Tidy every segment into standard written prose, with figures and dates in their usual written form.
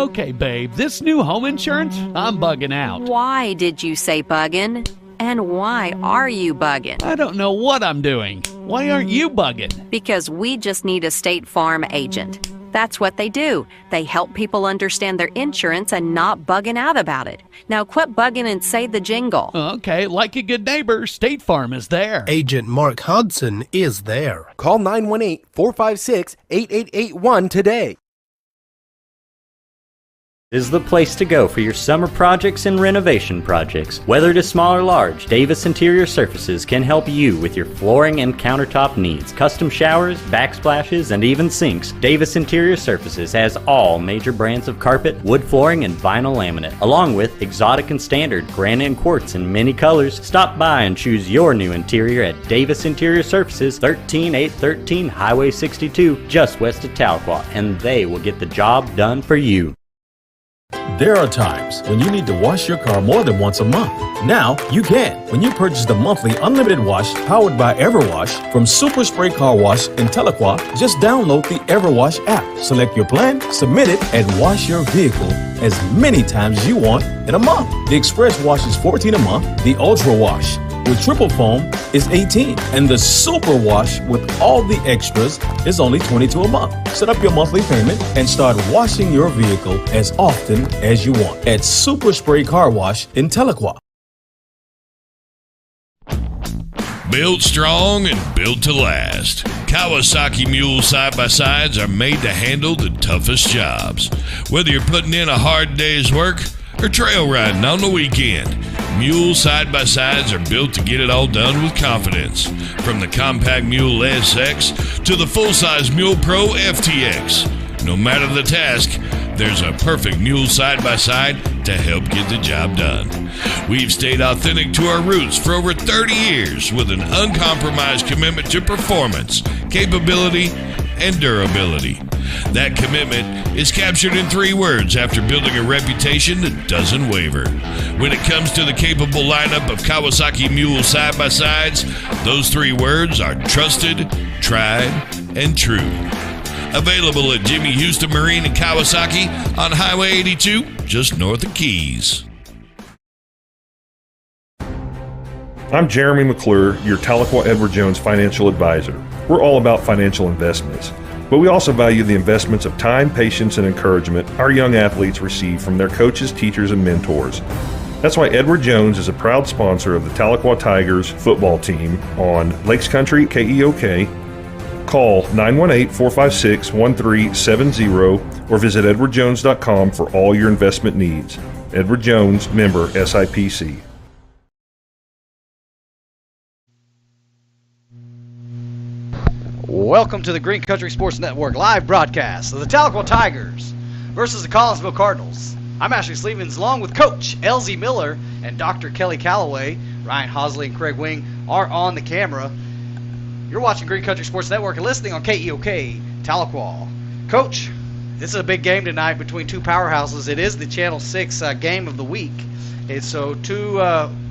Okay, babe, this new home insurance, I'm bugging out. Why did you say bugging? And why are you bugging? I don't know what I'm doing. Why aren't you bugging? Because we just need a State Farm agent. That's what they do. They help people understand their insurance and not bugging out about it. Now quit bugging and say the jingle. Okay, like a good neighbor, State Farm is there. Agent Mark Hudson is there. Call 918-456-8881 today. Is the place to go for your summer projects and renovation projects. Whether it is small or large, Davis Interior Surfaces can help you with your flooring and countertop needs. Custom showers, backsplashes, and even sinks. Davis Interior Surfaces has all major brands of carpet, wood flooring, and vinyl laminate, along with exotic and standard granite and quartz in many colors. Stop by and choose your new interior at Davis Interior Surfaces, 13813 Highway 62, just west of Tahlequah, and they will get the job done for you. There are times when you need to wash your car more than once a month. Now you can when you purchase the monthly unlimited wash powered by EverWash from Super Spray Car Wash in Tahlequah. Just download the EverWash app, select your plan, submit it, and wash your vehicle as many times as you want in a month. The Express Wash is $14 a month. The Ultra Wash with triple foam is $18, and the Super Wash with all the extras is only $22 a month. Set up your monthly payment and start washing your vehicle as often as you want at Super Spray Car Wash in Tahlequah. Built strong and built to last. Kawasaki Mule side-by-sides are made to handle the toughest jobs. Whether you're putting in a hard day's work or trail riding on the weekend, Mule side-by-sides are built to get it all done with confidence. From the compact Mule SX to the full-size Mule Pro FTX. No matter the task, there's a perfect Mule side-by-side to help get the job done. We've stayed authentic to our roots for over 30 years with an uncompromised commitment to performance, capability, and durability. That commitment is captured in 3 words after building a reputation that doesn't waver. When it comes to the capable lineup of Kawasaki Mule side-by-sides, those 3 words are trusted, tried, and true. Available at Jimmy Houston Marine in Kawasaki on Highway 82, just north of Keys. I'm Jeremy McClure, your Tahlequah Edward Jones financial advisor. We're all about financial investments, but we also value the investments of time, patience, and encouragement our young athletes receive from their coaches, teachers, and mentors. That's why Edward Jones is a proud sponsor of the Tahlequah Tigers football team on Lakes Country KEOK. Call 918-456-1370 or visit edwardjones.com for all your investment needs. Edward Jones, member SIPC. Welcome to the Green Country Sports Network live broadcast of the Tahlequah Tigers versus the Collinsville Cardinals. I'm Ashley Stevens along with Coach Elsie Miller and Dr. Kelly Calloway. Ryan Hosley and Craig Wing are on the camera. You're watching Green Country Sports Network and listening on KEOK Tahlequah. Coach, this is a big game tonight between 2 powerhouses. It is the Channel 6 game of the week. And so 2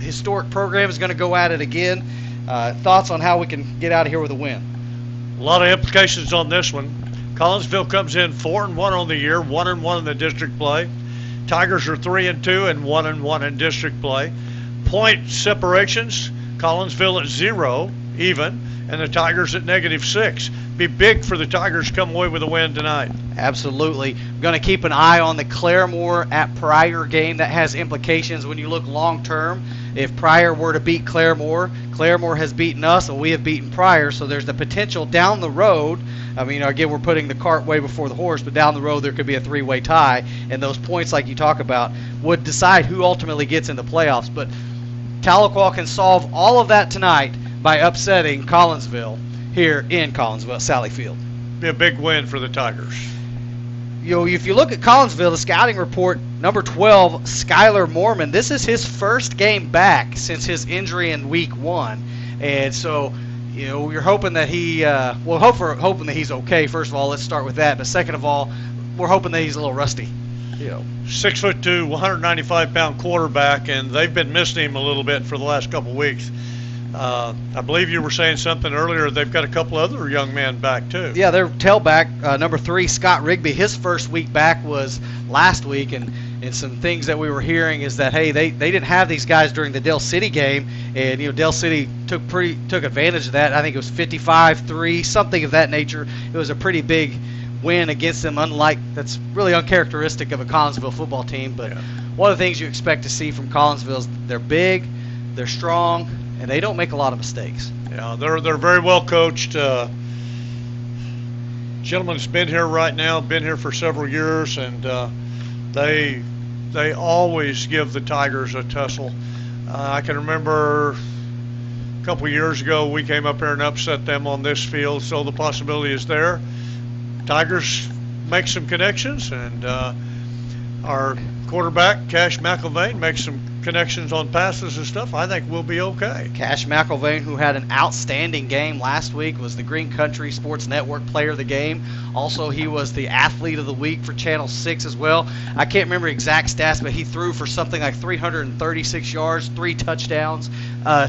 historic programs going to go at it again. Thoughts on how we can get out of here with a win? A lot of implications on this one. Collinsville comes in 4-1 on the year, 1-1 in the district play. Tigers are 3-2 and 1-1 in district play. Point separations, Collinsville at 0, even, and the Tigers at -6. Be big for the Tigers to come away with a win tonight. Absolutely. Going to keep an eye on the Claremore at Pryor game. That has implications when you look long term. If Pryor were to beat Claremore, Claremore has beaten us and we have beaten Pryor, so there's the potential down the road. I mean, again, we're putting the cart way before the horse, but down the road there could be a 3-way tie, and those points, like you talk about, would decide who ultimately gets in the playoffs. But Tahlequah can solve all of that tonight by upsetting Collinsville here in Collinsville, Sally Field. Be a big win for the Tigers. You know, if you look at Collinsville, the scouting report, number 12, Skylar Mormon, this is his first game back since his injury in week 1. And so, you know, you're hoping that he, hoping that he's okay. First of all, let's start with that. But second of all, we're hoping that he's a little rusty. You know, 6'2", 195-pound quarterback, and they've been missing him a little bit for the last couple of weeks. I believe you were saying something earlier. They've got a couple other young men back too. Yeah, their tailback, number 3, Scott Rigby, his first week back was last week, and some things that we were hearing is that, hey, they didn't have these guys during the Dell City game, and Dell City took advantage of that. I think it was 55-3, something of that nature. It was a pretty big win against them, that's really uncharacteristic of a Collinsville football team. But one of the things you expect to see from Collinsville is they're big, they're strong, and they don't make a lot of mistakes. Yeah, they're very well coached. Gentleman's been here right now, been here for several years, and they always give the Tigers a tussle. I can remember a couple years ago we came up here and upset them on this field, so the possibility is there. Tigers make some connections, and our quarterback, Cash McIlvain, makes some connections on passes and stuff. I think we'll be okay. Cash McIlvain, who had an outstanding game last week, was the Green Country Sports Network Player of the Game. Also, he was the Athlete of the Week for Channel 6 as well. I can't remember exact stats, but he threw for something like 336 yards, 3 touchdowns,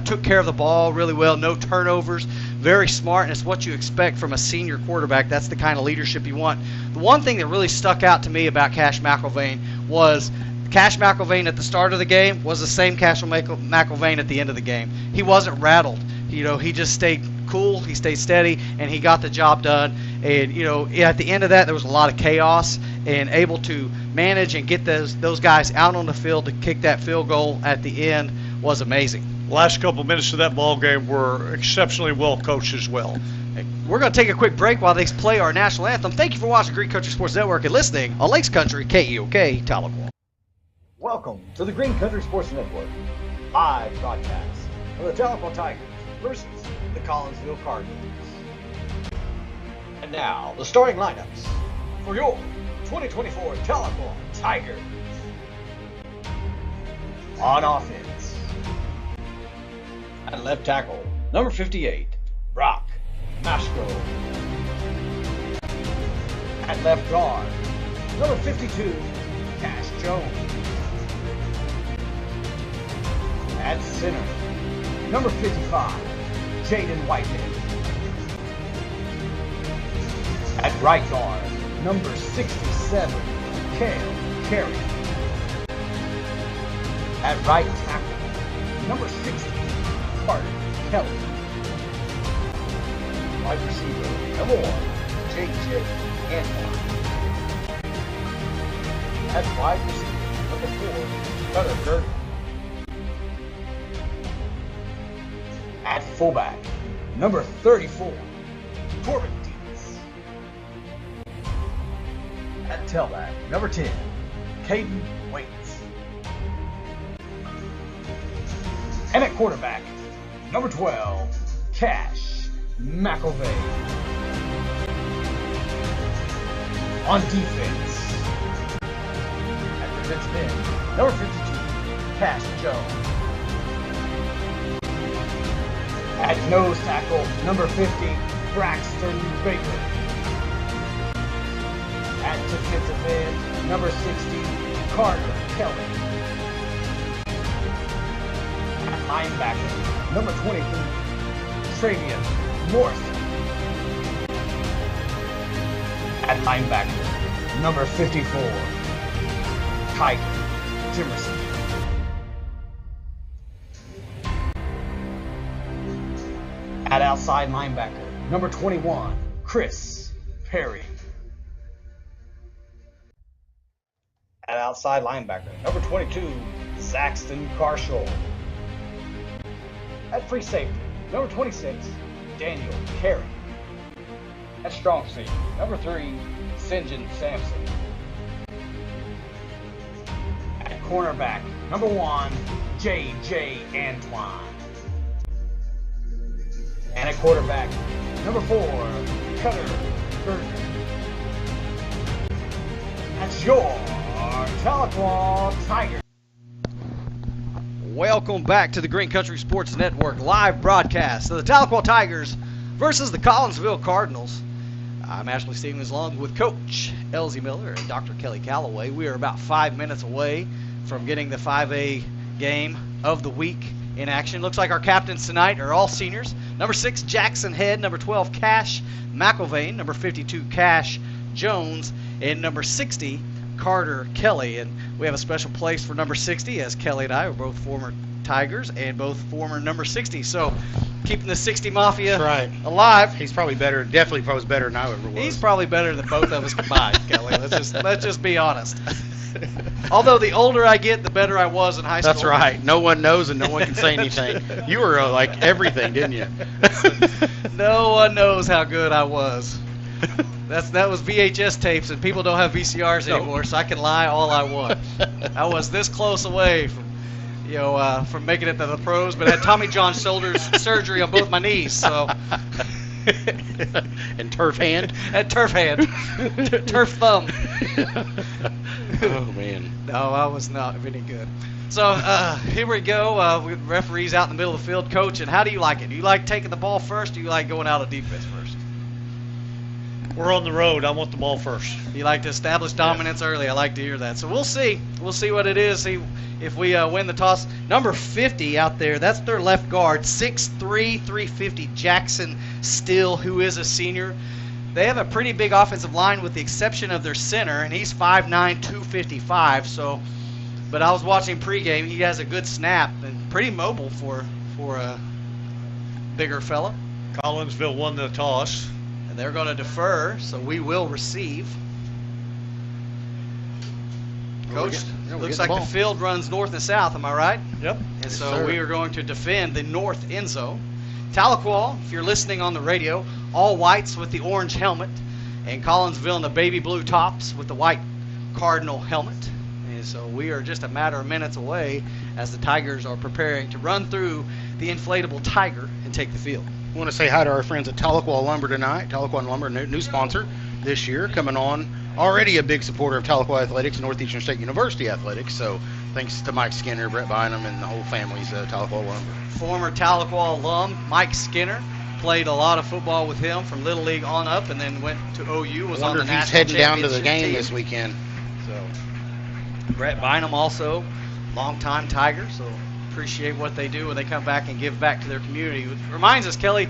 took care of the ball really well, no turnovers, very smart, and it's what you expect from a senior quarterback. That's the kind of leadership you want. The one thing that really stuck out to me about Cash McIlvain was Cash McIlvain at the start of the game was the same Cash McIlvain at the end of the game. He wasn't rattled. He just stayed cool, he stayed steady, and he got the job done. And, at the end of that, there was a lot of chaos, and able to manage and get those guys out on the field to kick that field goal at the end was amazing. Last couple minutes of that ball game were exceptionally well coached as well. We're going to take a quick break while they play our national anthem. Thank you for watching Green Country Sports Network and listening on Lakes Country, KEOK, Tahlequah. Welcome to the Green Country Sports Network live broadcast of the Tahlequah Tigers versus the Collinsville Cardinals. And now, the starting lineups for your 2024 Tahlequah Tigers. On offense, at left tackle, number 58, Brock Mashko. At left guard, number 52, Cash Jones. At center, number 55, Jaden Whitehead. At right guard, number 67, Kale Carey. At right tackle, number 60, Carter Kelly. Wide receiver, number 1, J.J. Antoine. At wide receiver, number 4, Cutter Gurdon. At fullback, number 34, Corbin Dees. At tailback, number 10, Caden Waits. And at quarterback, number 12, Cash McIlvain. On defense, at defensive end, number 52, Cash Jones. At nose tackle, number 50, Braxton Baker. At defensive end, number 60, Carter Kelly. At linebacker, number 23, Travian Morrison. At linebacker, number 54, Tiger Jimerson. At outside linebacker, number 21, Chris Perry. At outside linebacker, number 22, Zaxton Carshall. At free safety, number 26, Daniel Carey. At strong safety, number 3, St. John Sampson. At cornerback, number 1, J.J. Antoine. And at quarterback, number 4, Cutter Gurdon. That's your Tahlequah Tigers. Welcome back to the Green Country Sports Network live broadcast of the Tahlequah Tigers versus the Collinsville Cardinals. I'm Ashley Stevens along with Coach Elsie Miller and Dr. Kelly Calloway. We are about 5 minutes away from getting the 5A game of the week in action. Looks like our captains tonight are all seniors. Number 6, Jackson Head. Number 12, Cash McIlvain. Number 52, Cash Jones. And number 60, Carter Kelly. And we have a special place for number 60, as Kelly and I are both former Tigers and both former number 60. So keeping the 60 Mafia alive. He's probably better, definitely probably better than I ever was. He's probably better than both of us combined, Kelly. Let's just be honest. Although the older I get, the better I was in high school. That's right. No one knows and no one can say anything. You were like everything, didn't you? No one knows how good I was. That was VHS tapes, and people don't have VCRs anymore, so I can lie all I want. I was this close away from making it to the pros, but had Tommy John shoulders surgery on both my knees, so. And turf hand? And turf hand. Turf thumb. Oh, man. No, I was not any good. So, here we go. We referees out in the middle of the field coaching. How do you like it? Do you like taking the ball first, or do you like going out of defense first? We're on the road. I want the ball first. You like to establish dominance early. I like to hear that. So we'll see. We'll see what it is. See if we win the toss. Number 50 out there, that's their left guard, 6'3", 350, Jackson Still, who is a senior. They have a pretty big offensive line with the exception of their center, and he's 5'9", 255. So, but I was watching pregame. He has a good snap and pretty mobile for a bigger fella. Collinsville won the toss. They're going to defer, so we will receive. Coach, looks like the field runs north and south, am I right? Yep. And so we are going to defend the north end zone. Tahlequah, if you're listening on the radio, all whites with the orange helmet, and Collinsville in the baby blue tops with the white cardinal helmet. And so we are just a matter of minutes away as the Tigers are preparing to run through the inflatable Tiger and take the field. I want to say hi to our friends at Tahlequah Lumber tonight. Tahlequah Lumber, new sponsor this year, coming on. Already a big supporter of Tahlequah Athletics, Northeastern State University Athletics. So thanks to Mike Skinner, Brett Bynum, and the whole family's Tahlequah Lumber. Former Tahlequah alum Mike Skinner played a lot of football with him from Little League on up, and then went to OU. Was on the national championship team. He's heading down to the game this weekend. So Brett Bynum also, longtime Tiger. So appreciate what they do when they come back and give back to their community. It reminds us, Kelly,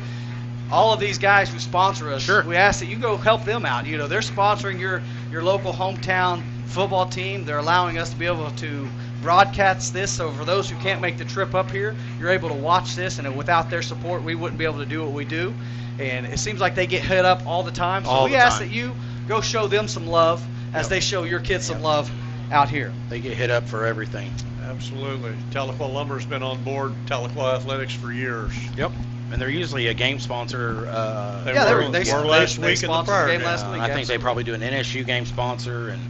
all of these guys who sponsor us, we ask that you go help them out. You know, they're sponsoring your local hometown football team. They're allowing us to be able to broadcast this. So for those who can't make the trip up here, you're able to watch this, and without their support, we wouldn't be able to do what we do. And it seems like they get hit up all the time. So we ask that you go show them some love as they show your kids some love out here. They get hit up for everything. Absolutely. Tahlequah Lumber's been on board Tahlequah Athletics for years. Yep. And they're usually a game sponsor. They were last week in the prior game. I think they probably do an NSU game sponsor, and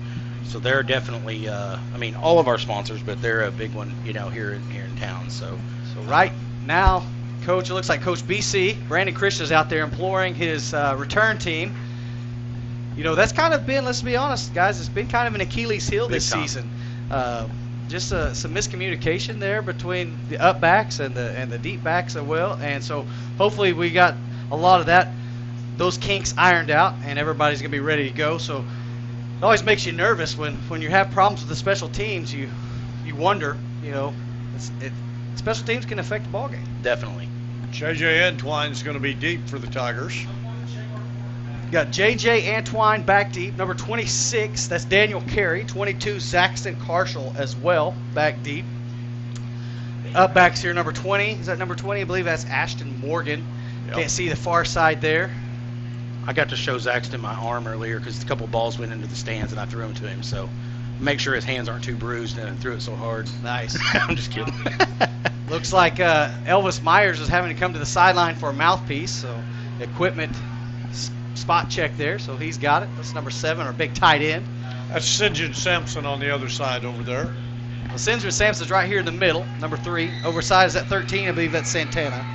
so they're definitely. All of our sponsors, but they're a big one, here in town. So right now, Coach, it looks like Coach BC Brandon Christian's out there imploring his return team. That's kind of been, let's be honest, guys, it's been kind of an Achilles heel this season. Just some miscommunication there between the up backs and the deep backs as well, and so hopefully we got a lot of those kinks ironed out, and everybody's gonna be ready to go. So it always makes you nervous when you have problems with the special teams. You wonder, special teams can affect the ball game. Definitely. JJ Antwine's going to be deep for the Tigers. You got J.J. Antwine back deep. Number 26, that's Daniel Carey. 22, Zaxton Carshall as well, back deep. Up backs here, number 20. Is that number 20? I believe that's Ashton Morgan. Yep. Can't see the far side there. I got to show Zaxton my arm earlier because a couple balls went into the stands and I threw them to him. So make sure his hands aren't too bruised and I threw it so hard. Nice. I'm just kidding. Looks like Elvis Myers is having to come to the sideline for a mouthpiece. So equipment spot check there, so he's got it. That's number 7, our big tight end. That's St. John Sampson on the other side over there. Well, St. John Sampson's right here in the middle, number 3. Overside is at 13, I believe that's Santana.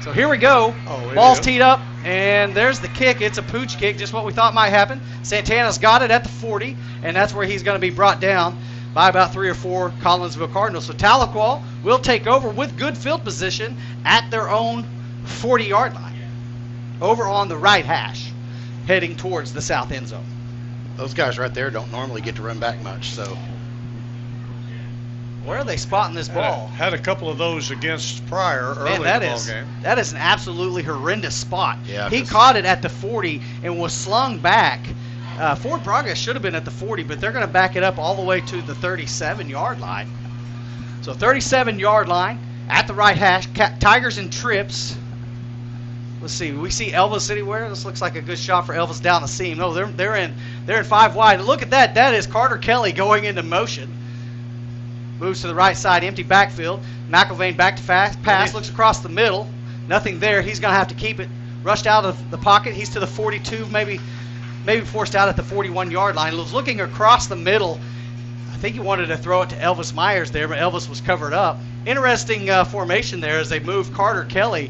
So here we go. Ball's teed up, and there's the kick. It's a pooch kick, just what we thought might happen. Santana's got it at the 40, and that's where he's going to be brought down by about 3 or 4 Collinsville Cardinals. So Tahlequah will take over with good field position at their own 40-yard line, over on the right hash, heading towards the south end zone. Those guys right there don't normally get to run back much, so. Where are they spotting this ball? Had a couple of those against Pryor early in the ball game. That is an absolutely horrendous spot. Yeah, he caught it at the 40 and was slung back. Forward progress should have been at the 40, but they're going to back it up all the way to the 37-yard line. So 37-yard line at the right hash. Tigers and trips. Let's see. We see Elvis anywhere. This looks like a good shot for Elvis down the seam. No, they're in 5 wide. Look at that. That is Carter Kelly going into motion. Moves to the right side, empty backfield. McIlvain back to pass. Looks across the middle. Nothing there. He's going to have to keep it. Rushed out of the pocket. He's to the 42, maybe forced out at the 41-yard line. He was looking across the middle. I think he wanted to throw it to Elvis Myers there, but Elvis was covered up. Interesting formation there as they moved Carter Kelly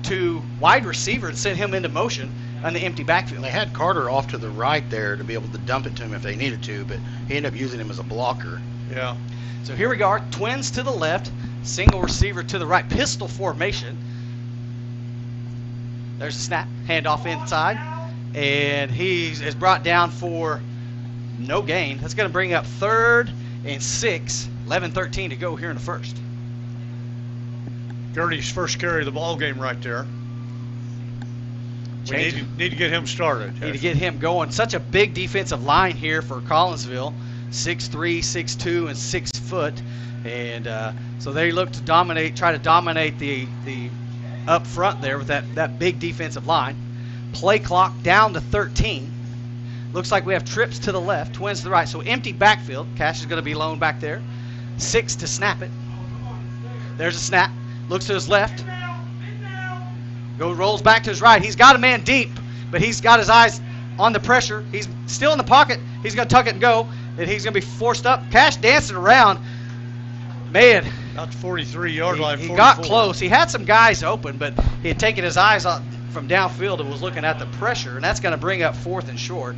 to wide receiver and sent him into motion on the empty backfield. They had Carter off to the right there to be able to dump it to him if they needed to, but he ended up using him as a blocker. Yeah. So here we are, twins to the left, single receiver to the right, pistol formation. There's a snap, handoff inside, and he is brought down for no gain. That's going to bring up 3rd and 6, 11-13 to go here in the first. Gertie's first carry of the ball game right there. We need to get him started. Need to get him going. Such a big defensive line here for Collinsville. 6'3", 6'2", and 6 foot. And so they look to try to dominate the up front there with that big defensive line. Play clock down to 13. Looks like we have trips to the left, twins to the right. So empty backfield. Cash is going to be loaned back there. 6 to snap it. There's a snap. Looks to his left. Rolls back to his right. He's got a man deep, but he's got his eyes on the pressure. He's still in the pocket. He's going to tuck it and go, and he's going to be forced up. Cash dancing around. Man. About the 43-yard line. He got close. He had some guys open, but he had taken his eyes from downfield and was looking at the pressure, and that's going to bring up 4th and short.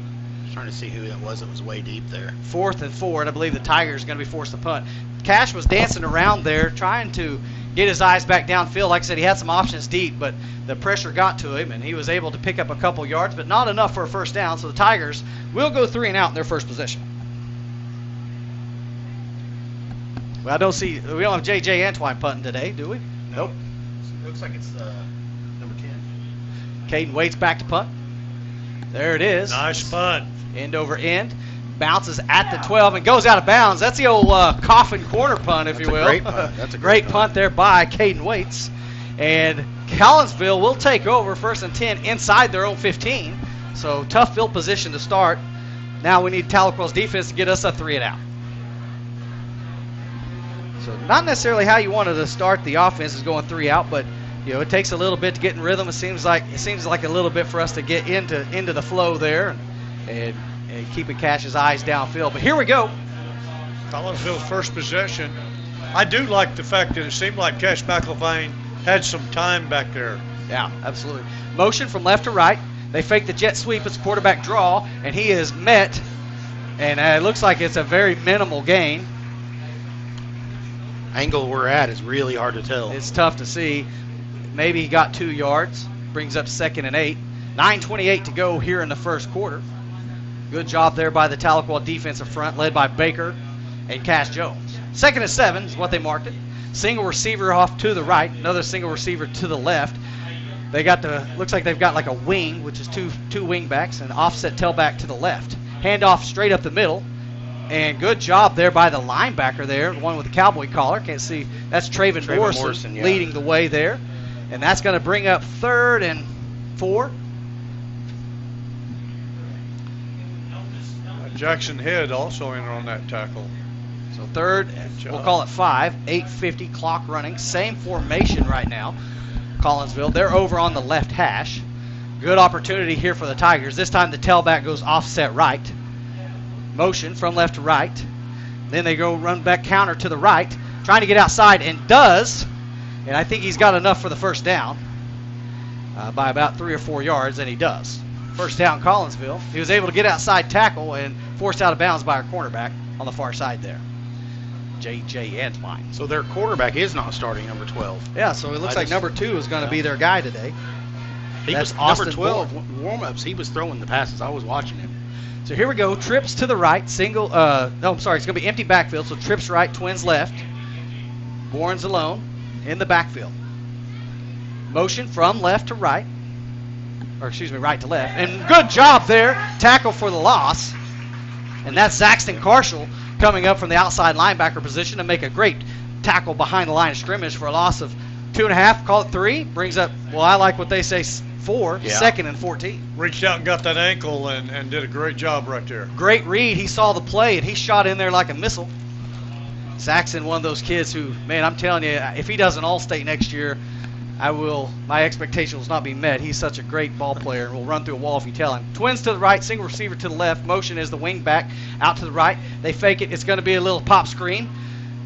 Trying to see who that was way deep there. 4th and 4, and I believe the Tigers are going to be forced to punt. Cash was dancing around there trying to get his eyes back downfield. Like I said, he had some options deep, but the pressure got to him, and he was able to pick up a couple yards, but not enough for a first down. So the Tigers will go 3 and out in their first possession. Well, we don't have J.J. Antwine punting today, do we? Nope. Looks like it's number 10. Caden Waits back to punt. There it is. Nice punt. End over end. Bounces at the 12 and goes out of bounds. That's the old coffin corner punt, if you will. Great punt. That's a great punt there by Caden Waits. And Collinsville will take over 1st and 10 inside their own 15. So tough field position to start. Now we need Tahlequah's defense to get us a 3 and out. So not necessarily how you wanted to start the offense is going 3 out, but it takes a little bit to get in rhythm. It seems like a little bit for us to get into the flow there and keeping Cash's eyes downfield. But here we go. Collinsville's first possession. I do like the fact that it seemed like Cash McIlvain had some time back there. Yeah, absolutely. Motion from left to right. They fake the jet sweep. It's quarterback draw, and he is met. And it looks like it's a very minimal gain. Angle we're at is really hard to tell. It's tough to see. Maybe he got 2 yards. Brings up 2nd and 8. 9:28 to go here in the first quarter. Good job there by the Tahlequah defensive front, led by Baker and Cash Jones. 2nd and 7 is what they marked it. Single receiver off to the right. Another single receiver to the left. They got looks like they've got like a wing, which is two wing backs, and offset tailback to the left. Handoff straight up the middle. And good job there by the linebacker there, the one with the cowboy collar. Can't see. That's Traven Morrison yeah. leading the way there. And that's going to bring up 3rd and 4. Jackson Head also in on that tackle. So 3rd, we'll call it 5. 8:50 clock running. Same formation right now. Collinsville. They're over on the left hash. Good opportunity here for the Tigers. This time the tailback goes offset right. Motion from left to right. Then they go run back counter to the right. Trying to get outside and does. And I think he's got enough for the first down by about 3 or 4 yards, and he does. First down, Collinsville. He was able to get outside tackle and forced out of bounds by our cornerback on the far side there. J.J. Antwine. So their quarterback is not starting, number 12. Yeah, so it looks like number 2 is going to be their guy today. He was number 12 warm-ups. He was throwing the passes. I was watching him. So here we go. Trips to the right. Single. No, I'm sorry. It's going to be empty backfield. So trips right, Twins left. Bourne's alone in the backfield. Motion from left to right. Or excuse me, right to left. And good job there. Tackle for the loss. And that's Zaxton Carshall coming up from the outside linebacker position to make a great tackle behind the line of scrimmage for a loss of 2.5. Call it 3. Brings up, well, I like what they say, 4. Yeah. 2nd and 14. Reached out and got that ankle and did a great job right there. Great read. He saw the play, and he shot in there like a missile. Saxon, one of those kids who, man, I'm telling you, if he does an All-State next year, my expectations will not be met. He's such a great ball player and will run through a wall if you tell him. Twins to the right, single receiver to the left. Motion is the wing back out to the right. They fake it. It's going to be a little pop screen.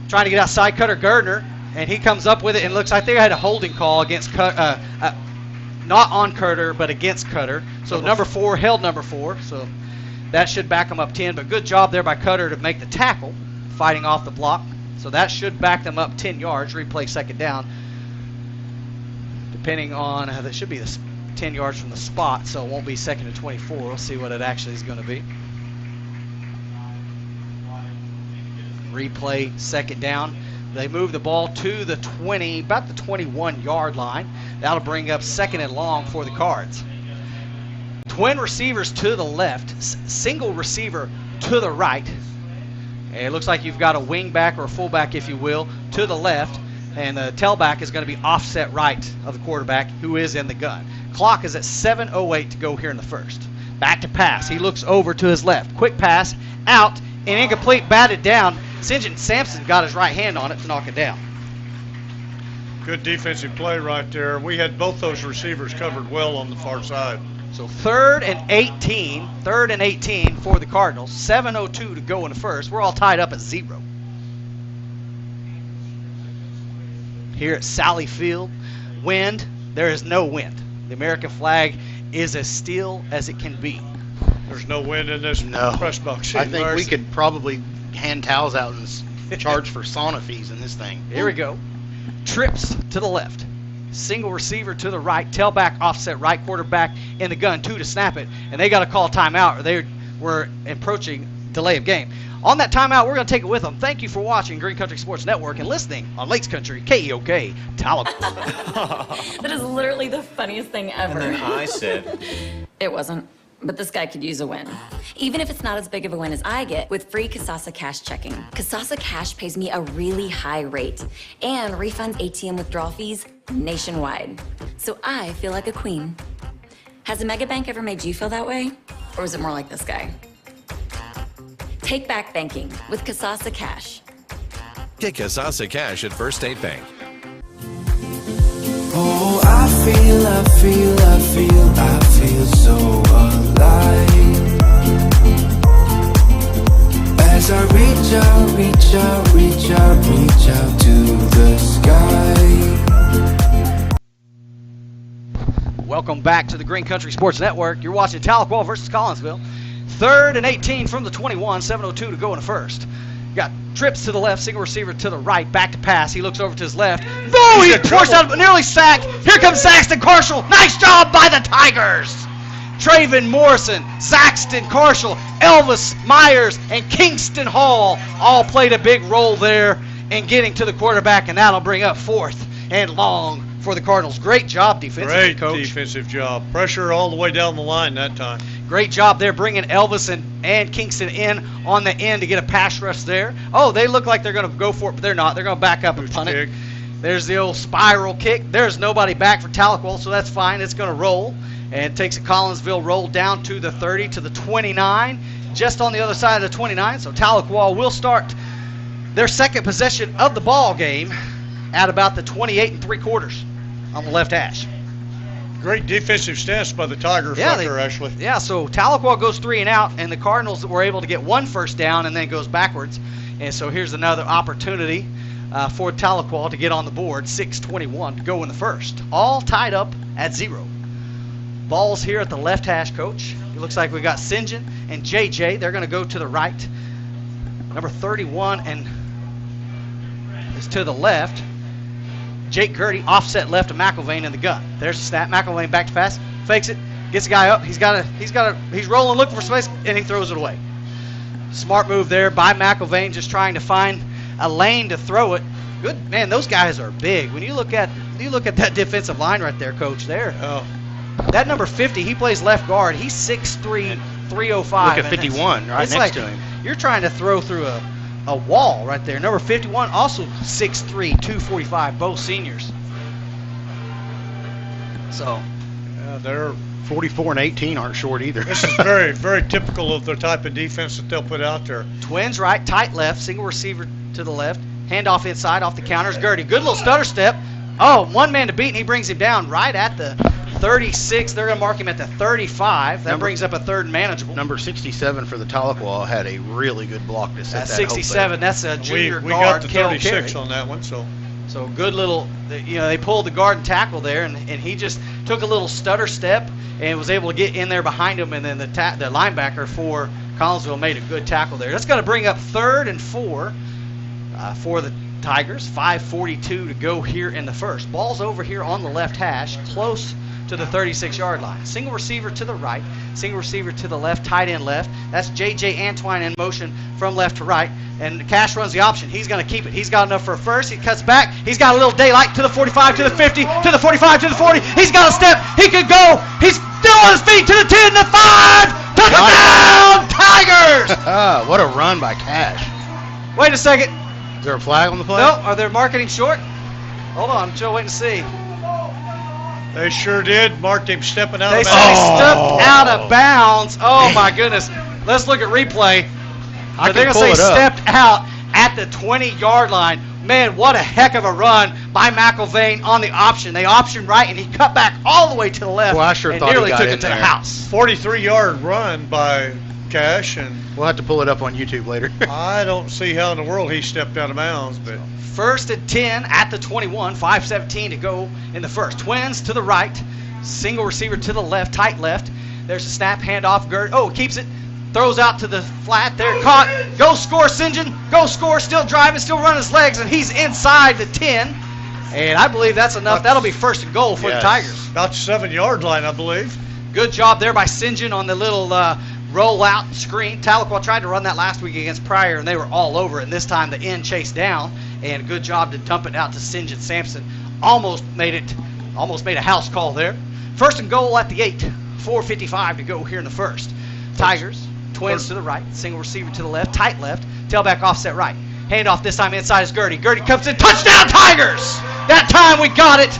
Trying to get outside Cutter Gardner, and he comes up with it, and it looks like they had a holding call against not on Cutter, but against Cutter. So number 4 held number 4, so that should back them up 10. But good job there by Cutter to make the tackle, fighting off the block. So that should back them up 10 yards, replay second down. Depending on, that should be the 10 yards from the spot, so it won't be 2nd and 24. We'll see what it actually is going to be. Replay second down. They move the ball to the 20, about the 21-yard line. That'll bring up 2nd and long for the Cards. Twin receivers to the left, single receiver to the right. And it looks like you've got a wing back or a fullback, if you will, to the left. And the tailback is going to be offset right of the quarterback, who is in the gun. Clock is at 7:08 to go here in the first. Back to pass. He looks over to his left. Quick pass, out, and incomplete, batted down. St. John Sampson got his right hand on it to knock it down. Good defensive play right there. We had both those receivers covered well on the far side. So 3rd and 18 for the Cardinals. 7:02 to go in the first. We're all tied up at 0. Here at Sally Field, wind, there is no wind. The American flag is as still as it can be. There's no wind in this press box. I think we could probably hand towels out and charge for sauna fees in this thing. Here we go. Trips to the left. Single receiver to the right. Tailback offset right. Quarterback in the gun. 2 to snap it. And they got to call a timeout or they were approaching delay of game. On that timeout, we're going to take it with them. Thank you for watching Green Country Sports Network and listening on Lakes Country, KEOK, Tahlequah. That is literally the funniest thing ever. And then I said, it wasn't. But this guy could use a win. Even if it's not as big of a win as I get with free Kasasa Cash checking. Kasasa Cash pays me a really high rate and refunds ATM withdrawal fees nationwide. So I feel like a queen. Has a mega bank ever made you feel that way? Or is it more like this guy? Take back banking with Kasasa Cash. Get Kasasa Cash at First State Bank. Oh, I feel so alive. As I reach out to the sky. Welcome back to the Green Country Sports Network. You're watching Tahlequah versus Collinsville. 3rd and 18 from the 21, 7:02 to go in the first. Got trips to the left, single receiver to the right, back to pass. He looks over to his left. Boom! He forced out, nearly sacked. Here comes Saxton Carshall. Nice job by the Tigers. Traven Morrison, Saxton Carshall, Elvis Myers, and Kingston Hall all played a big role there in getting to the quarterback, and that'll bring up 4th and long for the Cardinals. Great job defensively, Coach. Great defensive job. Pressure all the way down the line that time. Great job there bringing Elvis and Kingston in on the end to get a pass rush there. Oh, they look like they're going to go for it, but they're not. They're going to back up and punt it. There's the old spiral kick. There's nobody back for Tahlequah, so that's fine. It's going to roll. And it takes a Collinsville roll down to the 30, to the 29, just on the other side of the 29. So Tahlequah will start their second possession of the ball game at about the 28 3/4 on the left hash. Great defensive stance by the Tigers actually. Yeah, so Tahlequah goes 3 and out, and the Cardinals were able to get 1 first down and then goes backwards. And so here's another opportunity for Tahlequah to get on the board. 6:21 to go in the first. All tied up at 0. Ball's here at the left hash, Coach. It looks like we got St. John and JJ. They're going to go to the right. Number 31 and is to the left. Jake Gertie offset left of McElvain in the gun. There's the snap. McElvain back to pass. Fakes it. Gets the guy up. He's rolling, looking for space, and he throws it away. Smart move there by McIlvain, just trying to find a lane to throw it. Good, man, those guys are big. When you look at that defensive line right there, Coach, there. Oh. That number 50, he plays left guard. He's 6'3", 305. Look at 51 right next to him. You're trying to throw through a wall right there. Number 51, also 6'3", 245, both seniors. So. Yeah, they're 44 and 18 aren't short either. This is very, very typical of the type of defense that they'll put out there. Twins right, tight left, single receiver to the left. Handoff inside, off the counters. Gertie, good little stutter step. Oh, one man to beat, and he brings him down right at the 36. They're going to mark him at the 35. That brings up a third and manageable. Number 67 for the Tahlequah had a really good block to set that 67, that's a junior we guard. We got the 36 on that one, so. So good little, they pulled the guard and tackle there, and he just took a little stutter step and was able to get in there behind him, and then the linebacker for Collinsville made a good tackle there. That's going to bring up 3rd and 4 for the Tigers. 5:42 to go here in the first. Ball's over here on the left hash, close to the 36-yard line. Single receiver to the right, single receiver to the left, tight end left. That's J.J. Antoine in motion from left to right. And Cash runs the option. He's going to keep it. He's got enough for a first. He cuts back. He's got a little daylight to the 45, to the 50, to the 45, to the 40. He's got a step. He could go. He's still on his feet to the 10, the 5. Touchdown, Tigers! What a run by Cash. Wait a second. Is there a flag on the play? No. Are they marking short? Hold on. I'm still waiting to see. They sure did. Marked him stepping out they of bounds. They stepped out of bounds. Oh, my goodness. Let's look at replay. They're going to say stepped out at the 20-yard line. Man, what a heck of a run by McIlvain on the option. They optioned right, and he cut back all the way to the left. Well, I sure and thought nearly he got took in it to there. the house. 43-yard run by Cash, and we'll have to pull it up on YouTube later. I don't see how in the world he stepped out of bounds, but 1st and 10 at the 21, 5:17 to go in the first. Twins to the right, single receiver to the left, tight left. There's a snap, handoff, keeps it, throws out to the flat there, caught, go score, St. John, go score, still driving, still running his legs, and he's inside the 10, and I believe that's enough. That'll be 1st and goal for the Tigers. About the 7-yard line, I believe. Good job there by St. John on the little roll-out screen. Tahlequah tried to run that last week against Pryor, and they were all over it, and this time the end chased down, and good job to dump it out to St. John Sampson. Almost made a house call there. 1st and goal at the 8, 4:55 to go here in the first. Tigers, twins to the right, single receiver to the left, tight left, tailback offset right. Handoff this time inside is Gertie. Gertie comes in, touchdown Tigers! That time we got it.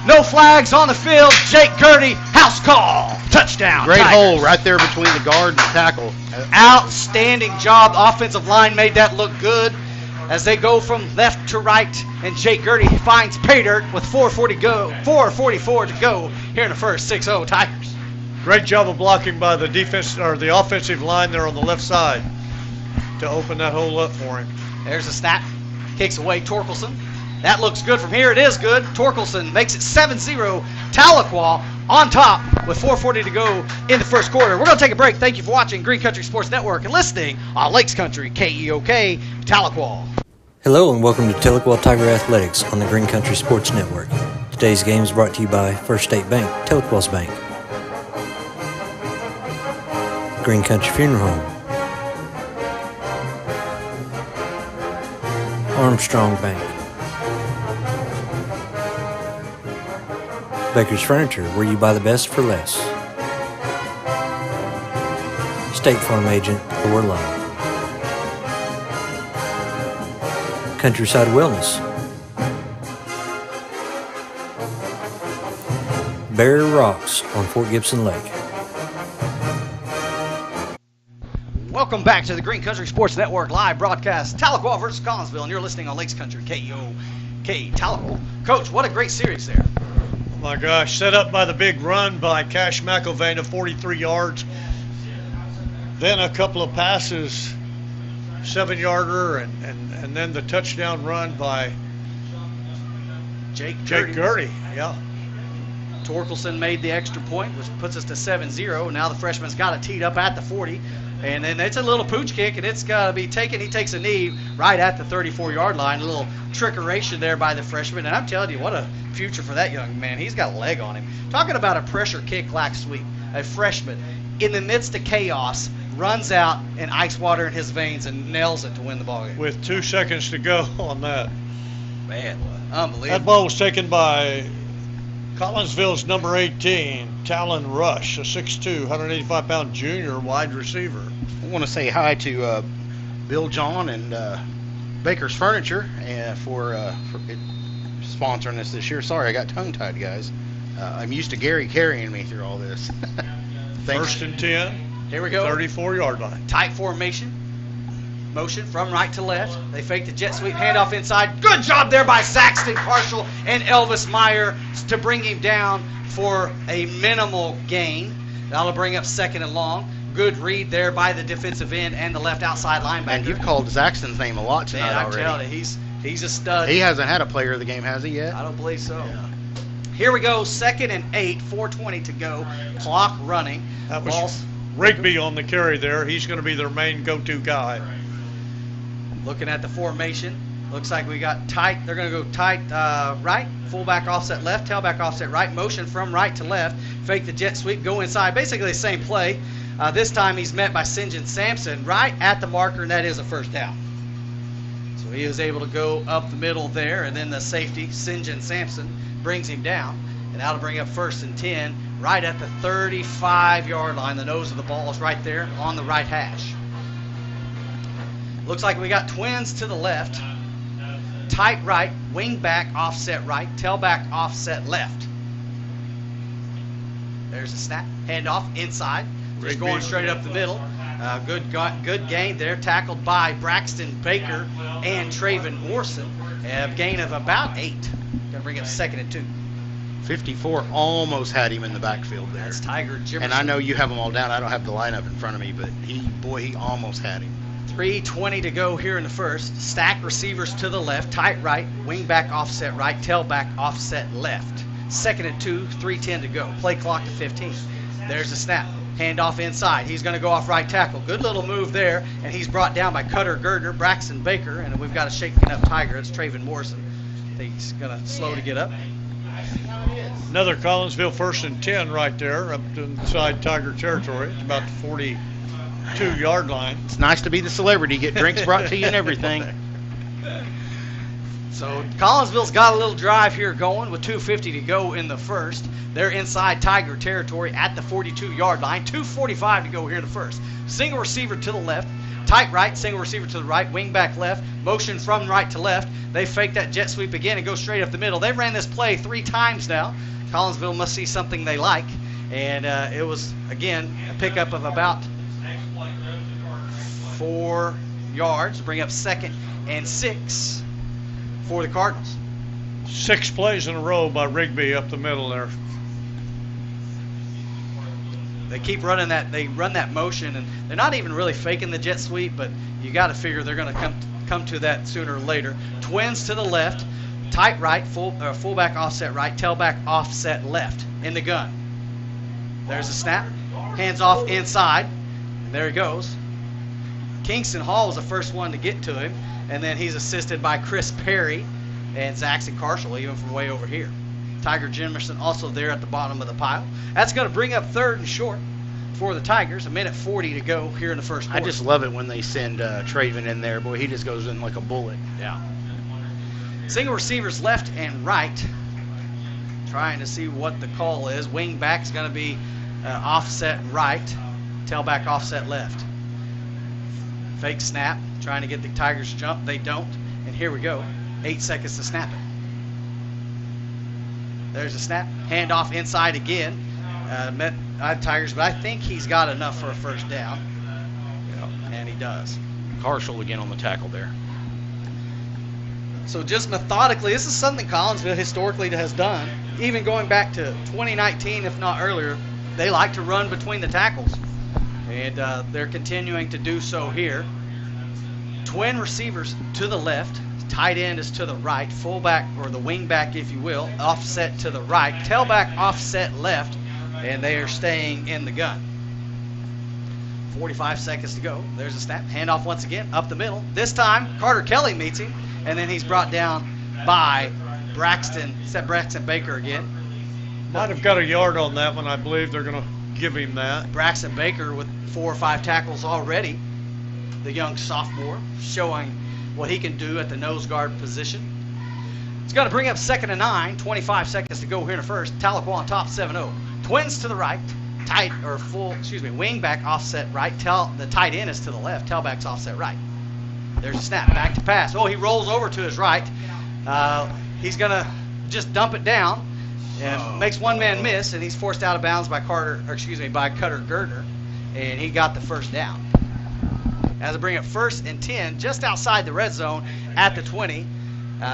No flags on the field. Jake Gertie, house call. Touchdown. Great Tigers. hole right there between the guard and the tackle. Outstanding job. The offensive line made that look good as they go from left to right, and Jake Gertie finds pay dirt with 4:44 to go here in the first. 6-0 Tigers. Great job of blocking by the defense or the offensive line there on the left side to open that hole up for him. There's a snap. Kicks away Torkelson. That looks good from here. It is good. Torkelson makes it 7-0. Tahlequah on top with 4:40 to go in the first quarter. We're going to take a break. Thank you for watching Green Country Sports Network and listening on Lakes Country, KEOK, Tahlequah. Hello and welcome to Tahlequah Tiger Athletics on the Green Country Sports Network. Today's game is brought to you by First State Bank, Tahlequah's Bank. Green Country Funeral Home. Armstrong Bank. Baker's Furniture, where you buy the best for less. State Farm Agent, Lower Line. Countryside Wellness. Barrier Rocks on Fort Gibson Lake. Welcome back to the Green Country Sports Network live broadcast. Tahlequah versus Collinsville, and you're listening on Lakes Country, KEOK, Tahlequah. Coach, what a great series there. Oh my gosh, set up by the big run by Cash McIlvain of 43 yards. Then a couple of passes, 7-yarder, and then the touchdown run by Jake Gertie. Yeah. Torkelson made the extra point, which puts us to 7-0. Now the freshman's got it teed up at the 40. And then it's a little pooch kick, and it's got to be taken. He takes a knee right at the 34-yard line. A little trickeration there by the freshman. And I'm telling you, what a future for that young man. He's got a leg on him. Talking about a pressure kick last week. a freshman, in the midst of chaos, runs out and ice water in his veins and nails it to win the ball game. With 2 seconds to go on that. Man, unbelievable. That ball was taken by Collinsville's number 18, Talon Rush, a 6'2", 185-pound junior wide receiver. I want to say hi to Bill John and Baker's Furniture for sponsoring us this year. Sorry, I got tongue-tied, guys. I'm used to Gary carrying me through all this. First and 10. Here we go. 34-yard line. Tight formation. Motion from right to left. They fake the jet sweep, handoff inside. Good job there by Saxton Marshall and Elvis Meyer to bring him down for a minimal gain. That'll bring up second and long. Good read there by the defensive end and the left outside linebacker. And you've called Saxton's name a lot tonight already. I'm telling you, he's a stud. He hasn't had a player of the game, has he yet? I don't believe so. Yeah. Here we go, 2nd and 8, 4:20 to go. Clock running. That was Rigby on the carry there. He's going to be their main go-to guy. Looking at the formation, looks like we got tight. They're going to go tight right, fullback offset left, tailback offset right, motion from right to left, fake the jet sweep, go inside. Basically the same play. This time he's met by St. John Sampson right at the marker, and that is a first down. So he was able to go up the middle there, and then the safety, St. John Sampson, brings him down, and that'll bring up 1st and 10 right at the 35-yard line. The nose of the ball is right there on the right hash. Looks like we got twins to the left, tight right, wing back offset right, tailback offset left. There's a snap, handoff inside, just going straight up the middle. Good gain there, tackled by Braxton Baker and Traven Morrison. A gain of about 8. Gonna bring up 2nd and 2. 54 almost had him in the backfield there. That's Tiger Jimerson. And I know you have them all down. I don't have the lineup in front of me, but he almost had him. 3:20 to go here in the first. Stack receivers to the left, tight right, wing back offset right, tailback offset left. 2nd and 2, 3:10 to go. Play clock to 15. There's the snap. Handoff inside. He's going to go off right tackle. Good little move there, and he's brought down by Cutter Gardner, Braxton Baker, and we've got a shaking up Tiger. It's Traven Morrison. I think he's going to slow to get up. Another Collinsville 1st and 10 right there up inside Tiger territory. It's about the 42-yard line. It's nice to be the celebrity. Get drinks brought to you and everything. So Collinsville's got a little drive here going with 2:50 to go in the first. They're inside Tiger territory at the 42-yard line. 2:45 to go here in the first. Single receiver to the left, tight right, single receiver to the right, wing back left, motion from right to left. They fake that jet sweep again and go straight up the middle. They've ran this play 3 times now. Collinsville must see something they like. And it was, again, a pickup of about 4 yards to bring up 2nd and 6 for the Cardinals. 6 plays in a row by Rigby up the middle there. They keep running that. They run that motion, and they're not even really faking the jet sweep, but you got to figure they're going to come to that sooner or later. Twins to the left, tight right, fullback offset right, tailback offset left in the gun. There's a snap, hands off inside, and there he goes. Kingston Hall was the first one to get to him, and then he's assisted by Chris Perry and Zaxton Carshall, even from way over here. Tiger Jimerson also there at the bottom of the pile. That's going to bring up 3rd and short for the Tigers. 1:40 to go here in the first quarter. I just love it when they send Traven in there. Boy, he just goes in like a bullet. Yeah. Single receivers left and right. Trying to see what the call is. Wing back's going to be offset right. Tailback offset left. Fake snap. Trying to get the Tigers to jump. They don't. And here we go. 8 seconds to snap it. There's a snap. Handoff inside again. Met Tigers, but I think he's got enough for a first down. And he does. Carshall again on the tackle there. So just methodically, this is something Collinsville historically has done. Even going back to 2019, if not earlier, they like to run between the tackles. And they're continuing to do so here. Twin receivers to the left. Tight end is to the right. Fullback, or the wing back, if you will, offset to the right. Tailback offset left. And they are staying in the gun. 45 seconds to go. There's a snap. Handoff once again up the middle. This time, Carter Kelly meets him. And then he's brought down by Braxton Baker again. Might have got a yard on that one. I believe they're going to give him that. Braxton Baker with 4 or 5 tackles already. The young sophomore showing what he can do at the nose guard position. It's going to bring up 2nd and 9. 25 seconds to go here in the first. Tahlequah on top 7-0. Twins to the right. Wing back offset right. The tight end is to the left. Tailback's offset right. There's a snap. Back to pass. Oh, he rolls over to his right. He's going to just dump it down and makes one man miss, and he's forced out of bounds by Cutter Gerdner, and he got the first down. As they bring it 1st and 10, just outside the red zone at the 20.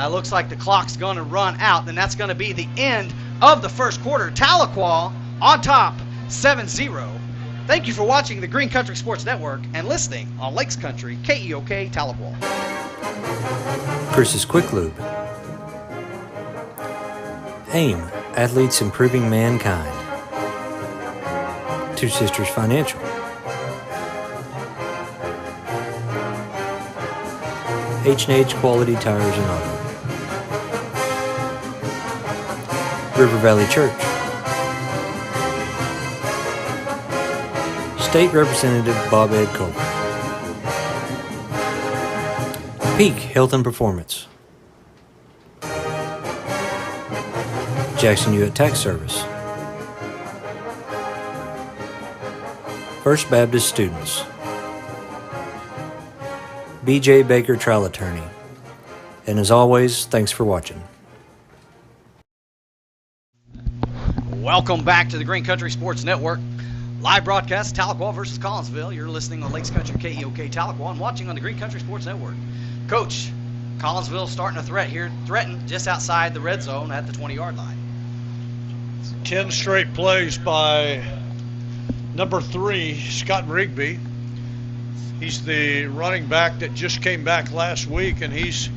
Looks like the clock's going to run out, and that's going to be the end of the first quarter. Tahlequah on top, 7-0. Thank you for watching the Green Country Sports Network and listening on Lakes Country, KEOK Tahlequah. Chris's Quick Lube. AIM, Athletes Improving Mankind. Two Sisters Financial. H&H Quality Tires and Auto. River Valley Church. State Representative Bob Ed Colbert. Peak Health and Performance. Jackson Hewitt Tax Service. First Baptist Students. B.J. Baker Trial Attorney. And as always, thanks for watching. Welcome back to the Green Country Sports Network. Live broadcast, Tahlequah versus Collinsville. You're listening on Lakes Country, KEOK Tahlequah, and watching on the Green Country Sports Network. Coach, Collinsville starting a threaten just outside the red zone at the 20-yard line. 10 straight plays by number 3, Scott Rigby. He's the running back that just came back last week, and he's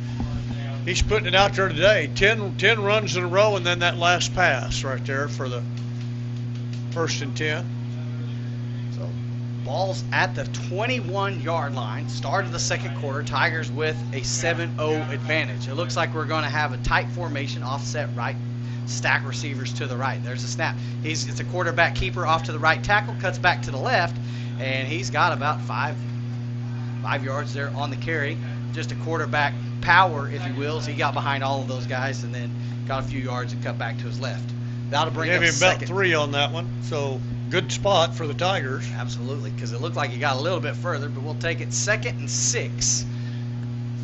putting it out there today. 10 runs in a row, and then that last pass right there for the 1st and 10. So ball's at the 21-yard line. Start of the second quarter. Tigers with a 7-0 advantage. It looks like we're going to have a tight formation, offset right, stack receivers to the right. There's a snap. It's a quarterback keeper off to the right tackle, cuts back to the left, and he's got about 5 yards there on the carry. Just a quarterback power, if you will. So he got behind all of those guys and then got a few yards and cut back to his left. That'll bring up him second. about 3 on that one. So good spot for the Tigers. Absolutely, because it looked like he got a little bit further, but we'll take it 2nd and 6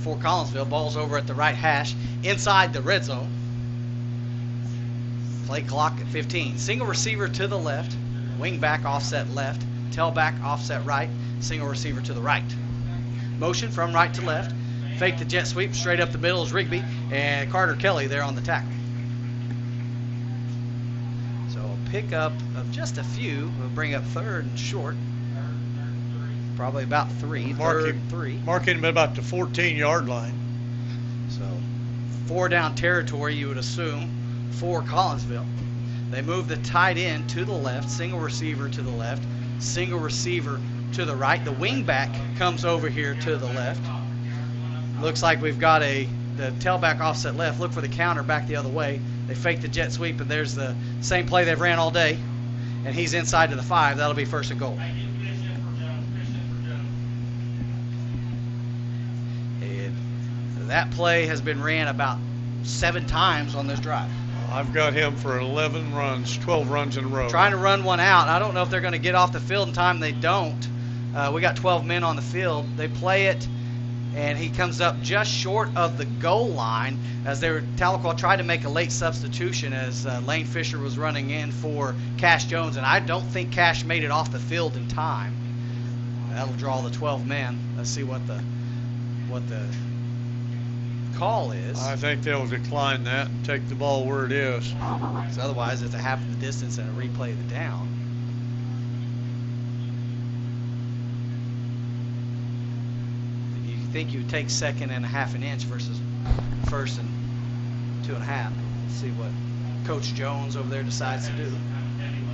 for Collinsville. Ball's over at the right hash inside the red zone. Play clock at 15. Single receiver to the left, wing back offset left, tailback offset right, single receiver to the right. Motion from right to left. Fake the jet sweep. Straight up the middle is Rigby. And Carter Kelly there on the tackle. So a pickup of just a few. We'll bring up 3rd and short. Probably about 3. Marking him at about the 14-yard line. So 4 down territory, you would assume, for Collinsville. They move the tight end to the left. Single receiver to the left. Single receiver to the right. The wing back comes over here to the left. Looks like we've got the tailback offset left. Look for the counter back the other way. They fake the jet sweep, and there's the same play they've ran all day. And he's inside to the 5. That'll be 1st and goal. And that play has been ran about 7 times on this drive. I've got him for 11 runs, 12 runs in a row. Trying to run one out. I don't know if they're going to get off the field in time. They don't. We got 12 men on the field. They play it, and he comes up just short of the goal line as Tahlequah tried to make a late substitution as Lane Fisher was running in for Cash Jones, and I don't think Cash made it off the field in time. That'll draw the 12 men. Let's see what the call is. I think they'll decline that and take the ball where it is. Because otherwise it's a half of the distance and a replay of the down. You think you would take 2nd and a half an inch versus 1st and 2.5. Let's see what Coach Jones over there decides to do.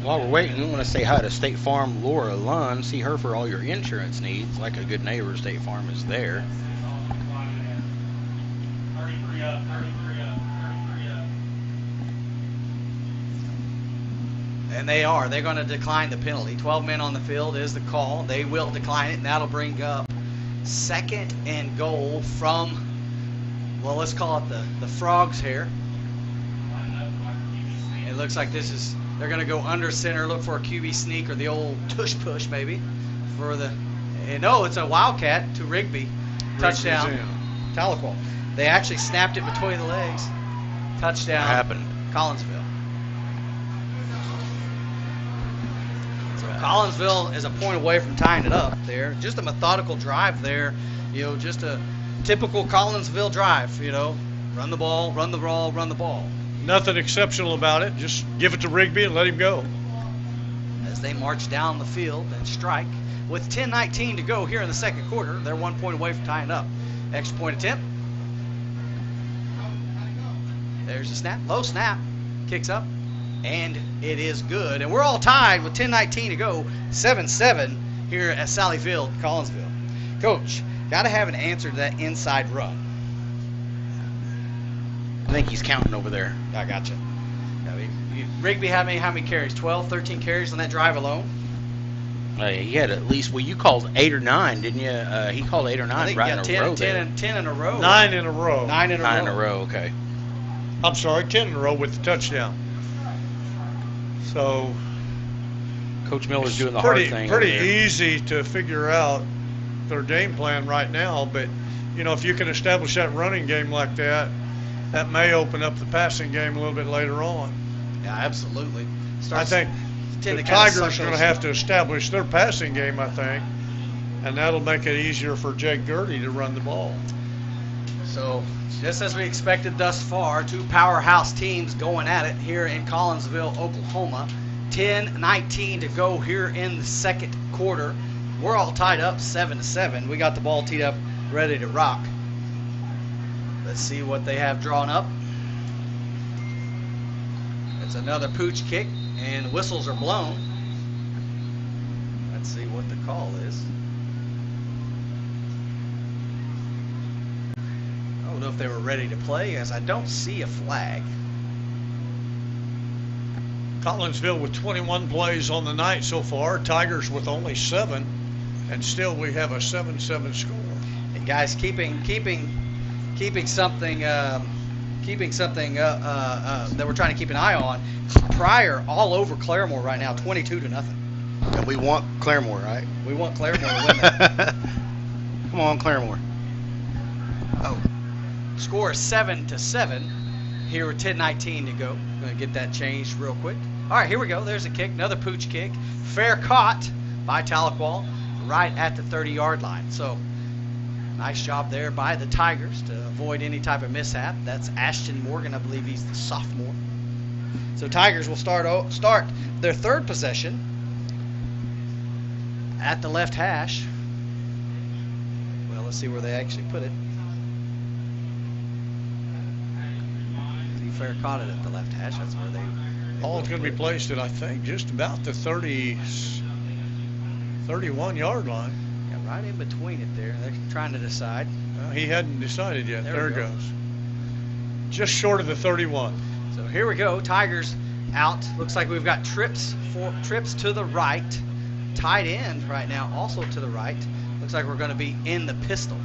While we're waiting, we want to say hi to State Farm Laura Lunn. See her for all your insurance needs. Like a good neighbor, State Farm is there. And they are. They're going to decline the penalty. 12 men on the field is the call. They will decline it, and that'll bring up 2nd and goal from, well, let's call it the Frogs here. It looks like they're going to go under center, look for a QB sneak or the old tush push maybe for the, no, it's a Wildcat to Rigby. Touchdown. Tahlequah. They actually snapped it between the legs. Touchdown. What happened? Collinsville. So Collinsville is a point away from tying it up there. Just a methodical drive there. Just a typical Collinsville drive. Run the ball, run the ball, run the ball. Nothing exceptional about it. Just give it to Rigby and let him go. As they march down the field and strike. With 10:19 to go here in the second quarter, they're 1 point away from tying up. Extra point attempt. There's the snap. Low snap. Kicks up. And it is good. And we're all tied with 10:19 to go. 7-7 here at Sally Field, Collinsville. Coach, got to have an answer to that inside run. I think he's counting over there. I gotcha. Rigby had how many carries? 12, 13 carries on that drive alone? He had at least, you called 8 or 9, didn't you? He called 8 or 9 right in a row. 10 in a row. 9 in a row. 9 in a row. 9 in a row, okay. I'm sorry, 10 in a row with the touchdown. So Coach Miller's doing the hard thing. Pretty easy to figure out their game plan right now, but if you can establish that running game like that, that may open up the passing game a little bit later on. Yeah, absolutely. I think the Tigers are going to have to establish their passing game, I think, and that'll make it easier for Jake Gertie to run the ball. So, just as we expected thus far, two powerhouse teams going at it here in Collinsville, Oklahoma. 10:19 to go here in the second quarter. We're all tied up 7-7. We got the ball teed up, ready to rock. Let's see what they have drawn up. It's another pooch kick, and whistles are blown. Let's see what the call is. I don't know if they were ready to play, as I don't see a flag. Collinsville with 21 plays on the night so far. Tigers with only 7, and still we have a 7-7 score. And guys, keeping something that we're trying to keep an eye on. Pryor all over Claremore right now, 22-0. And we want Claremore, right? We want Claremore to win that. Come on, Claremore. Oh, score is 7-7. Here with 10:19 to go. I'm going to get that changed real quick. All right, here we go. There's a kick, another pooch kick. Fair caught by Tahlequah right at the 30-yard line. So, nice job there by the Tigers to avoid any type of mishap. That's Ashton Morgan. I believe he's the sophomore. So, Tigers will start their third possession at the left hash. Well, let's see where they actually put it. Fair caught it at the left hash. That's where they ball's going to be placed at, I think, just about the 31-yard line. Yeah, right in between it there. They're trying to decide. Well, he hadn't decided yet. There it go. goes. Just short of the 31. So here we go. Tigers out. Looks like we've got trips to the right. Tight end right now also to the right. Looks like we're going to be in the pistol.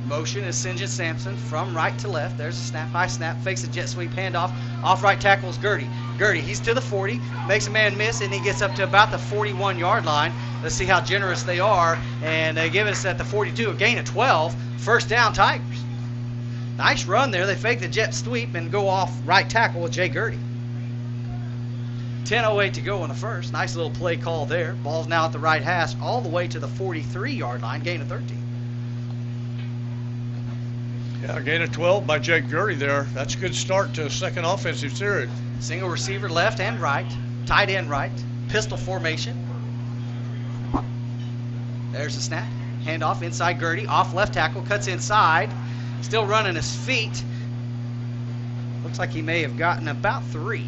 Motion is St. John Sampson from right to left. There's a snap, high snap, fakes a jet sweep, handoff. Off right tackles Gertie. Gertie, he's to the 40, makes a man miss, and he gets up to about the 41-yard line. Let's see how generous they are, and they give us at the 42 a gain of 12. First down, Tigers. Nice run there. They fake the jet sweep and go off right tackle with Jay Gertie. 10:08 to go in the first. Nice little play call there. Ball's now at the right hash all the way to the 43-yard line, gain of 13. Yeah, a gain of 12 by Jake Gertie there. That's a good start to a second offensive series. Single receiver left and right. Tight end right. Pistol formation. There's the snap. Handoff inside Gertie. Off left tackle. Cuts inside. Still running his feet. Looks like he may have gotten about 3.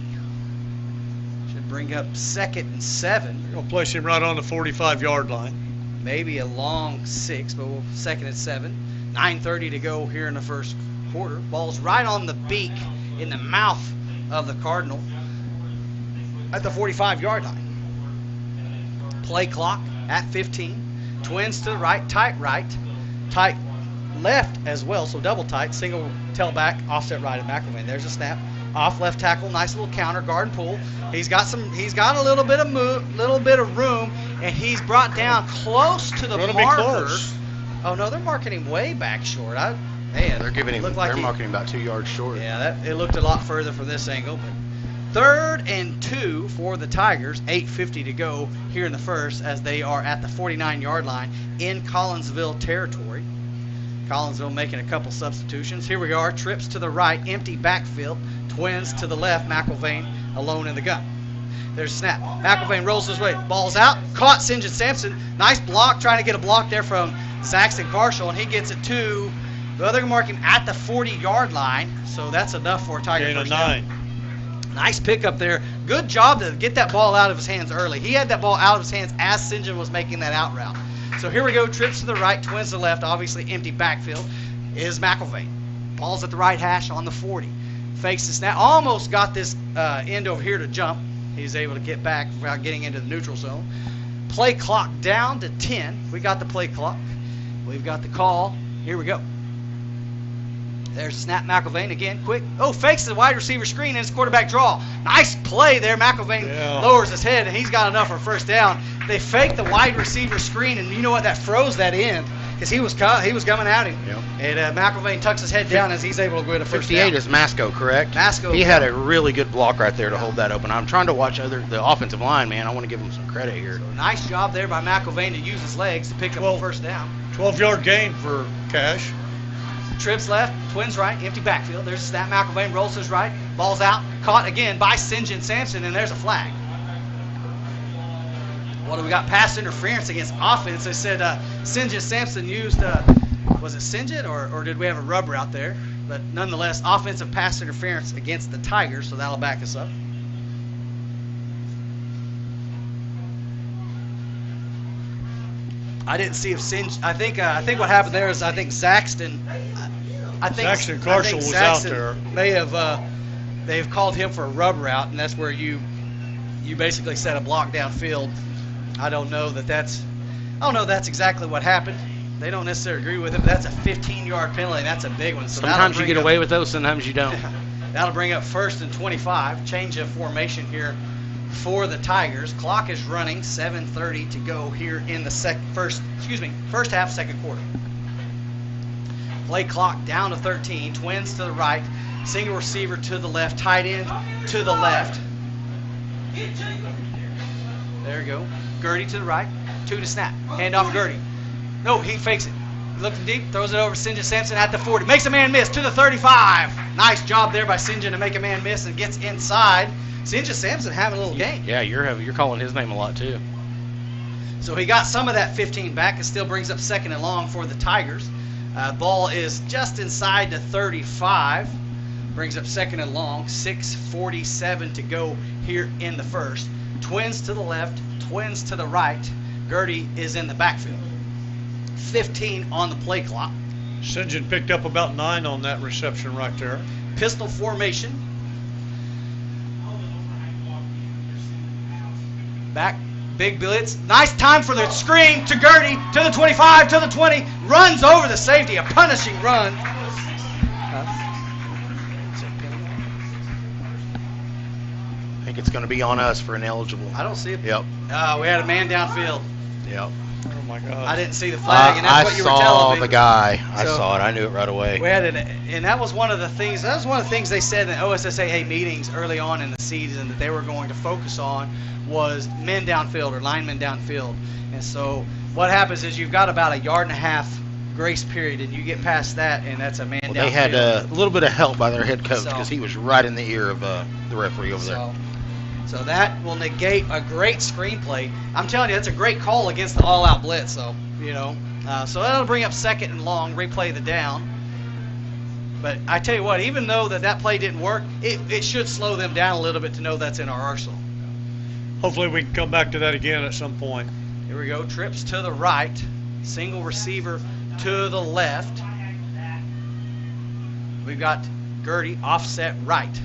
Should bring up 2nd and 7. We'll place him right on the 45-yard line. Maybe a long 6, but we'll 2nd and 7. 9:30 to go here in the first quarter. Ball's right on the beak in the mouth of the Cardinal at the 45-yard line. Play clock at 15. Twins to the right, tight left as well, so double tight. Single tailback, offset right at McElvain. There's a snap. Off left tackle, nice little counter, guard and pull. He's got a little bit of room, and he's brought down close to the marker. Oh no, they're marking him way back short. They're giving him. They're marking him about 2 yards short. Yeah, it looked a lot further from this angle. But 3rd and 2 for the Tigers. 8:50 to go here in the first, as they are at the 49-yard line in Collinsville territory. Collinsville making a couple substitutions. Here we are. Trips to the right, empty backfield. Twins to the left. McElvain alone in the gun. There's a snap. McElvain rolls his way. Ball's out. Caught St. John Sampson. Nice block. Trying to get a block there from Zaxton Carshall, and he gets it to. Well, they're going to mark him at the 40-yard line, so that's enough for a Tiger gain first of 9. down. Nice pickup there. Good job to get that ball out of his hands early. He had that ball out of his hands as St. John was making that out route. So here we go. Trips to the right, Twins to the left. Obviously empty backfield is McElvain. Ball's at the right hash on the 40. Fakes the snap. Almost got this end over here to jump. He's able to get back without getting into the neutral zone. Play clock down to 10. We got the play clock. We've got the call. Here we go. There's snap. McElvain again, quick. Oh, fakes the wide receiver screen and his quarterback draw. Nice play there. McElvain lowers his head, and he's got enough for first down. They faked the wide receiver screen, and you know what? That froze that end because he was coming at him. Yep. And McElvain tucks his head down as he's able to go to first 58 down. is Masco, correct? Masco. He had a really good block right there to hold that open. I'm trying to watch the offensive line, man. I want to give him some credit here. So nice job there by McElvain to use his legs to pick up the first down. 12-yard gain for Cash. Trips left, Twins right, empty backfield. There's a snap. McElvain rolls his right. Ball's out. Caught again by St. John Sampson, and there's a flag. What do we got? Pass interference against offense. They said St. John Sampson used, was it St. John or did we have a rubber out there? But nonetheless, offensive pass interference against the Tigers, so that'll back us up. I didn't see if I think what happened there is Zaxton Carshall was out there. May have they've called him for a rub route, and that's where you basically set a block downfield. I don't know that's exactly what happened. They don't necessarily agree with it, but that's a 15-yard penalty. That's a big one. So sometimes you get away with those, sometimes you don't. That'll bring up 1st and 25. Change of formation here for the Tigers. Clock is running. 7:30 to go here in the first half, second quarter. Play clock down to 13. Twins to the right. Single receiver to the left. Tight end to the left. There you go. Gertie to the right. 2 to snap. Hand off Gertie. No, he fakes it. Looking deep, throws it over to St. John Sampson at the 40. Makes a man miss to the 35. Nice job there by St. John to make a man miss and gets inside. St. John Sampson having a little game. Yeah, you're calling his name a lot too. So he got some of that 15 back. It still brings up 2nd and long for the Tigers. Ball is just inside the 35. Brings up 2nd and long. 6:47 to go here in the first. Twins to the left, Twins to the right. Gertie is in the backfield. 15 on the play clock. St. John picked up about 9 on that reception right there. Pistol formation. Back, big blitz. Nice time for the screen to Gertie, to the 25, to the 20. Runs over the safety, a punishing run. I think it's going to be on us for ineligible. I don't see it. Yep. We had a man downfield. Yep. Oh my God. I didn't see the flag, and that's what you were telling me. I saw the guy. I saw it. I knew it right away. We had and that was one of the things. That was one of the things they said in OSSAA meetings early on in the season that they were going to focus on was men downfield or linemen downfield. And so what happens is you've got about 1.5 yard grace period, and you get past that, and that's a man downfield. They had a little bit of help by their head coach because he was right in the ear of the referee over there. So that will negate a great screenplay. I'm telling you, that's a great call against the all-out blitz. So so that'll bring up 2nd and long. Replay the down. But I tell you what, even though that play didn't work, it should slow them down a little bit to know that's in our arsenal. Hopefully we can come back to that again at some point. Here we go. Trips to the right. Single receiver to the left. We've got Gertie offset right.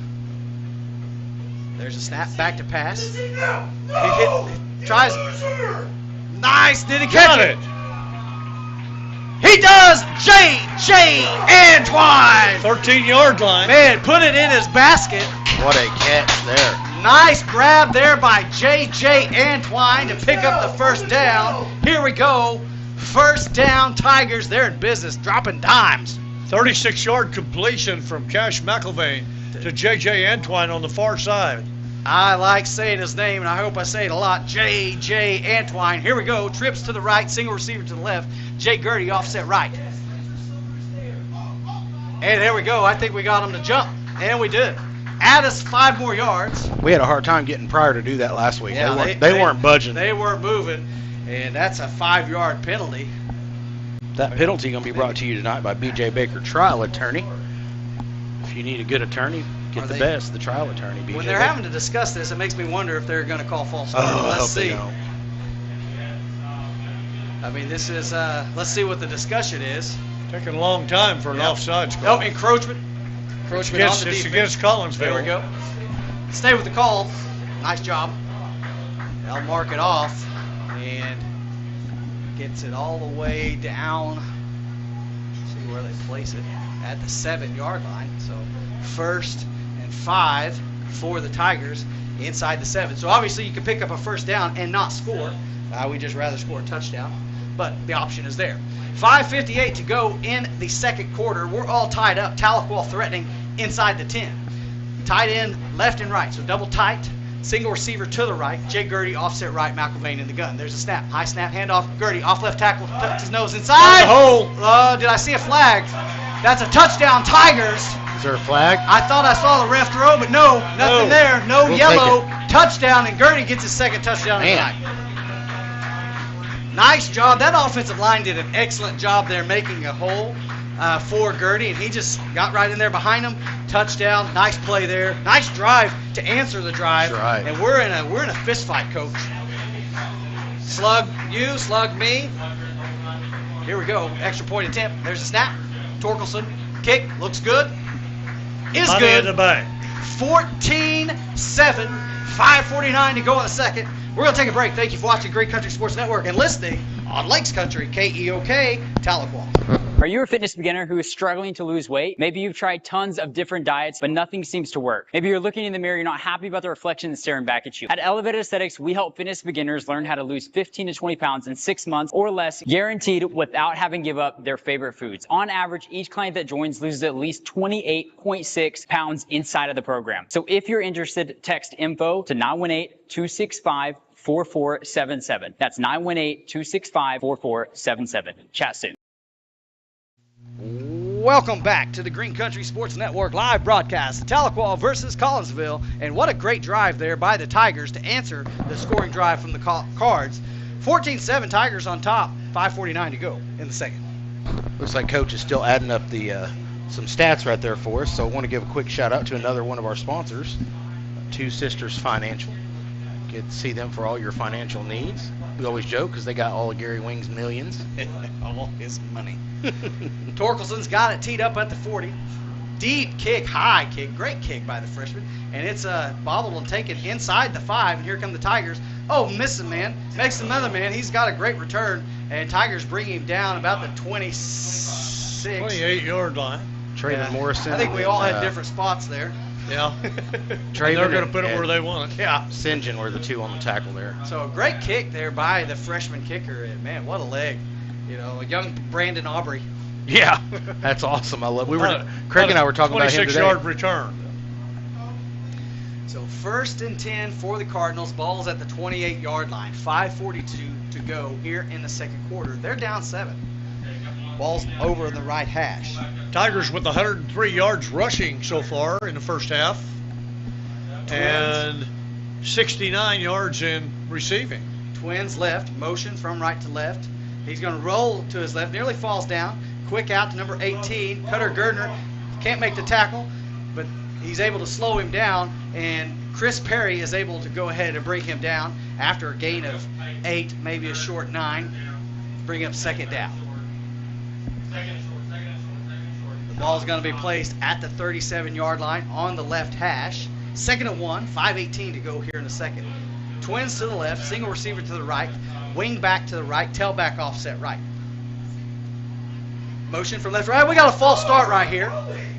There's a snap back to pass. He tries. Nice. Did he catch it? He does. J.J. Antwine. 13-yard line. Man, put it in his basket. What a catch there. Nice grab there by J.J. Antwine to pick up the first down. Here we go. First down, Tigers. They're in business, dropping dimes. 36-yard completion from Cash McIlvain to J.J. Antwine on the far side. I like saying his name, and I hope I say it a lot. J.J. Antwine. Here we go. Trips to the right, single receiver to the left. Jay Gertie offset right. And there we go. I think we got him to jump, and we did. Add us 5 more yards. We had a hard time getting Pryor to do that last week. Yeah, they weren't budging. They weren't moving, and that's a 5-yard penalty. That penalty going to be brought to you tonight by B.J. Baker, trial attorney. If you need a good attorney, get the best, the trial attorney. B.J. When they're Baker. having to discuss this, it makes me wonder if they're going to call false start. I Let's hope they see. don't. I mean, this is, let's see what the discussion is. Taking a long time for an offsides call. Oh, encroachment. Encroachment on the defense. It's against Collinsville. There we go. Stay with the call. Nice job. They'll mark it off and gets it all the way down. See where they place it. At the 7-yard line. So 1st and 5 for the Tigers inside the 7. So obviously you can pick up a first down and not score. We just rather score a touchdown. But the option is there. 5:58 to go in the second quarter. We're all tied up. Tahlequah threatening inside the 10. Tight end left and right. So double tight. Single receiver to the right. Jay Gertie offset right. McIlvain in the gun. There's a snap. High snap. Handoff. Gertie off left tackle. Tucks his nose inside. Hole. Did I see a flag? That's a touchdown, Tigers. Is there a flag? I thought I saw the ref throw, but no, nothing there. No We'll yellow. Touchdown, and Gertie gets his second touchdown of the night. Nice job. That offensive line did an excellent job there making a hole for Gertie, and he just got right in there behind him. Touchdown. Nice play there. Nice drive to answer the drive. That's right. And we're in a fist fight, coach. Slug you, slug me. Here we go. Extra point attempt. There's a snap. Torkelson. Kick. Looks good. Is Money good. in the bank. 14-7. 5:49 to go in the second. We're going to take a break. Thank you for watching Great Country Sports Network and listening on Lakes Country, KEOK, Tahlequah. Are you a fitness beginner who is struggling to lose weight? Maybe you've tried tons of different diets, but nothing seems to work. Maybe you're looking in the mirror, you're not happy about the reflection that's staring back at you. At Elevated Aesthetics, we help fitness beginners learn how to lose 15 to 20 pounds in 6 months or less, guaranteed without having to give up their favorite foods. On average, each client that joins loses at least 28.6 pounds inside of the program. So if you're interested, text info to 918-265-4477. That's 918-265-4477. Chat soon. Welcome back to the Green Country Sports Network live broadcast, Tahlequah versus Collinsville. And what a great drive there by the Tigers to answer the scoring drive from the Cards. 14-7 Tigers on top, 5:49 to go in the second. Looks like Coach is still adding up the some stats right there for us. So I want to give a quick shout out to another one of our sponsors, Two Sisters Financial. Get to see them for all your financial needs. We always joke because they got all of Gary Wing's millions. All his money. Torkelson's got it teed up at the 40. Deep kick, high kick, great kick by the freshman. And it's bobbled and taken inside the 5. And here come the Tigers. Oh, missing man. Makes another man. He's got a great return. And Tigers bring him down about the 26. 28-yard line. Traven Morrison. I think we all had different spots there. Yeah. Traven they're going to put it where they want it. Yeah. St. John were the two on the tackle there. So a great kick there by the freshman kicker. And man, what a leg. You know, a young Brandon Aubrey. Yeah, that's awesome. I love. Craig and I were talking about him today. 26-yard return. So 1st and 10 for the Cardinals. Ball's at the 28-yard line. 5:42 to go here in the second quarter. They're down 7. Ball's over in the right hash. Tigers with 103 yards rushing so far in the first half. And 69 yards in receiving. Twins left, motion from right to left. He's going to roll to his left, nearly falls down. Quick out to number 18, Cutter Gardner. Can't make the tackle, but he's able to slow him down, and Chris Perry is able to go ahead and bring him down after a gain of 8, maybe a short 9. Bring up second down. Ball's going to be placed at the 37-yard line on the left hash. 2nd and 1, 5:18 to go here in the second. Twins to the left, single receiver to the right, wing back to the right, tailback offset right. Motion from left to right. We got a false start right here.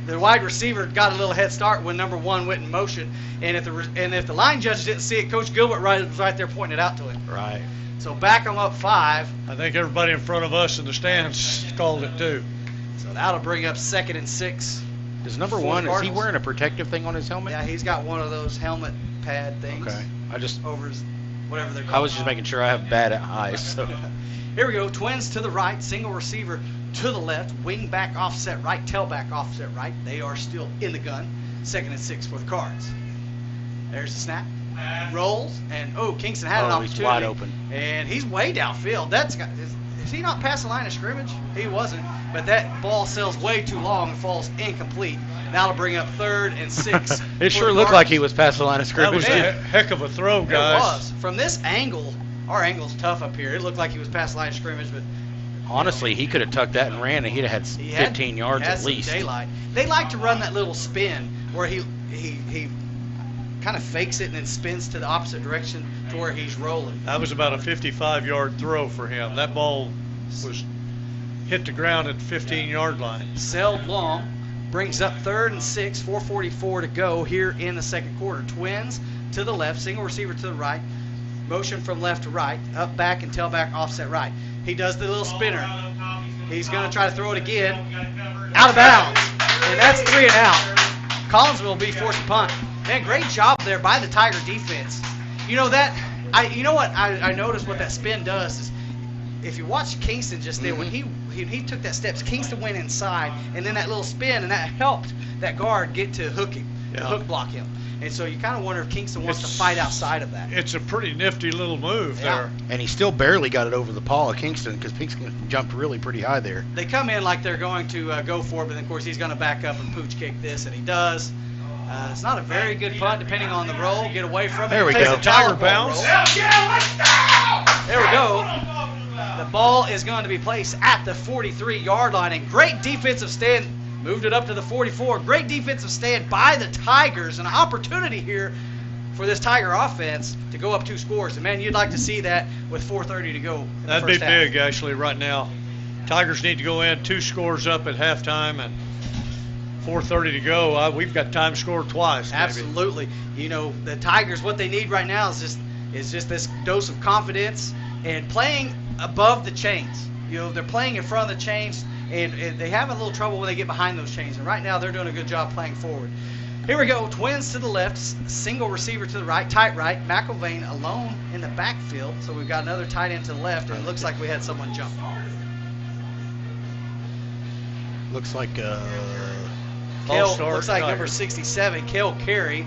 The wide receiver got a little head start when number 1 went in motion, and if the line judge didn't see it, Coach Gilbert was right there pointing it out to him. Right. So back them up 5. I think everybody in front of us in the stands called it too. So that'll bring up 2nd and 6. Is number 1, is he wearing a protective thing on his helmet? Yeah, he's got one of those helmet pad things. Okay. Over his, whatever they're called. I was just making sure I have bad eyes. So. Here we go. Twins to the right, single receiver to the left, wing back offset right, tailback offset right. They are still in the gun. 2nd and 6 for the Cards. There's the snap. Rolls, and Kingston had an opportunity. He's wide open. And he's way downfield. Is he not past the line of scrimmage? He wasn't, but that ball sails way too long and falls incomplete. Now it'll bring up 3rd and 6. It sure looked like he was past the line of scrimmage. That was a heck of a throw, guys. It was. From this angle, our angle's tough up here. It looked like he was past the line of scrimmage, but honestly, he could have tucked that and ran, and he'd have had 15 yards at least. Daylight. They like to run that little spin where he kind of fakes it and then spins to the opposite direction to where he's rolling. That was about a 55-yard throw for him. That ball was hit the ground at the 15-yard line. Sailed long, brings up 3rd and 6, 4:44 to go here in the second quarter. Twins to the left, single receiver to the right, motion from left to right, up back and tailback offset right. He does the little spinner. He's going to try to throw it again. Out of bounds, and that's 3 and out. Collinsville will be forced to punt. Man, great job there by the Tiger defense. You know that, I noticed what that spin does is, if you watch Kingston just there, when he took that steps, Kingston went inside, and then that little spin, and that helped that guard get to hook block him. And so you kind of wonder if Kingston wants to fight outside of that. It's a pretty nifty little move there. And he still barely got it over the paw of Kingston because Kingston jumped really pretty high there. They come in like they're going to go for it, but then, of course, he's going to back up and pooch kick this, and he does. It's not a very good punt depending on the roll. Get away from it. There we go. Tiger bounce. There we go. The ball is going to be placed at the 43-yard line, and great defensive stand. Moved it up to the 44. Great defensive stand by the Tigers. An opportunity here for this Tiger offense to go up 2 scores. And, man, you'd like to see that with 4:30 to go. That'd be big, actually, right now. Tigers need to go in 2 scores up at halftime and 4:30 to go. We've got time scored twice. Maybe. Absolutely. You know, the Tigers, what they need right now is just this dose of confidence and playing above the chains. You know, they're playing in front of the chains, and they have a little trouble when they get behind those chains. And right now they're doing a good job playing forward. Here we go. Twins to the left, single receiver to the right, tight right. McIlvain alone in the backfield. So we've got another tight end to the left, and it looks like we had someone jump. Looks like looks like number 67, Kel Carey.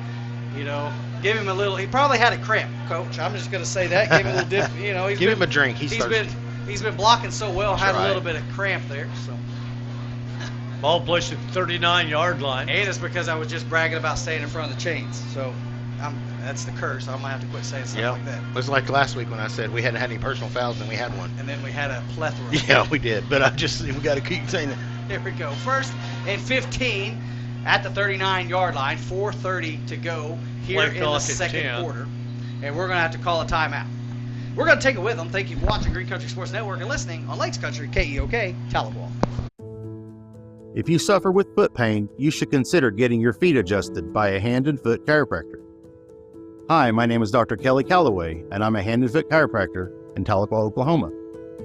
You know, give him a little. He probably had a cramp, Coach. I'm just going to say that. Give him a little dip. You know, give him a drink. He's been blocking so well. Had a little bit of cramp there. So. Ball placed at the 39-yard line. And it's because I was just bragging about staying in front of the chains. So that's the curse. I'm going to have to quit saying something like that. It was like last week when I said we hadn't had any personal fouls, and we had one. And then we had a plethora. Yeah, we did. But we got to keep saying it. Here we go. 1st and 15 at the 39-yard line. 4:30 to go here in the second quarter. And we're going to have to call a timeout. We're going to take it with them. Thank you for watching Green Country Sports Network and listening on Lakes Country, KEOK, Tahlequah. If you suffer with foot pain, you should consider getting your feet adjusted by a hand and foot chiropractor. Hi, my name is Dr. Kelly Calloway, and I'm a hand and foot chiropractor in Tahlequah, Oklahoma.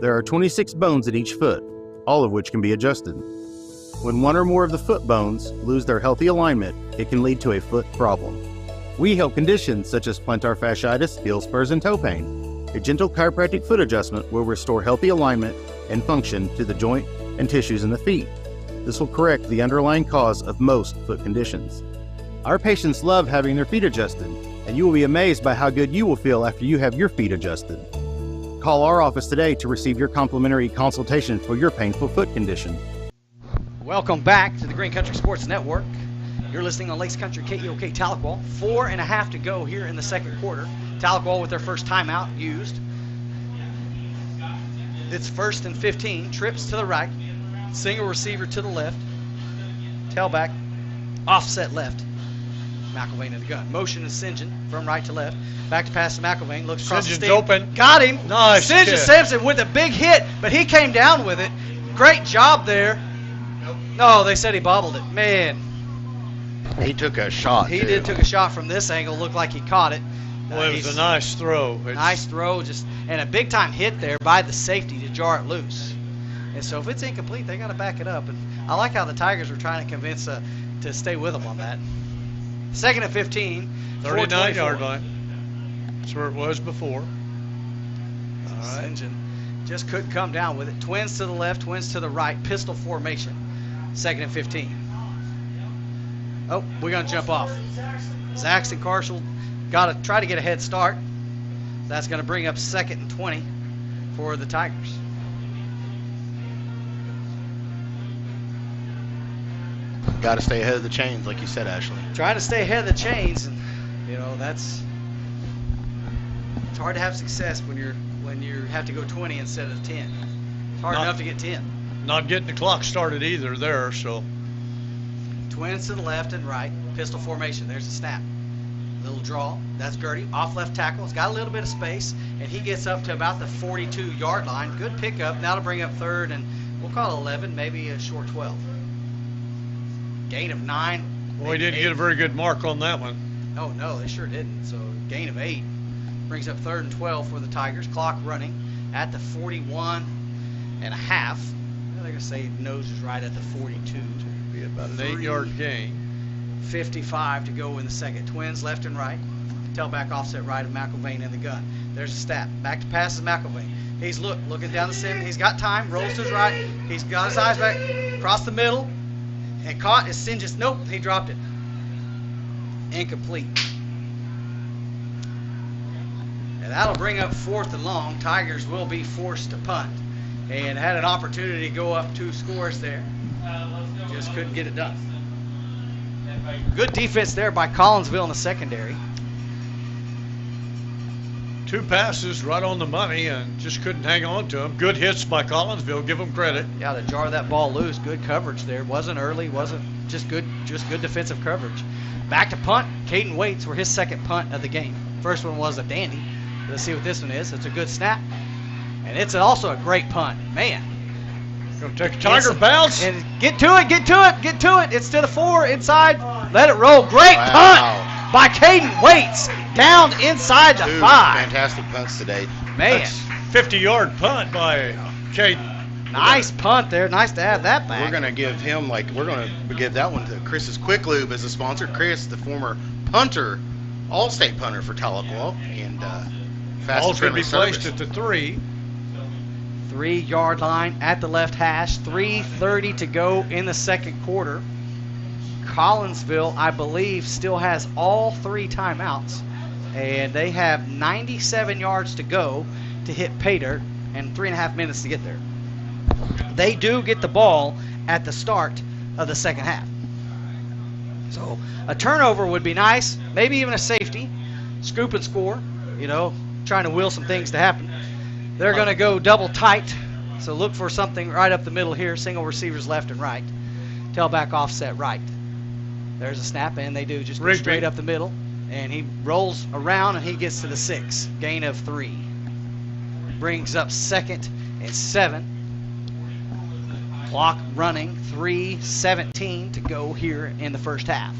There are 26 bones in each foot, all of which can be adjusted. When one or more of the foot bones lose their healthy alignment, it can lead to a foot problem. We help conditions such as plantar fasciitis, heel spurs, and toe pain. A gentle chiropractic foot adjustment will restore healthy alignment and function to the joint and tissues in the feet. This will correct the underlying cause of most foot conditions. Our patients love having their feet adjusted, and you will be amazed by how good you will feel after you have your feet adjusted. Call our office today to receive your complimentary consultation for your painful foot condition. Welcome back to the Green Country Sports Network. You're listening on Lakes Country, KEOK, Tahlequah. 4.5 to go here in the second quarter. Tahlequah with their first timeout used. It's 1st and 15. Trips to the right. Single receiver to the left. Tailback, offset left. McElvain in the gun. Motion is St. John from right to left. Back to pass to McElvain. Looks across the St. stage. John's open. Got him. Nice St. John kick. Sampson with a big hit, but he came down with it. Great job there. No, they said he bobbled it. Man. He took a shot. He too. did took a shot from this angle. Looked like he caught it. Well, it was a nice throw. Nice throw, and a big time hit there by the safety to jar it loose. And so if it's incomplete, they got to back it up. And I like how the Tigers were trying to convince to stay with them on that. 2nd and 15. 39-yard line. That's where it was before. All right. St. John just couldn't come down with it. Twins to the left, twins to the right. Pistol formation. 2nd and 15. Oh, we're going to jump off. Zaxton Carshall got to try to get a head start. That's going to bring up 2nd and 20 for the Tigers. Got to stay ahead of the chains, like you said, Ashley. Trying to stay ahead of the chains, and it's hard to have success when you have to go 20 instead of 10. It's hard enough to get 10. Not getting the clock started either there, so. Twins to the left and right. Pistol formation. There's a snap. Little draw. That's Gertie. Off left tackle. It's got a little bit of space, and he gets up to about the 42-yard line. Good pickup. Now to bring up 3rd, and we'll call it 11, maybe a short 12. Gain of 9. Well, he didn't get a very good mark on that one. Oh, no, they sure didn't. So gain of 8 brings up 3rd and 12 for the Tigers. Clock running at the 41 and a half. They're going to say nose is right at the 42. Be about an 8-yard gain. 55 to go in the second. Twins left and right. Tailback offset right of McElvain in the gun. There's a snap. Back to pass is McElvain. He's looking down the sim. He's got time. Rolls to his right. He's got his eyes back. Across the middle. And caught is St. John. Nope, he dropped it. Incomplete. And that'll bring up 4th and long. Tigers will be forced to punt. And had an opportunity to go up 2 scores there. Just couldn't get it done. Good defense there by Collinsville in the secondary. 2 passes right on the money and just couldn't hang on to them. Good hits by Collinsville. Give them credit. Yeah, to jar that ball loose. Good coverage there. Wasn't early. Wasn't just good defensive coverage. Back to punt. Caden Waits for his 2nd punt of the game. First one was a dandy. Let's see what this one is. It's a good snap. And it's also a great punt. Man. Gonna take a Tiger bounce. And get to it. It's to the 4 inside. Let it roll. Great punt by Caden Waits. Down inside the 5. Fantastic punts today. Man. 50-yard punt by Caden. Nice punt there. Nice to add that back. We're going to give him, we're going to give that one to Chris's Quick Lube as a sponsor. Chris, the former punter, all-state punter for Tahlequah, and fast Ball's and friendly be service. placed at the 3. 3-yard line at the left hash. 3:30 to go in the second quarter. Collinsville, I believe, still has all 3 timeouts. And they have 97 yards to go to hit pay dirt and 3.5 minutes to get there. They do get the ball at the start of the second half. So a turnover would be nice, maybe even a safety. Scoop and score, trying to will some things to happen. They're going to go double tight, so look for something right up the middle here. Single receivers left and right. Tailback offset right. There's a snap, and they do just go straight up the middle. And he rolls around, and he gets to the 6. Gain of 3. Brings up 2nd and 7. Clock running. 3:17 to go here in the first half.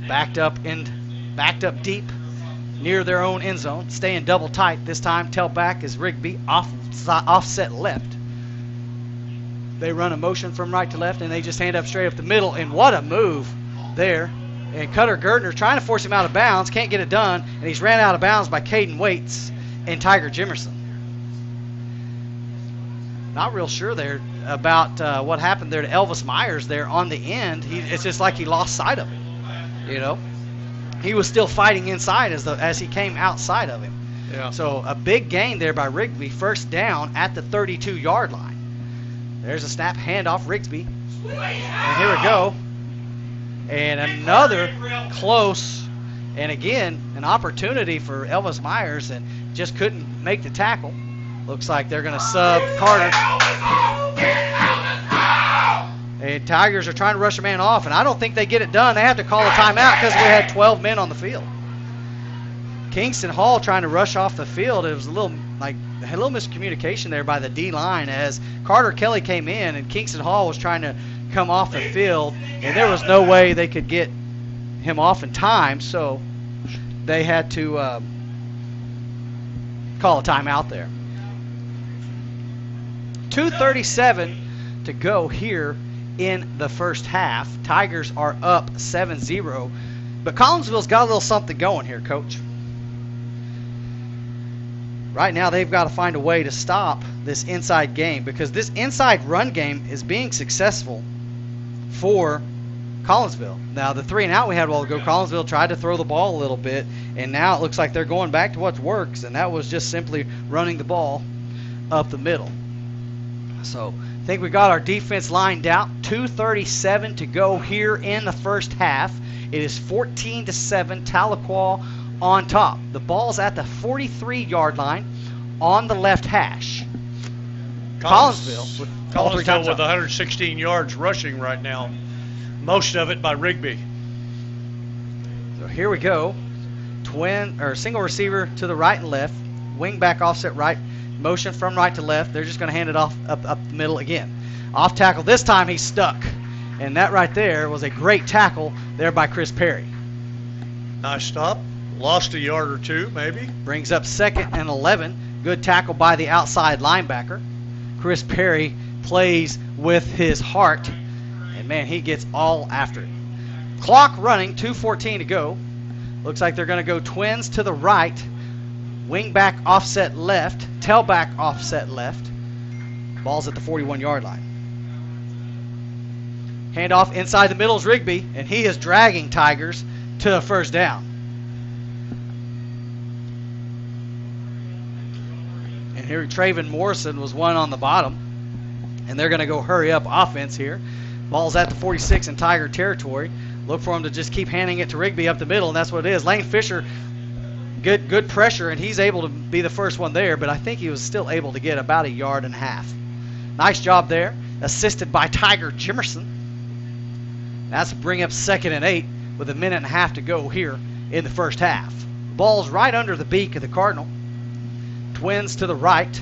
Backed up deep near their own end zone. Staying double tight. This time, tailback is Rigby offset left. They run a motion from right to left, and they just hand up straight up the middle. And what a move there. And Cutter Gertner trying to force him out of bounds. Can't get it done. And he's ran out of bounds by Caden Waits and Tiger Jimerson. Not real sure there about what happened there to Elvis Myers there on the end. It's just like he lost sight of him. He was still fighting inside as he came outside of him. Yeah. So a big gain there by Rigby. First down at the 32-yard line. There's a snap, handoff, Rigsby. And here we go. And another close, and again, an opportunity for Elvis Myers, and just couldn't make the tackle. Looks like they're going to sub Carter. And Tigers are trying to rush a man off, and I don't think they get it done. They have to call a timeout because we had 12 men on the field. Kingston Hall trying to rush off the field. It was a little miscommunication there by the D-line as Carter Kelly came in and Kingston Hall was trying to come off the field, and there was no way they could get him off in time, so they had to call a timeout there. 2:37 to go here in the first half. Tigers are up 7-0, but Collinsville's got a little something going here, Coach. Right now they've got to find a way to stop this inside game because this inside run game is being successful for Collinsville. Now the 3-and-out we had a while ago, Collinsville tried to throw the ball a little bit, and now it looks like they're going back to what works, and that was just simply running the ball up the middle. So I think we got our defense lined out. 2:37 to go here in the first half. It is 14-7, Tahlequah on top. The ball's at the 43-yard line on the left hash. Collinsville with 116 yards rushing right now. Most of it by Rigby. So here we go. Single receiver to the right and left. Wing back offset right. Motion from right to left. They're just going to hand it off up the middle again. Off tackle. This time he's stuck. And that right there was a great tackle there by Chris Perry. Nice stop. Lost a yard or two, maybe. Brings up 2nd and 11. Good tackle by the outside linebacker. Chris Perry plays with his heart. And, man, he gets all after it. Clock running, 2:14 to go. Looks like they're going to go twins to the right. Wing back offset left. Tailback offset left. Ball's at the 41-yard line. Handoff inside the middle is Rigby, and he is dragging Tigers to a first down. And here Traven Morrison was one on the bottom. And they're going to go hurry up offense here. Ball's at the 46 in Tiger territory. Look for him to just keep handing it to Rigby up the middle, and that's what it is. Lane Fisher, good pressure, and he's able to be the first one there, but I think he was still able to get about 1.5 yards. Nice job there, assisted by Tiger Jimerson. That's bring up 2nd and 8 with 1.5 minutes to go here in the first half. Ball's right under the beak of the Cardinal. Twins to the right.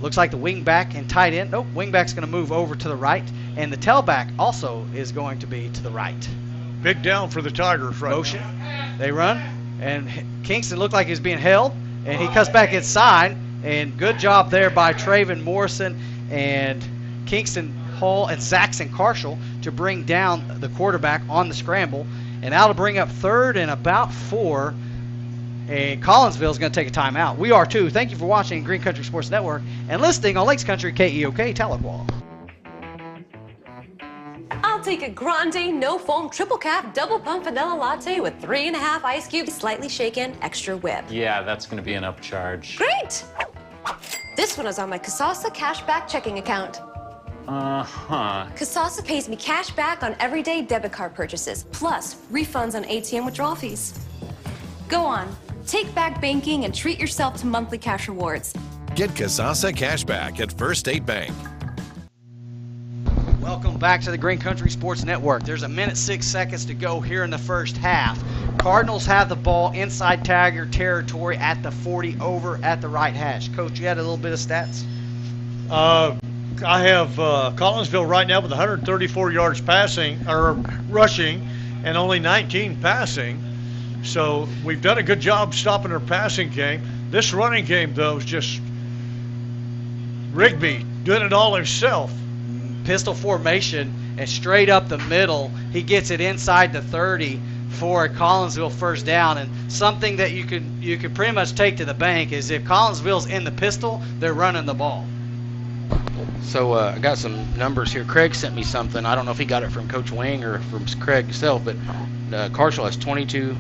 Looks like the wing back and tight end. Nope, wing back's going to move over to the right, and the tailback also is going to be to the right. Big down for the Tigers right Motion. now. They run, and Kingston looked like he was being held, and he cuts back inside, and good job there by Traven Morrison and Kingston Hall and Zaxton Carshall to bring down the quarterback on the scramble, and that'll bring up 3rd and about 4, and Collinsville is going to take a timeout. We are too. Thank you for watching Green Country Sports Network and listening on Lakes Country KEOK Tahlequah. I'll take a grande, no foam, triple cap, double pump vanilla latte with 3.5 ice cubes, slightly shaken, extra whip. Yeah, that's going to be an upcharge. Great! This one is on my Kasasa cashback checking account. Kasasa pays me cash back on everyday debit card purchases, plus refunds on ATM withdrawal fees. Go on, take back banking and treat yourself to monthly cash rewards. Get Kasasa Cashback at First State Bank. Welcome back to the Green Country Sports Network. There's 1 minute 6 seconds to go here in the first half. Cardinals have the ball inside Tiger territory at the 40 over at the right hash. Coach, you had a little bit of stats? I have Collinsville right now with 134 yards passing or rushing and only 19 passing. So we've done a good job stopping their passing game. This running game, though, is just Rigby doing it all himself. Pistol formation and straight up the middle. He gets it inside the 30 for a Collinsville first down. And something that you could pretty much take to the bank is if Collinsville's in the pistol, they're running the ball. So I got some numbers here. Craig sent me something. I don't know if he got it from Coach Wing or from Craig himself, but Carshall has 22.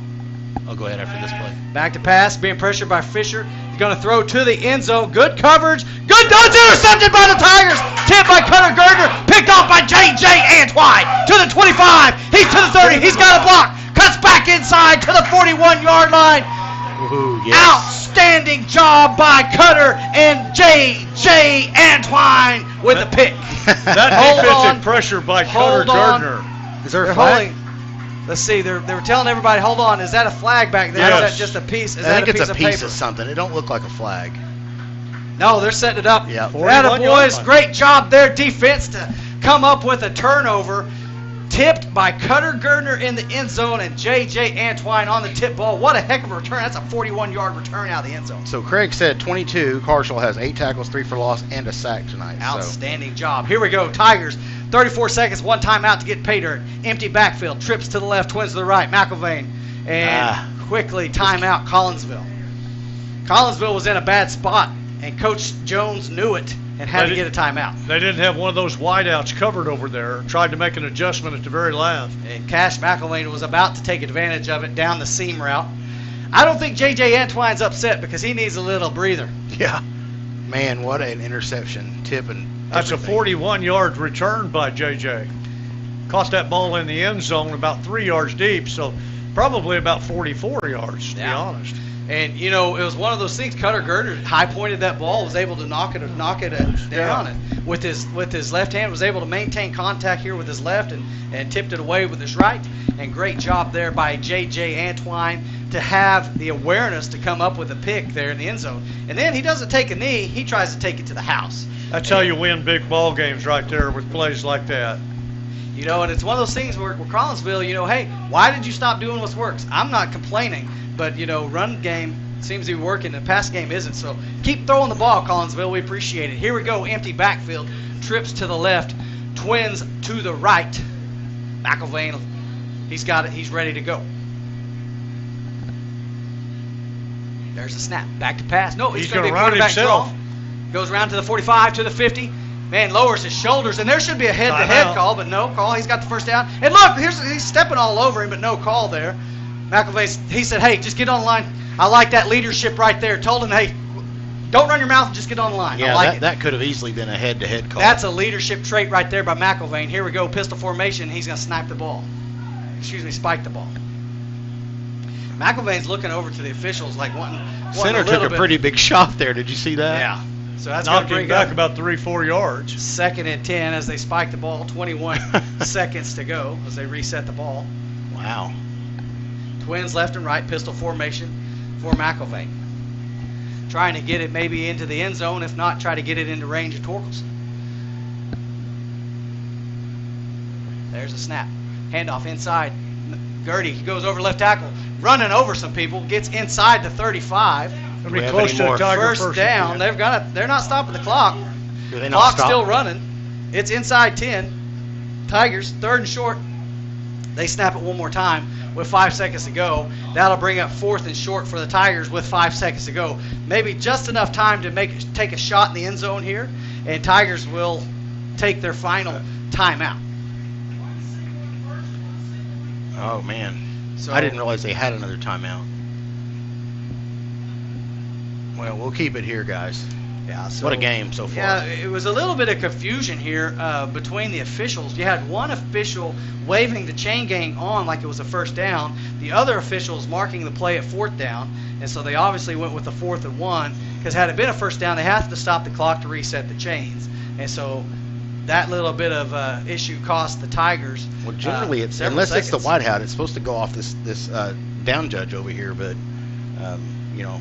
I'll go ahead after this play. Back to pass, being pressured by Fisher. He's going to throw to the end zone. Good coverage. Good dodge, intercepted by the Tigers. Tipped by Cutter Gardner. Picked off by J.J. Antwine. To the 25. He's to the 30. He's got a block. Cuts back inside to the 41-yard line. Woohoo. yes. Outstanding job by Cutter and J.J. Antwine with the pick. That defensive pressure by Cutter Gardner. Is there a flag? Let's see. They were telling everybody, hold on. Is that a flag back there? Yes. Or is that just a piece? I think it's a piece paper? of something. It don't look like a flag. No, they're setting it up. Yeah. Boys, great job there, defense, to come up with a turnover. Tipped by Cutter Gardner in the end zone and J.J. Antwine on the tip ball. What a heck of a return. That's a 41-yard return out of the end zone. So Craig said 22. Carshall has 8 tackles, 3 for loss, and a sack tonight. Outstanding job. Here we go. Tigers, 34 seconds, one timeout to get pay dirt. Empty backfield, trips to the left, twins to the right. McIlvain, and quickly timeout Collinsville. Collinsville was in a bad spot, and Coach Jones knew it and had to get a timeout. They didn't have one of those wideouts covered over there. Tried to make an adjustment at the very last. And Cash McIlvain was about to take advantage of it down the seam route. I don't think J.J. Antwine's upset because he needs a little breather. Yeah. Man, what an interception. Tip and That's a 41-yard return by J.J. Caught that ball in the end zone about 3 yards deep, so probably about 44 yards, to be honest. And, you know, it was one of those things. Cutter Gardner high-pointed that ball, was able to knock it down. And with his left hand, was able to maintain contact here with his left and tipped it away with his right. And great job there by J.J. Antwine to have the awareness to come up with a pick there in the end zone. And then he doesn't take a knee. He tries to take it to the house. That's how you win big ball games right there with plays like that. You know, and it's one of those things where Collinsville, you know, hey, why did you stop doing what works? I'm not complaining, but, you know, run game seems to be working. The pass game isn't. So keep throwing the ball, Collinsville. We appreciate it. Here we go. Empty backfield. Trips to the left. Twins to the right. McIlvain, he's got it. He's ready to go. There's the snap. Back to pass. No, he's going to be a quarterback draw. Goes around to the 45, to the 50. Man, lowers his shoulders, and there should be a head-to-head call, but no call. He's got the first down. And look, he's stepping all over him, but no call there. McIlvain, he said, hey, just get on the line. I like that leadership right there. Told him, hey, don't run your mouth and just get on the line. Yeah, I like that could have easily been a head-to-head call. That's a leadership trait right there by McIlvain. Here we go, pistol formation. He's going to snipe the ball. Spike the ball. McIlvain's looking over to the officials like wanting Center took a pretty big shot there. Did you see that? Yeah. So that's knocked going to him bring back about 3-4 yards. 2nd and 10 as they spike the ball. 21 seconds to go as they reset the ball. Wow. Twins left and right, pistol formation for McIlvain. Trying to get it maybe into the end zone. If not, try to get it into range of Torkelson. There's a snap. Handoff inside. Gertie goes over left tackle. Running over some people. Gets inside the 35. Close to the Tiger first down. They're not stopping the clock. Do they not Clock's stop? still running. It's inside 10. Tigers, 3rd and short. They snap it one more time with 5 seconds to go. That'll bring up 4th and short for the Tigers with 5 seconds to go. Maybe just enough time to take a shot in the end zone here, and Tigers will take their final timeout. Oh, man. So, I didn't realize they had another timeout. Well, we'll keep it here, guys. Yeah. So, what a game so far. Yeah, it was a little bit of confusion here between the officials. You had one official waving the chain gang on like it was a first down. The other officials marking the play at 4th down. And so they obviously went with the 4th and 1 because had it been a first down, they have to stop the clock to reset the chains. And so that little bit of issue cost the Tigers. Well, generally, it's unless it's the wideout, it's supposed to go off this down judge over here. But you know,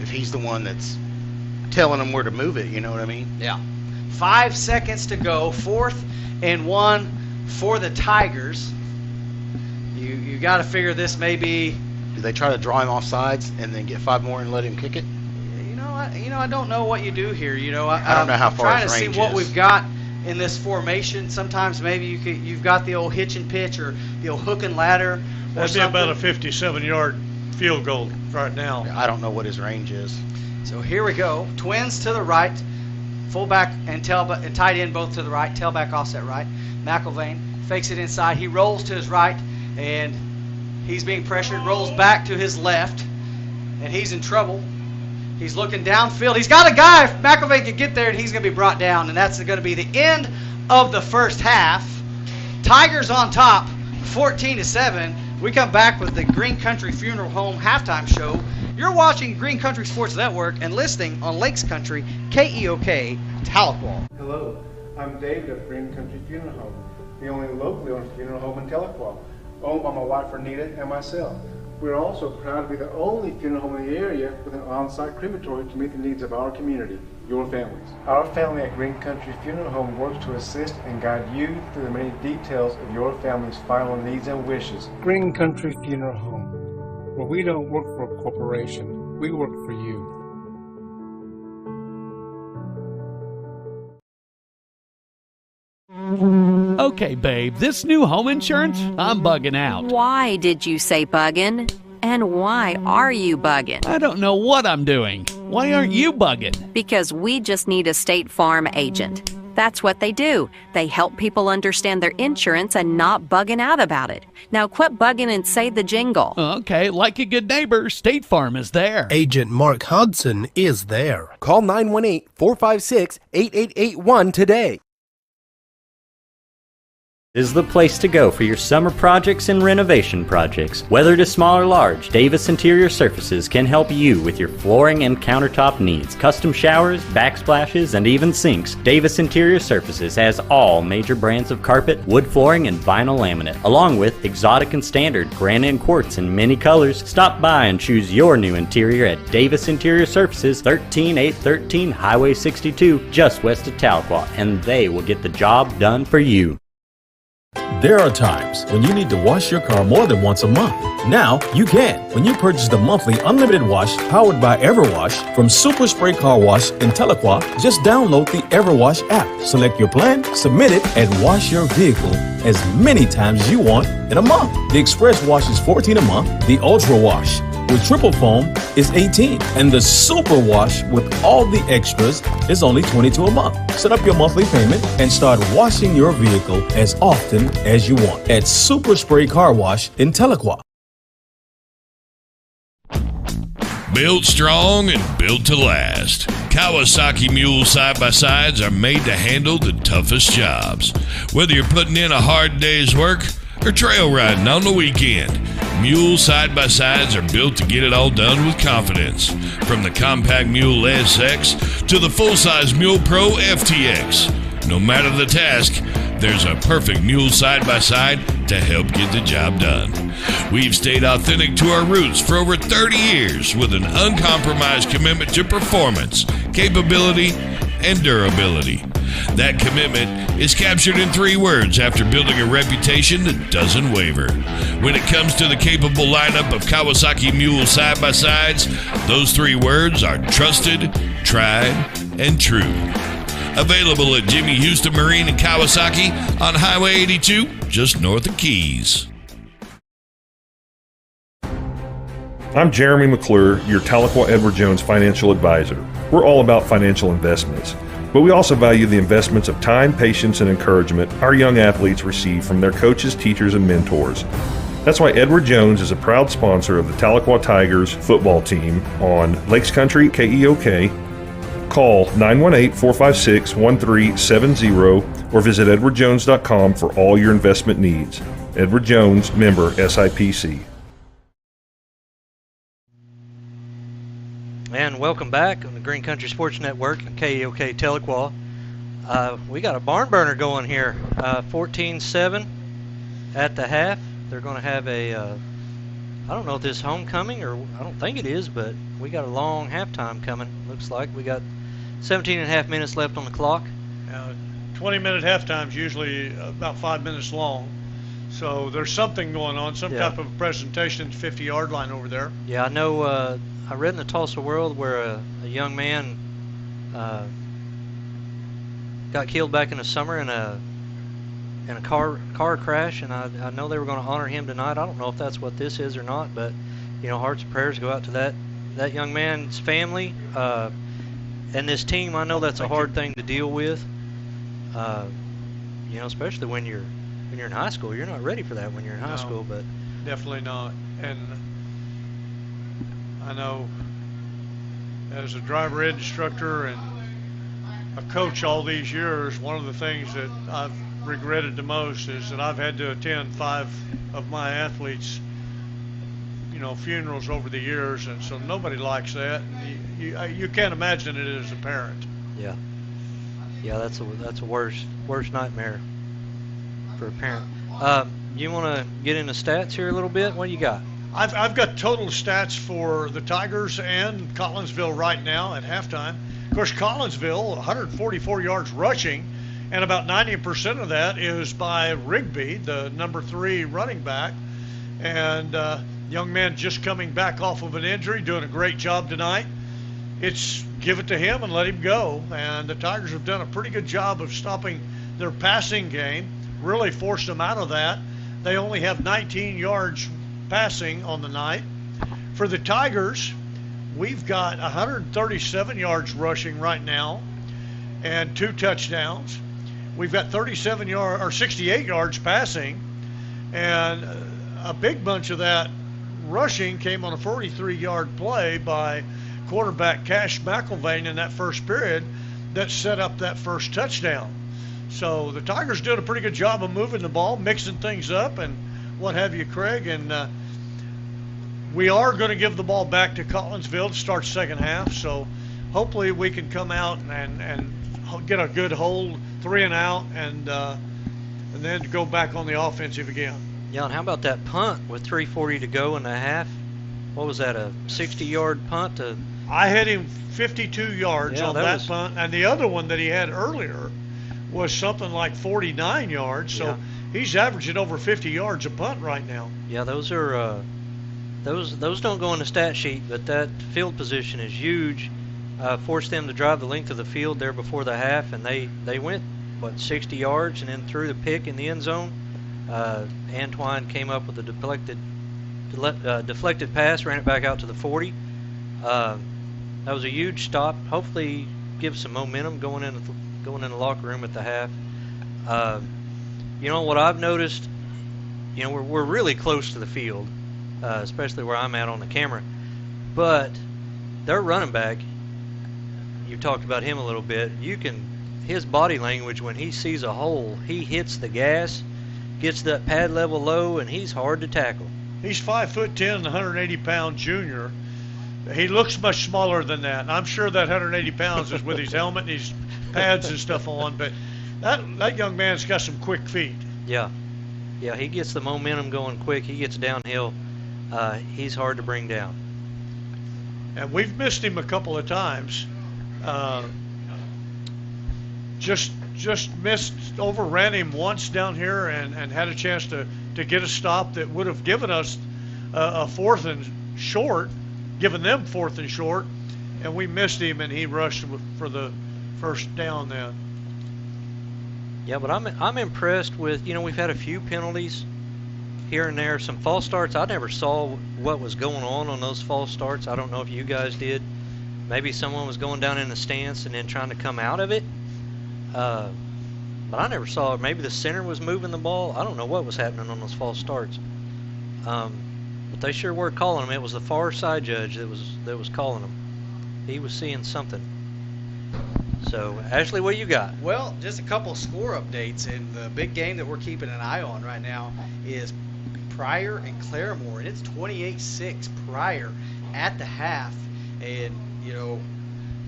if he's the one that's telling them where to move it, you know what I mean? Yeah. 5 seconds to go. 4th and 1 for the Tigers. You got to figure this may be. Do they try to draw him off sides and then get 5 more and let him kick it? I don't know what you do here. I don't know how far I'm his trying to range see what is. we've got in this formation. Sometimes maybe you've got the old hitch and pitch or the old hook and ladder. That'd be about a 57-yard field goal right now. I don't know what his range is. So here we go. Twins to the right. Fullback and tailback and tight end both to the right. Tailback offset right. McIlvain fakes it inside. He rolls to his right, and he's being pressured. Rolls back to his left, and he's in trouble. He's looking downfield. He's got a guy. If McIlvain can get there, and he's going to be brought down, and that's going to be the end of the first half. Tigers on top, 14-7, We come back with the Green Country Funeral Home halftime show. You're watching Green Country Sports Network and listening on Lakes Country, KEOK, Tahlequah. Hello, I'm David of Green Country Funeral Home, the only locally owned funeral home in Tahlequah, owned by my wife Renita and myself. We're also proud to be the only funeral home in the area with an on-site crematory to meet the needs of our community, your families. Our family at Green Country Funeral Home works to assist and guide you through the many details of your family's final needs and wishes. Green Country Funeral Home, where we don't work for a corporation, we work for you. Okay, babe, this new home insurance, I'm bugging out. Why did you say bugging? And why are you bugging? I don't know what I'm doing. Why aren't you bugging? Because we just need a State Farm agent. That's what they do. They help people understand their insurance and not bugging out about it. Now quit bugging and say the jingle. Okay, like a good neighbor, State Farm is there. Agent Mark Hudson is there. Call 918-456-8881 today. Is the place to go for your summer projects and renovation projects. Whether it is small or large, Davis Interior Surfaces can help you with your flooring and countertop needs. Custom showers, backsplashes, and even sinks. Davis Interior Surfaces has all major brands of carpet, wood flooring, and vinyl laminate, along with exotic and standard, granite and quartz in many colors. Stop by and choose your new interior at Davis Interior Surfaces, 13813 Highway 62, just west of Tahlequah, and they will get the job done for you. There are times when you need to wash your car more than once a month. Now you can when you purchase the monthly unlimited wash powered by Everwash from Super Spray Car Wash in Tahlequah. Just download the Everwash app, select your plan, submit it, and wash your vehicle as many times as you want in a month. The Express Wash is $14 a month. The Ultra Wash with triple foam is $18, and the Super Wash with all the extras is only $22 a month. Set up your monthly payment and start washing your vehicle as often as you want at Super Spray Car Wash in Tahlequah. Built strong and built to last. Kawasaki Mule side-by-sides are made to handle the toughest jobs. Whether you're putting in a hard day's work or trail riding on the weekend, Mule side-by-sides are built to get it all done with confidence. From the compact Mule SX to the full-size Mule Pro FTX. No matter the task, there's a perfect Mule side-by-side to help get the job done. We've stayed authentic to our roots for over 30 years with an uncompromised commitment to performance, capability, and durability. That commitment is captured in 3 words after building a reputation that doesn't waver. When it comes to the capable lineup of Kawasaki Mule side-by-sides, those 3 words are trusted, tried, and true. Available at Jimmy Houston Marine in Kawasaki on Highway 82, just north of Keys. I'm Jeremy McClure, your Tahlequah Edward Jones financial advisor. We're all about financial investments, but we also value the investments of time, patience, and encouragement our young athletes receive from their coaches, teachers, and mentors. That's why Edward Jones is a proud sponsor of the Tahlequah Tigers football team on Lakes Country KEOK. Call 918-456-1370 or visit edwardjones.com for all your investment needs. Edward Jones, member SIPC. And welcome back on the Green Country Sports Network and KEOK Tahlequah. We got a barn burner going here. 14-7 at the half. They're going to have a, I don't know if this is homecoming or I don't think it is, but we got a long halftime coming. Looks like we got 17 and a half minutes left on the clock. 20-minute halftime's usually about 5 minutes long. So there's something going on, some type of presentation at the 50-yard line over there. Yeah, I know. I read in the Tulsa World where a young man got killed back in the summer in a car crash, and I know they were going to honor him tonight. I don't know if that's what this is or not, but you know, hearts and prayers go out to that young man's family and this team. I know that's a hard thing to deal with. You know, especially when you're in high school. You're not ready for that when you're in high school, but definitely not. And I know as a driver ed instructor and a coach all these years, one of the things that I've regretted the most is that I've had to attend 5 of my athletes' funerals over the years, and so nobody likes that. You can't imagine it as a parent. Yeah. Yeah, that's a worst nightmare for a parent. You want to get into stats here a little bit? What do you got? I've got total stats for the Tigers and Collinsville right now at halftime. Of course, Collinsville, 144 yards rushing, and about 90% of that is by Rigby, the number 3 running back. And young man just coming back off of an injury, doing a great job tonight. It's give it to him and let him go. And the Tigers have done a pretty good job of stopping their passing game, really forced them out of that. They only have 19 yards passing on the night. For the Tigers, we've got 137 yards rushing right now and 2 touchdowns. We've got 68 yards passing, and a big bunch of that rushing came on a 43-yard play by quarterback Cash McIlvain in that first period that set up that first touchdown. So the Tigers did a pretty good job of moving the ball, mixing things up, and what have you, Craig. And we are going to give the ball back to Collinsville to start second half. So hopefully we can come out and get a good hold, 3 and out, and then go back on the offensive again. Yeah, and how about that punt with 3:40 to go in the half? What was that, a 60-yard punt? I had him 52 yards on that punt, and the other one that he had earlier was something like 49 yards. So he's averaging over 50 yards a punt right now. Yeah, those are those don't go in the stat sheet, but that field position is huge. Forced them to drive the length of the field there before the half, and they went 60 yards and then threw the pick in the end zone. Antoine came up with a deflected pass, ran it back out to the 40. That was a huge stop. Hopefully, give some momentum going in the locker room at the half. What I've noticed, we're really close to the field, especially where I'm at on the camera. But their running back, you talked about him a little bit. His body language when he sees a hole, he hits the gas, gets that pad level low, and he's hard to tackle. He's 5'10", and 180-pound junior. He looks much smaller than that. And I'm sure that 180 pounds is with his helmet and his pads and stuff on. But that young man's got some quick feet. Yeah, he gets the momentum going quick. He gets downhill. He's hard to bring down. And we've missed him a couple of times. Just overran him once down here and had a chance to get a stop that would have given us a 4th and short, given them 4th and short, and we missed him, and he rushed for the first down then. Yeah, but I'm impressed with, we've had a few penalties here and there, some false starts. I never saw what was going on those false starts. I don't know if you guys did. Maybe someone was going down in the stance and then trying to come out of it. But I never saw it. Maybe the center was moving the ball. I don't know what was happening on those false starts. But they sure were calling them. It was the far side judge that was calling them. He was seeing something. So, Ashley, what you got? Well, just a couple score updates, and the big game that we're keeping an eye on right now is Pryor and Claremore, and it's 28-6 Pryor at the half. And,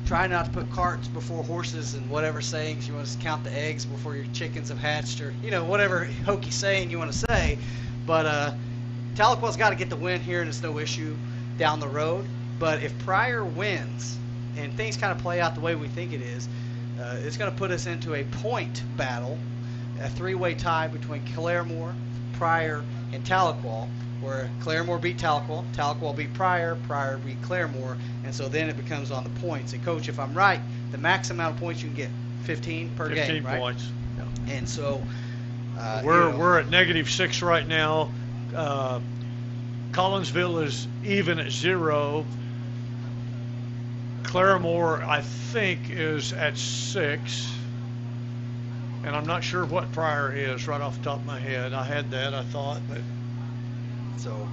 try not to put carts before horses and whatever sayings you want to count the eggs before your chickens have hatched, or whatever hokey saying you want to say. But Tahlequah's got to get the win here, and it's no issue down the road. But if Pryor wins and things kind of play out the way we think it is, it's going to put us into a point battle, a 3-way tie between Claremore, Pryor, and Tahlequah, where Claremore beat Tahlequah, Tahlequah beat Pryor, Pryor beat Claremore, and so then it becomes on the points. And, Coach, if I'm right, the max amount of points you can get, 15 per game, right? 15 points. And so we're at -6 right now. Collinsville is even at 0. Claremore, I think, is at 6. And I'm not sure what Pryor is right off the top of my head. I had that, I thought, but so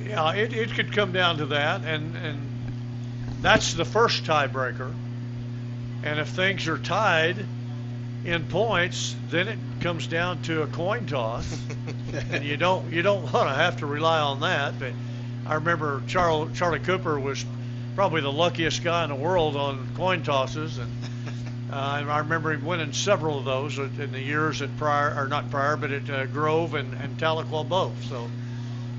it could come down to that, and that's the first tiebreaker. And if things are tied in points, then it comes down to a coin toss, and you don't want to have to rely on that. But I remember Charlie Cooper was probably the luckiest guy in the world on coin tosses, and I remember him winning several of those in the years at not Pryor, but at Grove and Tahlequah both. So,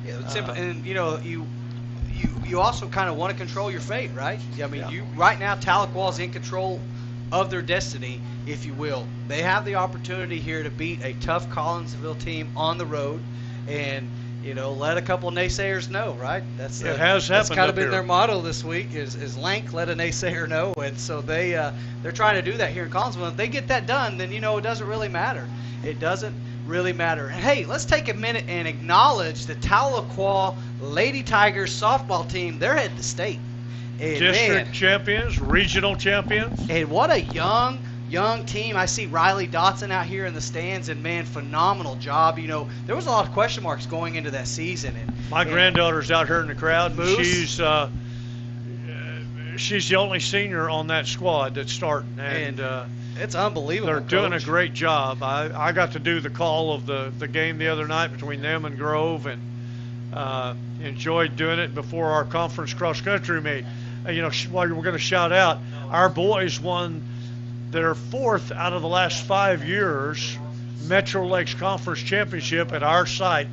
yeah, it's simple. And you also kind of want to control your fate, right? I mean, right now Tahlequah is in control of their destiny, if you will. They have the opportunity here to beat a tough Collinsville team on the road, and let a couple of naysayers know, right? That's kind of been their motto this week is Lank, let a naysayer know. And so they're trying to do that here in Collinsville. If they get that done, then it doesn't really matter. It doesn't really matter. And hey, let's take a minute and acknowledge the Tahlequah Lady Tigers softball team. They're headed to state. And district champions, regional champions. And what a young team. I see Riley Dotson out here in the stands, and man, phenomenal job. There was a lot of question marks going into that season. And my granddaughter's out here in the crowd. Moose. She's the only senior on that squad that's starting, and it's unbelievable. They're doing a great job. I got to do the call of the game the other night between them and Grove, and enjoyed doing it before our conference cross country meet. While we're going to shout out, our boys won their 4th out of the last 5 years Metro Lakes Conference Championship at our site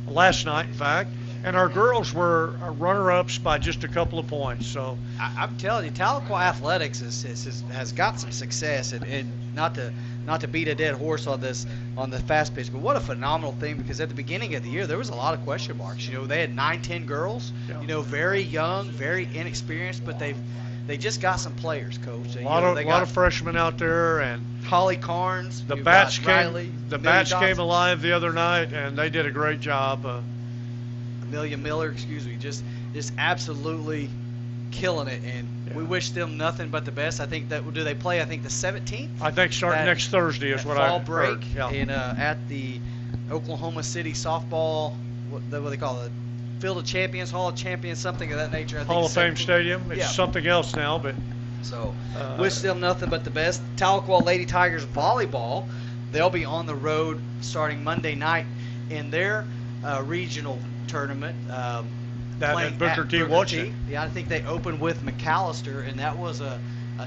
last night in fact, and our girls were runner-ups by just a couple of points. So I'm telling you, Tahlequah athletics has got some success, and not to beat a dead horse on the fast pitch, but what a phenomenal thing, because at the beginning of the year there was a lot of question marks. They had 9-10 girls, very young, very inexperienced, but they just got some players, Coach. A lot of freshmen out there, and Holly Carnes. The bats came alive the other night, and they did a great job. Amelia Miller, just absolutely killing it, and we wish them nothing but the best. I think do they play? I think the 17th. I think starting next Thursday is what I heard. Fall break, at the Oklahoma City softball. What they call it? Field of Champions, Hall of Champions, something of that nature. I think Hall of Fame Stadium. It's something else now, but so wish them nothing but the best. Tahlequah Lady Tigers volleyball, they'll be on the road starting Monday night in their regional tournament. That Booker T. Watson. Yeah, I think they opened with McAllister, and that was a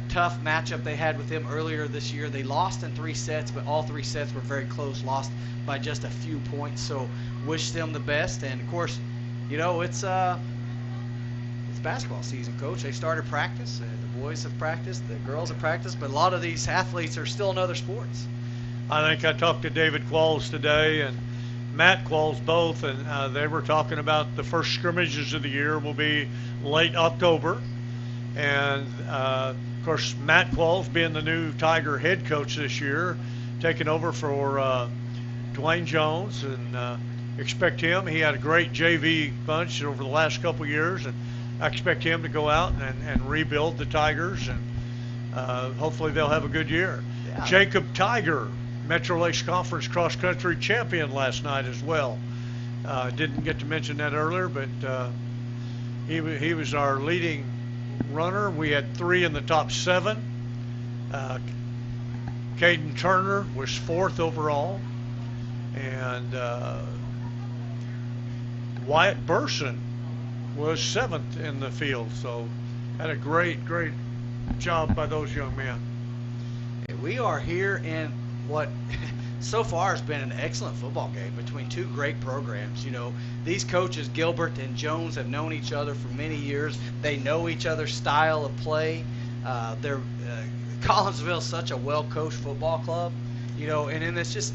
tough matchup they had with them earlier this year. They lost in 3 sets, but all 3 sets were very close, lost by just a few points. So wish them the best, and of course, it's basketball season, Coach. They started practice, and the boys have practiced, the girls have practiced, but a lot of these athletes are still in other sports. I think I talked to David Qualls today and Matt Qualls both, and they were talking about the first scrimmages of the year will be late October. And, of course, Matt Qualls being the new Tiger head coach this year, taking over for Dwayne Jones, and expect him. He had a great JV bunch over the last couple years, and I expect him to go out and rebuild the Tigers, and hopefully they'll have a good year. Yeah. Jacob Tiger, Metro Lakes Conference cross country champion last night as well. Didn't get to mention that earlier, but he was our leading runner. We had 3 in the top 7. Caden Turner was 4th overall, and Wyatt Burson was 7th in the field. So had a great job by those young men. We are here in what so far has been an excellent football game between 2 great programs. These coaches, Gilbert and Jones, have known each other for many years. They know each other's style of play. Collinsville is such a well-coached football club, and then it's just,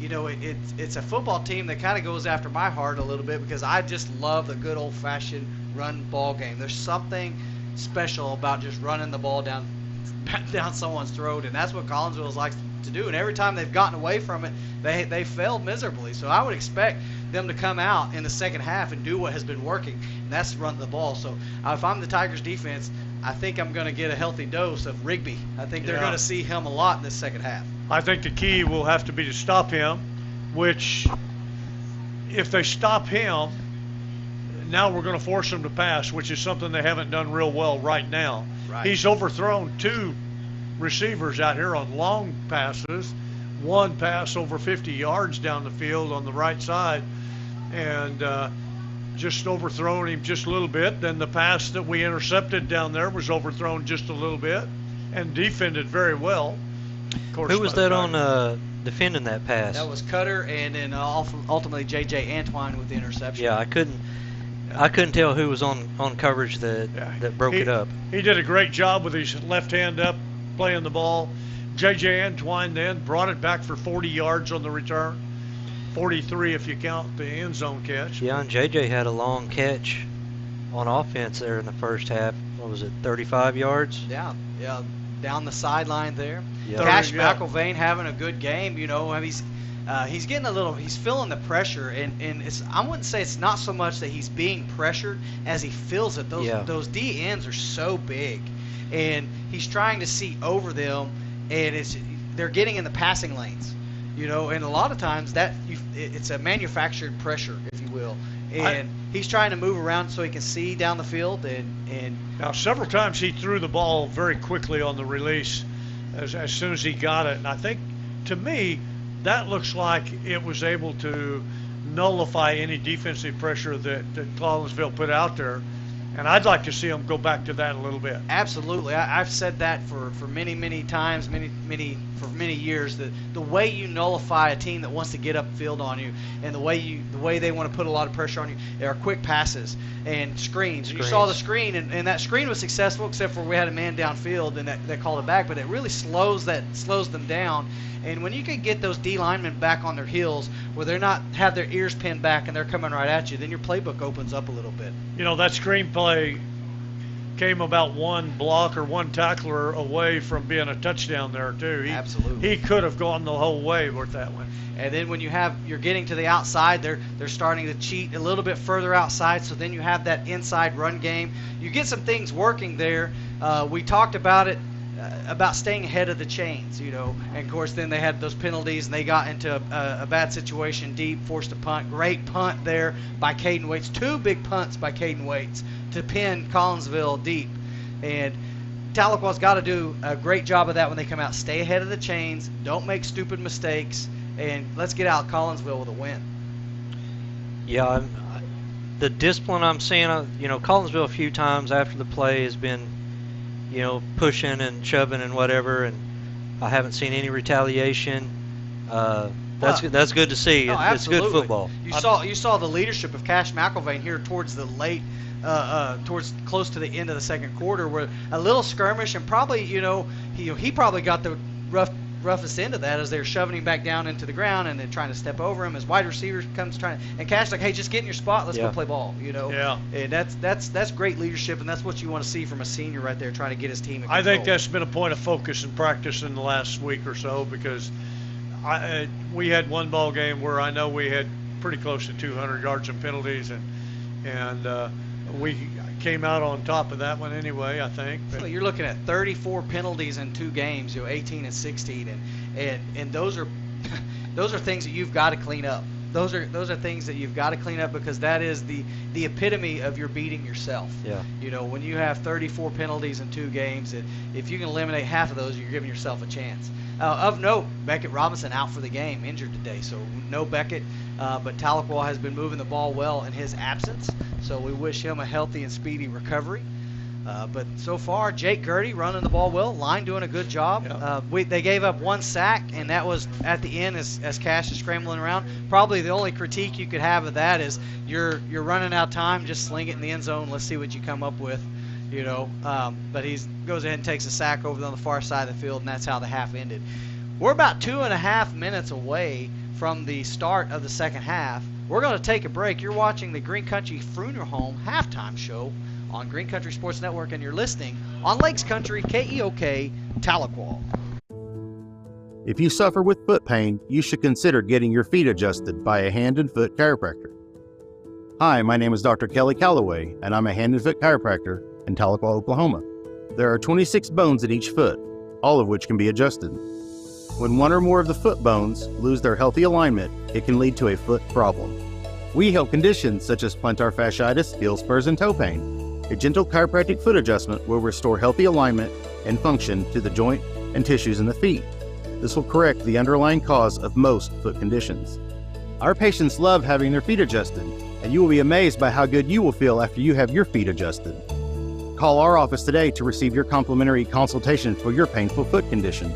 it's a football team that kind of goes after my heart a little bit, because I just love the good old-fashioned run ball game. There's something special about just running the ball down someone's throat, and that's what Collinsville likes to do. And every time they've gotten away from it, they failed miserably. So I would expect them to come out in the second half and do what has been working, and that's run the ball. So if I'm the Tigers defense, I think I'm going to get a healthy dose of Rigby. I think they're going to see him a lot in this second half. I think the key will have to be to stop him, which if they stop him, now we're going to force them to pass, which is something they haven't done real well right now. Right. He's overthrown 2 receivers out here on long passes, 1 pass over 50 yards down the field on the right side, and just overthrown him just a little bit. Then the pass that we intercepted down there was overthrown just a little bit and defended very well. Of course, Who was that on defending that pass? That was Cutter, and then ultimately J.J. Antoine with the interception. Yeah, I couldn't tell who was on coverage that broke it up. He did a great job with his left hand up, playing the ball. J.J. Antoine then brought it back for 40 yards on the return. 43 if you count the end zone catch. Yeah, and J.J. had a long catch on offense there in the first half. What was it, 35 yards? Yeah, down the sideline there. Yeah. Cash McElvain having a good game. You know, I mean, he's getting he's feeling the pressure, and it's, I wouldn't say it's not so much that he's being pressured as he feels it. Those D ends are so big, and he's trying to see over them, and they're getting in the passing lanes. You know, and a lot of times it's a manufactured pressure, if you will. And he's trying to move around so he can see down the field. And now several times he threw the ball very quickly on the release as soon as he got it. And I think, to me, that looks like it was able to nullify any defensive pressure that Collinsville put out there. And I'd like to see them go back to that a little bit. Absolutely. I've said that for many times, for many years, that the way you nullify a team that wants to get upfield on you, and the way they want to put a lot of pressure on you, are quick passes and screens. You saw the screen, and that screen was successful, except for we had a man downfield, and that called it back. But it really slows them down. And when you can get those D linemen back on their heels, where they're not have their ears pinned back and they're coming right at you, then your playbook opens up a little bit. You know, that screenplay came about one block or one tackler away from being a touchdown there too. Absolutely. He could have gone the whole way with that one. And then when you're getting to the outside, they're starting to cheat a little bit further outside. So then you have that inside run game. You get some things working there. We talked about it. About staying ahead of the chains, you know, and of course then they had those penalties and they got into a bad situation deep, forced a punt. Great punt there by Caden Waits. 2 big punts by Caden Waits to pin Collinsville deep. And Tahlequah's got to do a great job of that when they come out. Stay ahead of the chains, don't make stupid mistakes, and let's get out Collinsville with a win. Yeah, the discipline I'm seeing, you know, Collinsville a few times after the play has been, you know, pushing and shoving and whatever, and I haven't seen any retaliation. That's good to see. No, it's good football. You saw the leadership of Cash McElvain here towards the towards close to the end of the second quarter, where a little skirmish, and probably he probably got the roughest end of that as they're shoving him back down into the ground and then trying to step over him. His wide receiver comes and Cash like, hey, just get in your spot, let's go play ball. You know. Yeah. And that's great leadership, and that's what you want to see from a senior right there, trying to get his team in control. I think that's been a point of focus in practice in the last week or so, because we had one ball game where I know we had pretty close to 200 yards in penalties, and we came out on top of that one anyway, I think. So you're looking at 34 penalties in 2 games, 18 and 16, and those are things that you've got to clean up. Those are things that you've got to clean up, because that is the epitome of your beating yourself. Yeah. You know, when you have 34 penalties in 2 games, if you can eliminate half of those, you're giving yourself a chance. Of note, Beckett Robinson out for the game, injured today, so no Beckett. But Tahlequah has been moving the ball well in his absence, so we wish him a healthy and speedy recovery. But so far, Jake Gertie running the ball well, line doing a good job. Yeah. They gave up 1 sack, and that was at the end as Cash is scrambling around. Probably the only critique you could have of that is you're running out of time, just sling it in the end zone. Let's see what you come up with, you know. But he goes ahead and takes a sack over on the far side of the field, and that's how the half ended. We're about 2.5 minutes away from the start of the second half. We're going to take a break. You're watching the Green Country Funeral Home halftime show on Green Country Sports Network, and you're listening on Lakes Country, KEOK, Tahlequah. If you suffer with foot pain, you should consider getting your feet adjusted by a hand and foot chiropractor. Hi, my name is Dr. Kelly Calloway, and I'm a hand and foot chiropractor in Tahlequah, Oklahoma. There are 26 bones in each foot, all of which can be adjusted. When one or more of the foot bones lose their healthy alignment, it can lead to a foot problem. We help conditions such as plantar fasciitis, heel spurs, and toe pain. A gentle chiropractic foot adjustment will restore healthy alignment and function to the joint and tissues in the feet. This will correct the underlying cause of most foot conditions. Our patients love having their feet adjusted, and you will be amazed by how good you will feel after you have your feet adjusted. Call our office today to receive your complimentary consultation for your painful foot condition.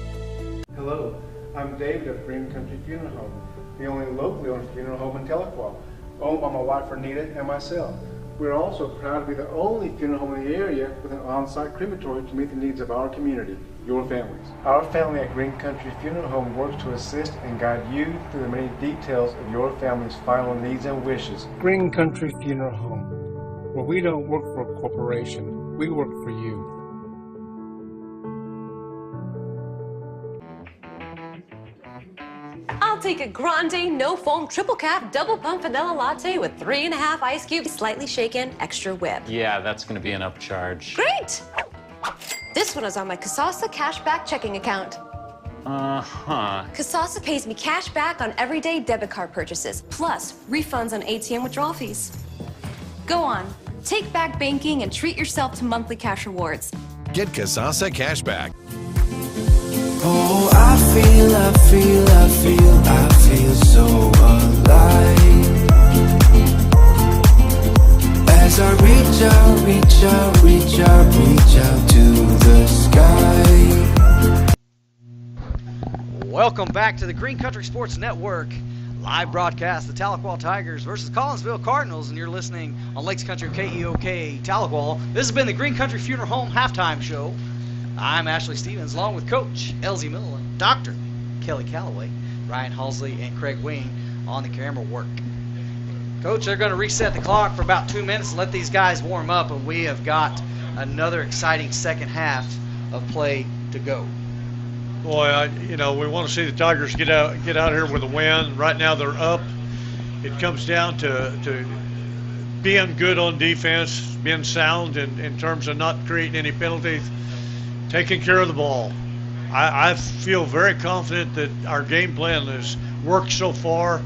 Hello, I'm David of Green Country Funeral Home, the only locally owned funeral home in Tahlequah, owned by my wife Renita and myself. We're also proud to be the only funeral home in the area with an on-site crematory to meet the needs of our community, your families. Our family at Green Country Funeral Home works to assist and guide you through the many details of your family's final needs and wishes. Green Country Funeral Home, where we don't work for a corporation, we work for you. I'll take a grande, no foam, triple cap, double pump vanilla latte with 3.5 ice cubes, slightly shaken, extra whip. Yeah, that's going to be an upcharge. Great! This one is on my Kasasa cashback checking account. Uh-huh. Kasasa pays me cash back on everyday debit card purchases, plus refunds on ATM withdrawal fees. Go on, take back banking and treat yourself to monthly cash rewards. Get Kasasa Cashback. Oh, I feel so alive. As I reach out to the sky. Welcome back to the Green Country Sports Network live broadcast, the Tahlequah Tigers versus Collinsville Cardinals, and you're listening on Lakes Country KEOK Tahlequah. This has been the Green Country Funeral Home halftime show. I'm Ashley Stevens, along with Coach Elsie Miller, Dr. Kelly Calloway, Ryan Halsley, and Craig Wing on the camera work. Coach, they're going to reset the clock for about 2 minutes and let these guys warm up, and we have got another exciting second half of play to go. Boy, we want to see the Tigers get out here with a win. Right now they're up. It comes down to being good on defense, being sound in terms of not creating any penalties, taking care of the ball. I feel very confident that our game plan has worked so far.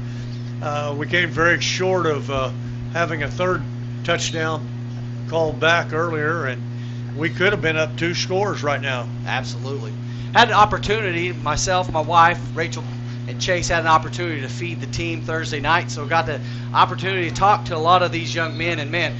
We came very short of having a third touchdown called back earlier, and we could have been up 2 scores right now. Absolutely. Had an opportunity, myself, my wife, Rachel, and Chase had an opportunity to feed the team Thursday night, so got the opportunity to talk to a lot of these young men, and man,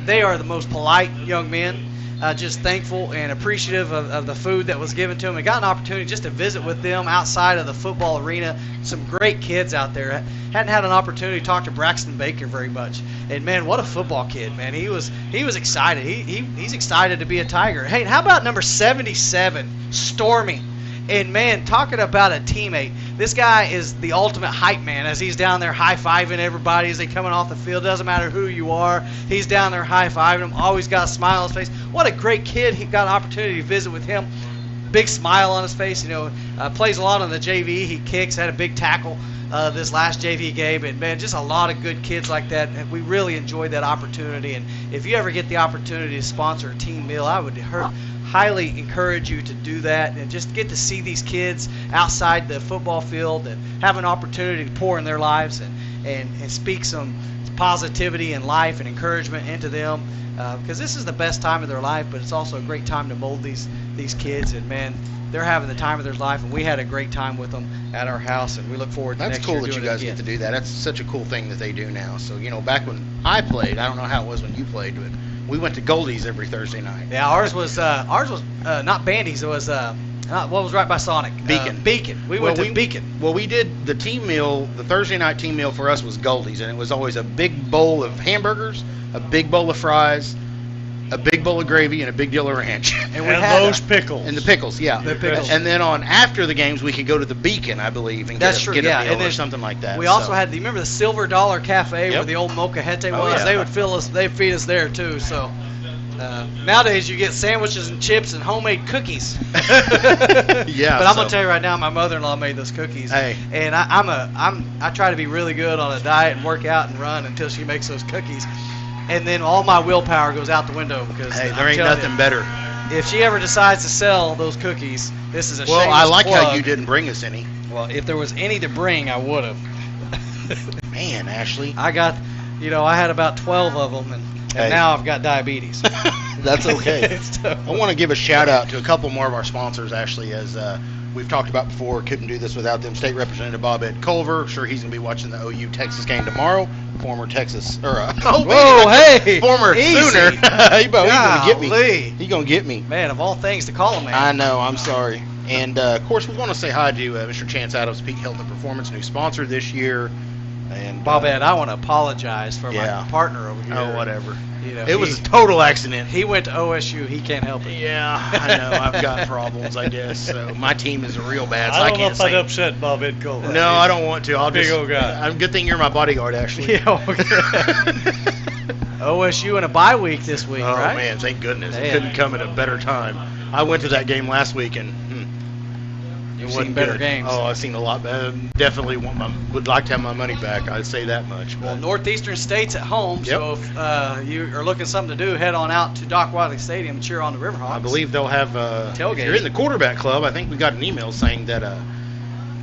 they are the most polite young men. Just thankful and appreciative of the food that was given to them. I got an opportunity just to visit with them outside of the football arena. Some great kids out there. Hadn't had an opportunity to talk to Braxton Baker very much. And man, what a football kid, man. He was excited. He's excited to be a Tiger. Hey, how about number 77, Stormy? And man, talking about a teammate, this guy is the ultimate hype man as he's down there high-fiving everybody as they coming off the field. Doesn't matter who you are, he's down there high-fiving them. Always got a smile on his face. What a great kid. He got an opportunity to visit with him. Big smile on his face. Plays a lot on the JV. He kicks, had a big tackle this last JV game. And man, just a lot of good kids like that. And we really enjoyed that opportunity. And if you ever get the opportunity to sponsor a team meal, I would highly encourage you to do that and just get to see these kids outside the football field and have an opportunity to pour in their lives and speak some positivity and life and encouragement into them, because this is the best time of their life, but it's also a great time to mold these kids. And man, they're having the time of their life, and we had a great time with them at our house, and we look forward to next year doing it again. That's cool that you guys get to do that. That's such a cool thing that they do now. So, back when I played, I don't know how it was when you played, but we went to Goldie's every Thursday night. Yeah, ours was not Bandy's. It was what was right by Sonic? Beacon. Beacon. We went to Beacon. Well, we did the team meal. The Thursday night team meal for us was Goldie's, and it was always a big bowl of hamburgers, a big bowl of fries, a big bowl of gravy, and a big deal of ranch. And we had those pickles. And the pickles, yeah. The pickles. And then after the games, we could go to the Beacon, I believe, and get a meal or something like that. We also had. Do you remember the Silver Dollar Cafe where the old Molcajete was? Yeah. They would they'd feed us there too. So. Nowadays you get sandwiches and chips and homemade cookies. Yeah. But I'm gonna tell you right now, my mother-in-law made those cookies. Hey. And I try to be really good on a diet and work out and run until she makes those cookies, and then all my willpower goes out the window because there ain't nothing better. If she ever decides to sell those cookies, this is a Well, shameless I like plug. how you didn't bring us any. Well, if there was any to bring, I would have. Man, Ashley. I got, I had about 12 of them, and now I've got diabetes. That's okay. I want to give a shout out to a couple more of our sponsors, Ashley, as we've talked about before, couldn't do this without them. State Representative Bob Ed Culver. Sure, he's going to be watching the OU Texas game tomorrow. Former Texas, former easy. Sooner. He's going to get me. Golly. He's going to get me. Man, of all things to call him, man. I know. I'm sorry. And of course, we want to say hi to Mr. Chance Adams, Peak Health and Performance, new sponsor this year. And Bob Ed, I want to apologize for my partner over here. Oh, whatever. You know, it was a total accident. He went to OSU. He can't help it. Yeah, I know. I've got problems, I guess. So my team is real bad. So I don't know can't if say I'd upset Bob Ed Culver. No, I don't want to. I'll Big just, old guy. Good thing you're my bodyguard, actually. Yeah. OSU in a bye week this week, right? Oh man, thank goodness. Man. It couldn't come at a better time. I went to that game last week and You've it seen wasn't better good. games. Oh, I've seen a lot better. Definitely would like to have my money back. I'd say that much. Well, Northeastern State's at home, so if you are looking for something to do, head on out to Doc Wiley Stadium and cheer on the Riverhawks. I believe they'll have tailgate. If you're in the quarterback club, I think we got an email saying that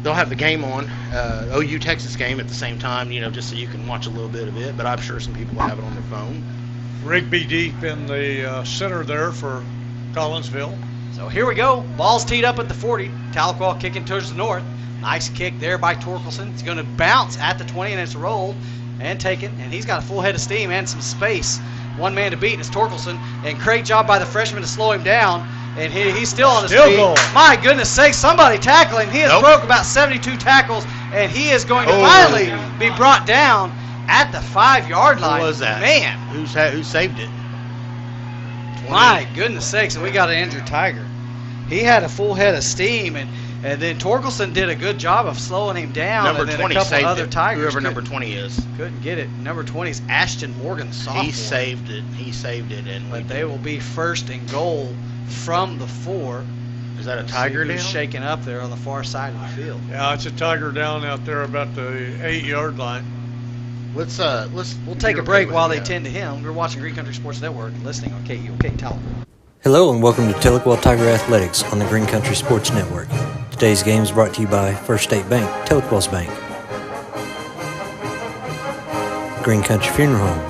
they'll have the game on, OU Texas game at the same time, just so you can watch a little bit of it. But I'm sure some people will have it on their phone. Rigby deep in the center there for Collinsville. So here we go. Ball's teed up at the 40. Tahlequah kicking towards the north. Nice kick there by Torkelson. It's going to bounce at the 20, and it's rolled and taken. And he's got a full head of steam and some space. One man to beat, and it's Torkelson. And great job by the freshman to slow him down. And he's still on his feet. Going. My goodness sakes, somebody tackle him. He has broke about 72 tackles, and he is going to finally be brought down at the 5-yard line. Who was that? Man. Who saved it? 20. My goodness sakes, and we got an injured Tiger. He had a full head of steam, and then Torkelson did a good job of slowing him down. Number and then 20 a couple saved other it. Tigers Whoever number 20 is. couldn't get it. Number 20 is Ashton Morgan, sophomore. He saved it. But they will be first and goal from the 4. Is that a Tiger down? Shaking up there on the far side of the field. Yeah, it's a Tiger down out there about the 8-yard line. We'll take a break while they tend to him. We're watching Green Country Sports Network and listening on KUOK Tahlequah. Hello and welcome to Tahlequah Tiger Athletics on the Green Country Sports Network. Today's game is brought to you by First State Bank, Tahlequah's Bank, Green Country Funeral Home,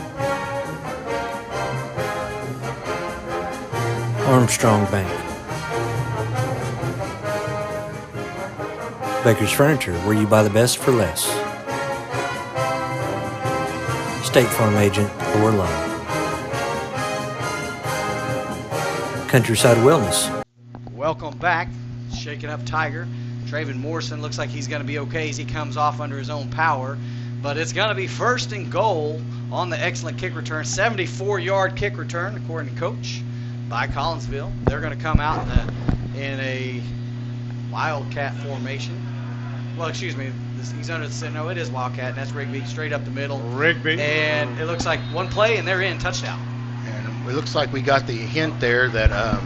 Armstrong Bank, Baker's Furniture, where you buy the best for less, State Farm Agent or Loan, Countryside Wellness. Welcome back. Shaking up Tiger. Traven Morrison looks like he's going to be okay as he comes off under his own power. But it's going to be first and goal on the excellent kick return. 74-yard kick return, according to Coach, by Collinsville. They're going to come out in a Wildcat formation. Well, excuse me. He's under the center. No, it is Wildcat, and that's Rigby straight up the middle. Rigby. And it looks like one play, and they're in. Touchdown. And it looks like we got the hint there that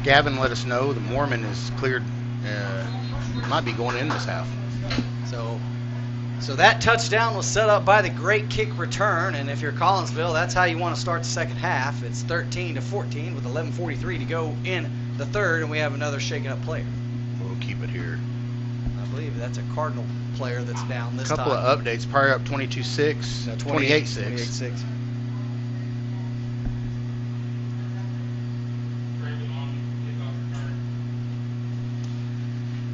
Gavin let us know the Mormon is cleared, might be going in this half. So that touchdown was set up by the great kick return, and if you're Collinsville, that's how you want to start the second half. It's 13-14 with 11:43 to go in the third, and we have another shaken up player. We'll keep it here. I believe that's a Cardinal player that's down this time. A couple of updates. Prior up 22-6, 28-6. 28-6.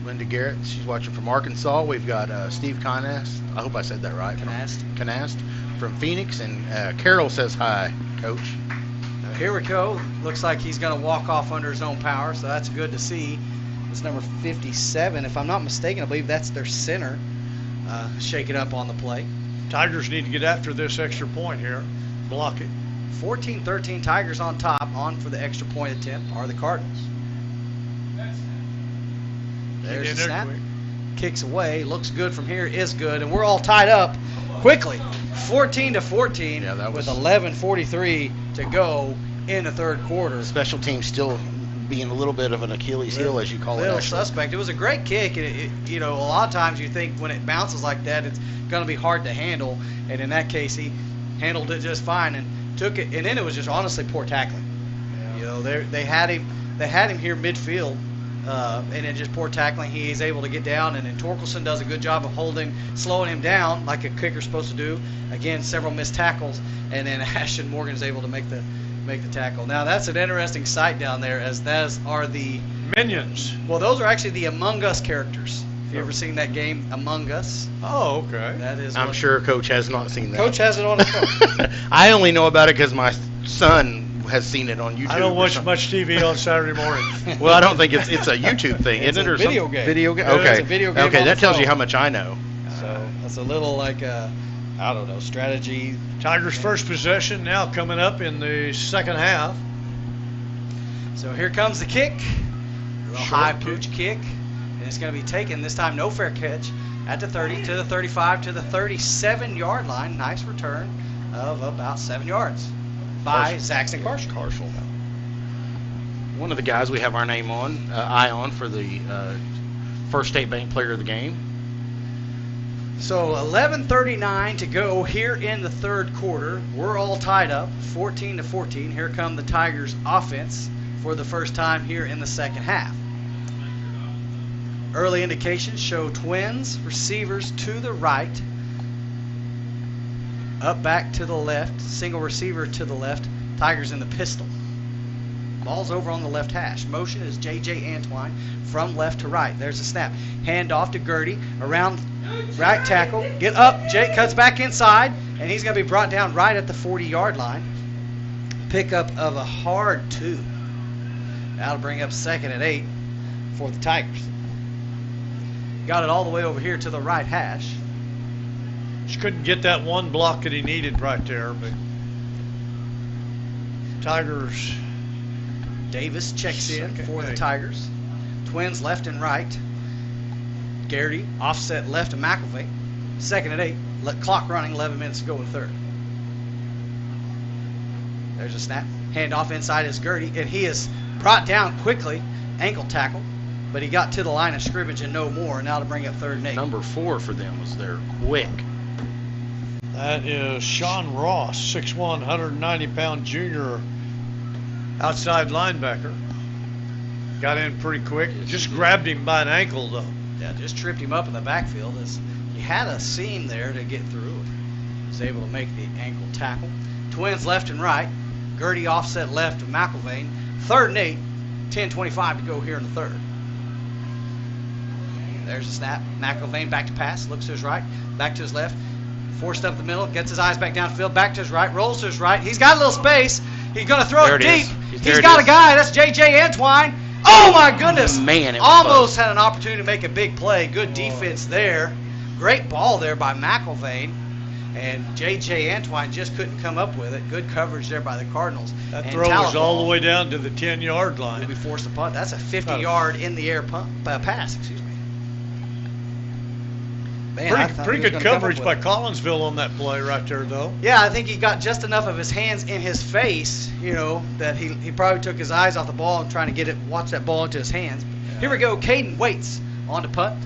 Linda Garrett, she's watching from Arkansas. We've got Steve Canast. I hope I said that right. Canast from Phoenix. And Carol says hi, Coach. Here we go. Looks like he's going to walk off under his own power, so that's good to see. It's number 57. If I'm not mistaken, I believe that's their center shaking up on the play. Tigers need to get after this extra point here. Block it. 14-13 Tigers on top. On for the extra point attempt are the Cardinals. There's the snap. Kicks away. Looks good from here. Is good. And we're all tied up quickly. 14-14 with 11:43 to go in the third quarter. Special teams still being a little bit of an Achilles heel, as you call it. Little suspect. It was a great kick. A lot of times you think when it bounces like that, it's going to be hard to handle. And in that case, he handled it just fine and took it. And then it was just honestly poor tackling. Yeah. They had him here midfield. And then just poor tackling. He is able to get down, and then Torkelson does a good job of slowing him down like a kicker's supposed to do. Again, several missed tackles, and then Ashton Morgan is able to make the make the tackle. Now that's an interesting sight down there, as those are the Minions. Well, those are actually the Among Us characters. Have you ever seen that game Among Us? Oh, okay. That is. I'm sure Coach has not seen that. Coach has it on his phone. I only know about it because my son has seen it on YouTube. I don't watch much TV on Saturday morning. Well, I don't think it's a YouTube thing, It's isn't it? a Or video something? game. Video game. Yeah, Okay. it's a video game Okay, on that the tells you phone. how much I know. So that's a little like I don't know, strategy. Tigers' first possession now coming up in the second half. So here comes the kick. A little Short high kick. pooch kick. And it's going to be taken, this time no fair catch, at the 30, to the 35, to the 37-yard line. Nice return of about 7 yards by Zaxton Carshall. One of the guys we have our name on, eye on for the First State Bank Player of the Game. So 11:39 to go here in the third quarter. We're all tied up, 14-14. Here come the Tigers offense for the first time here in the second half. Early indications show Twins receivers to the right, up back to the left, single receiver to the left, Tigers in the pistol. Ball's over on the left hash. Motion is J.J. Antwine from left to right. There's a snap. Hand off to Gertie. Around right tackle. Get up. Jake cuts back inside, and he's going to be brought down right at the 40-yard line. Pickup of a hard 2. That'll bring up 2nd and 8 for the Tigers. Got it all the way over here to the right hash. Just couldn't get that one block that he needed right there, but Tigers. Davis checks in for the Tigers. Twins left and right. Garrity offset left to McElvey. 2nd and 8. Clock running, 11 minutes to go in third. There's a snap. Handoff inside is Gertie, and he is brought down quickly. Ankle tackle, but he got to the line of scrimmage and no more. Now to bring up 3rd and 8. Number 4 for them was there quick. That is Sean Ross, 6'1", 190-pound junior outside linebacker. Got in pretty quick. Just grabbed him by an ankle, though. Yeah, just tripped him up in the backfield as he had a seam there to get through. Was able to make the ankle tackle. Twins left and right. Gertie offset left to McElvain. 3rd and 8. 10:25 to go here in the third. There's a snap. McElvain back to pass. Looks to his right. Back to his left. Forced up the middle. Gets his eyes back downfield. Back to his right. Rolls to his right. He's got a little space. He's going to throw it deep. He's got a guy. That's J.J. Antwine. Oh, my goodness. Man, it was almost had an opportunity to make a big play. Good defense there. Great ball there by McElvain. And J.J. Antwine just couldn't come up with it. Good coverage there by the Cardinals. That and throw was Tahlequah all the way down to the 10-yard line. We forced a punt. That's a 50-yard in-the-air pass. Excuse me. Man, I thought pretty he was good gonna come up coverage with by it. Collinsville on that play right there, though. Yeah, I think he got just enough of his hands in his face, that he probably took his eyes off the ball and trying to get it, watch that ball into his hands. Here we go. Caden waits on the punt.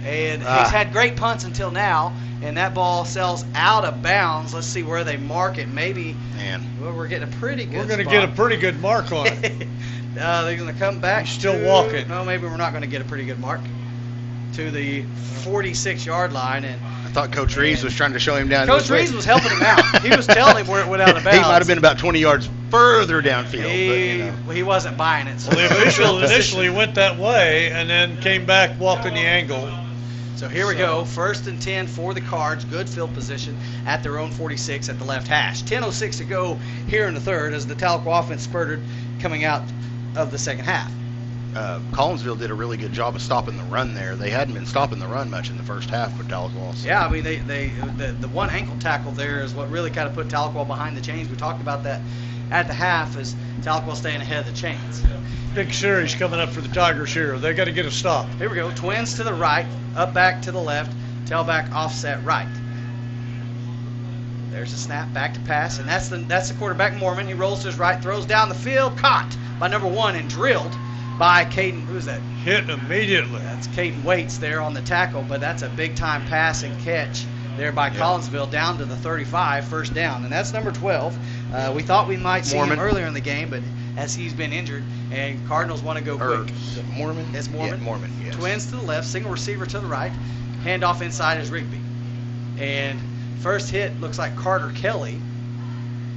And he's had great punts until now, and that ball sails out of bounds. Let's see where they mark it. Maybe. Well, we're getting a pretty good We're going to spot. get a pretty good mark on it. They're going to come back. He's still walking. No, maybe we're not going to get a pretty good mark. To the 46-yard line. And I thought Coach Reeves was trying to show him down. Coach Reeves was helping him out. He was telling him where it went out of bounds. He might have been about 20 yards further downfield. Well, he wasn't buying it. So Well, the official initially went that way and then came back walking the angle. So here we go. 1st and 10 for the Cards. Good field position at their own 46 at the left hash. 10:06 to go here in the third as the Tahlequah offense spurted coming out of the second half. Collinsville did a really good job of stopping the run there. They hadn't been stopping the run much in the first half with Tahlequah. So. Yeah, I mean, the one ankle tackle there is what really kind of put Tahlequah behind the chains. We talked about that at the half as Tahlequah staying ahead of the chains. Big series coming up for the Tigers here. They got to get a stop. Here we go. Twins to the right, up back to the left, tailback offset right. There's a snap, back to pass, and that's the quarterback, Mormon. He rolls to his right, throws down the field, caught by number 1 and drilled by Caden. Who's that? Hit immediately. That's Caden Waits there on the tackle, but that's a big-time pass and catch there by Collinsville down to the 35, first down. And that's number 12. We thought we might see him earlier in the game, but as he's been injured, and Cardinals want to go quick. Is it Mormon? It's Mormon. Yeah, Mormon, yes. Twins to the left, single receiver to the right. Handoff inside is Rigby. And first hit looks like Carter Kelly.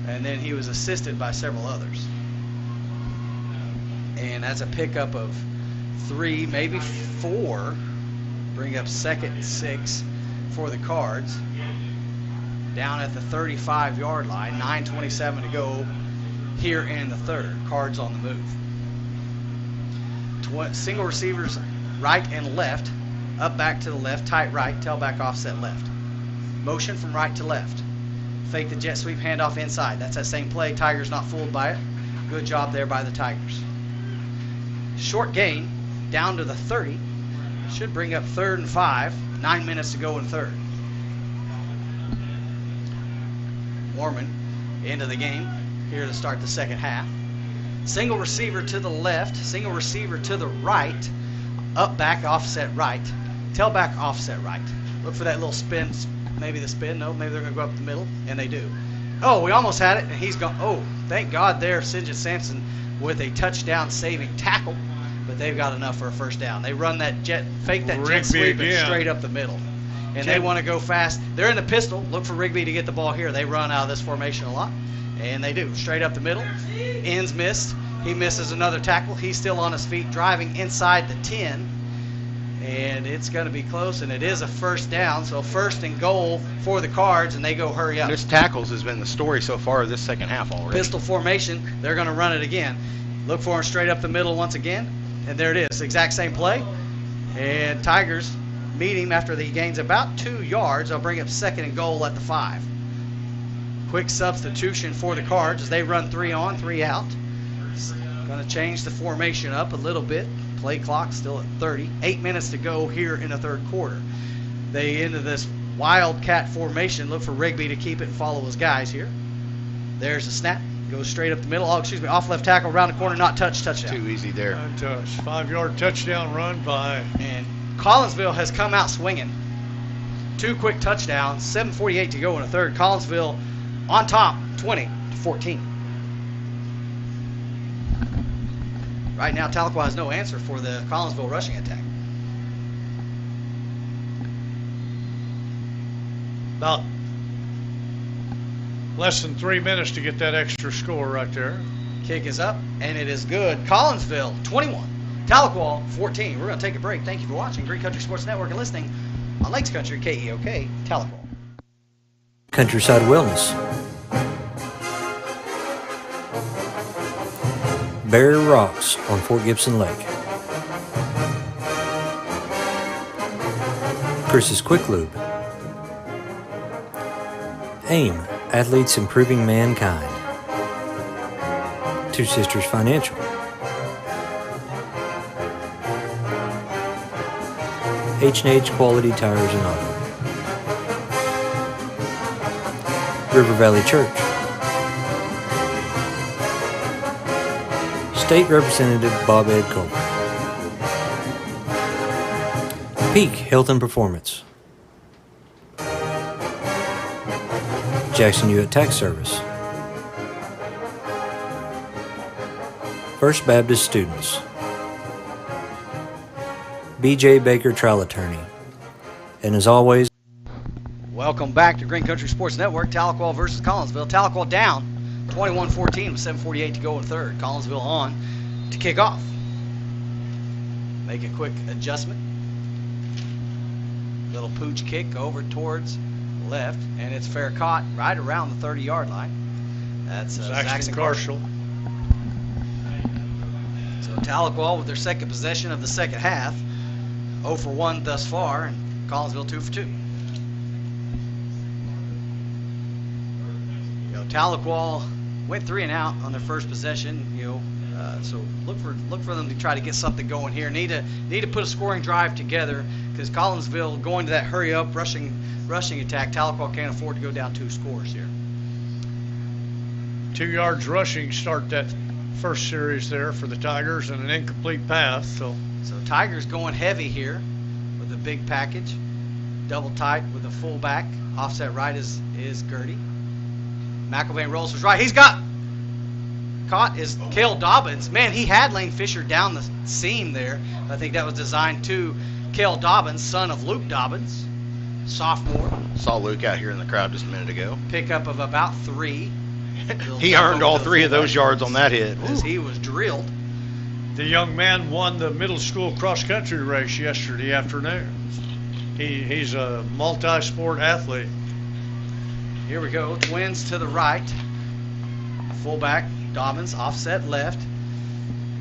and then he was assisted by several others. And that's a pickup of 3, maybe 4. Bring up 2nd and 6 for the Cards. Down at the 35-yard line, 9:27 to go here in the third. Cards on the move. Single receivers right and left. Up back to the left, tight right, tailback offset left. Motion from right to left. Fake the jet sweep, handoff inside. That's that same play. Tigers not fooled by it. Good job there by the Tigers. Short gain down to the 30. Should bring up 3rd and 5. 9 minutes to go in third. Mormon into the game here to start the second half. Single receiver to the left, single receiver to the right, up back offset right, tailback offset right. Look for that little spin, maybe the spin, no, maybe they're going to go up the middle, and they do. Oh, we almost had it, and he's gone. Oh, thank God there, Sidget Sampson with a touchdown saving tackle, but they've got enough for a first down. They run that fake that jet sweep and straight up the middle. And they want to go fast. They're in the pistol. Look for Rigby to get the ball here. They run out of this formation a lot, and they do. Straight up the middle. Ends missed. He misses another tackle. He's still on his feet, driving inside the 10. And it's going to be close, and it is a first down. So 1st and goal for the Cards, and they go hurry up. This tackles has been the story so far of this second half already. Pistol formation. They're going to run it again. Look for him straight up the middle once again. And there it is. Exact same play. And Tigers meet him after he gains about 2 yards. They'll bring up 2nd and goal at the 5. Quick substitution for the Cards as they run 3 on, 3 out. Going to change the formation up a little bit. Play clock still at 30. 8 minutes to go here in the third quarter. They into this wildcat formation. Look for Rigby to keep it and follow his guys here. There's the snap. Goes straight up the middle. Oh, excuse me. Off left tackle, around the corner, not touch, touchdown. Too easy there. Untouched. 5-yard touchdown run by. And Collinsville has come out swinging. 2 quick touchdowns. 7:48 to go in the third. Collinsville on top, 20-14. Right now, Tahlequah has no answer for the Collinsville rushing attack. About less than 3 minutes to get that extra score right there. Kick is up, and it is good. Collinsville, 21. Tahlequah, 14. We're going to take a break. Thank you for watching Green Country Sports Network and listening on Lakes Country, KEOK, Tahlequah. Countryside Wellness. Barrier Rocks on Fort Gibson Lake. Chris's Quick Lube. AIM, Athletes Improving Mankind. Two Sisters Financial. H&H Quality Tires and Auto. River Valley Church. State Representative Bob Ed Colbert. Peak Health and Performance. Jackson Hewitt Tax Service. First Baptist Students. B.J. Baker Trial Attorney. And as always, welcome back to Green Country Sports Network. Tahlequah versus Collinsville. Tahlequah down 21-14 with 7:48 to go in third. Collinsville on to kick off. Make a quick adjustment. Little pooch kick over towards left, and it's fair caught right around the 30-yard line. That's Zaxton Carshall. So Tahlequah with their second possession of the second half. 0 for 1 thus far, and Collinsville 2 for 2. Tahlequah went 3 and out on their first possession. So look for them to try to get something going here. Need to put a scoring drive together because Collinsville going to that hurry up rushing attack. Tahlequah can't afford to go down 2 scores here. 2 yards rushing start that first series there for the Tigers and an incomplete pass. So Tigers going heavy here with a big package, double tight with the fullback. Offset right is Gertie. McElvain rolls his right. He's got caught is Cale Dobbins. Man, he had Lane Fisher down the seam there. I think that was designed to Cale Dobbins, son of Luke Dobbins, sophomore. Saw Luke out here in the crowd just a minute ago. Pickup of about 3. He earned all 3 of those yards on that hit. As he was drilled. The young man won the middle school cross-country race yesterday afternoon. He's a multi-sport athlete. Here we go. Twins to the right. Fullback, Dobbins, offset left.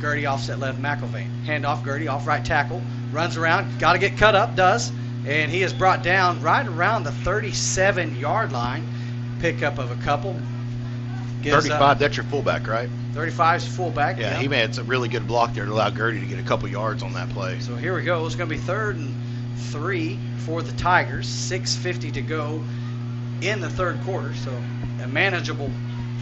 Gertie offset left, McIlvain. Hand off Gertie, off right tackle. Runs around, got to get cut up, does. And he is brought down right around the 37-yard line. Pickup of a couple. 35, that's your fullback, right? 35's fullback. Yeah, he made a really good block there to allow Gertie to get a couple yards on that play. So here we go. It's going to be 3rd and 3 for the Tigers. 6:50 to go in the third quarter. So a manageable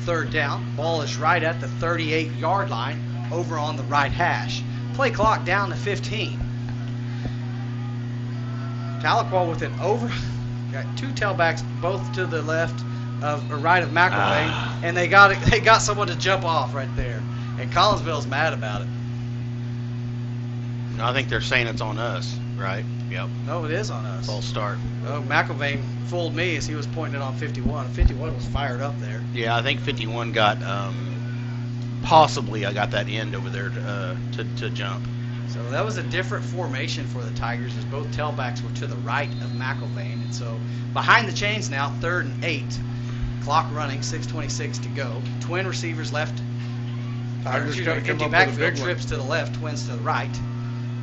3rd down. Ball is right at the 38-yard line over on the right hash. Play clock down to 15. Tahlequah with an over. Got 2 tailbacks both to the left of or right of McIlvain, and they got someone to jump off right there. And Collinsville's mad about it. No, I think they're saying it's on us, right? Yep. No, it is on us. False start. Oh, McIlvain fooled me as he was pointing it on 51. 51 was fired up there. Yeah, I think 51 got possibly I got that end over there to jump. So that was a different formation for the Tigers as both tailbacks were to the right of McIlvain. And so behind the chains now, 3rd and 8. Clock running, 6:26 to go. Twin receivers left. Tigers got to come empty up with a backfield, big one. trips to the left, Twins to the right.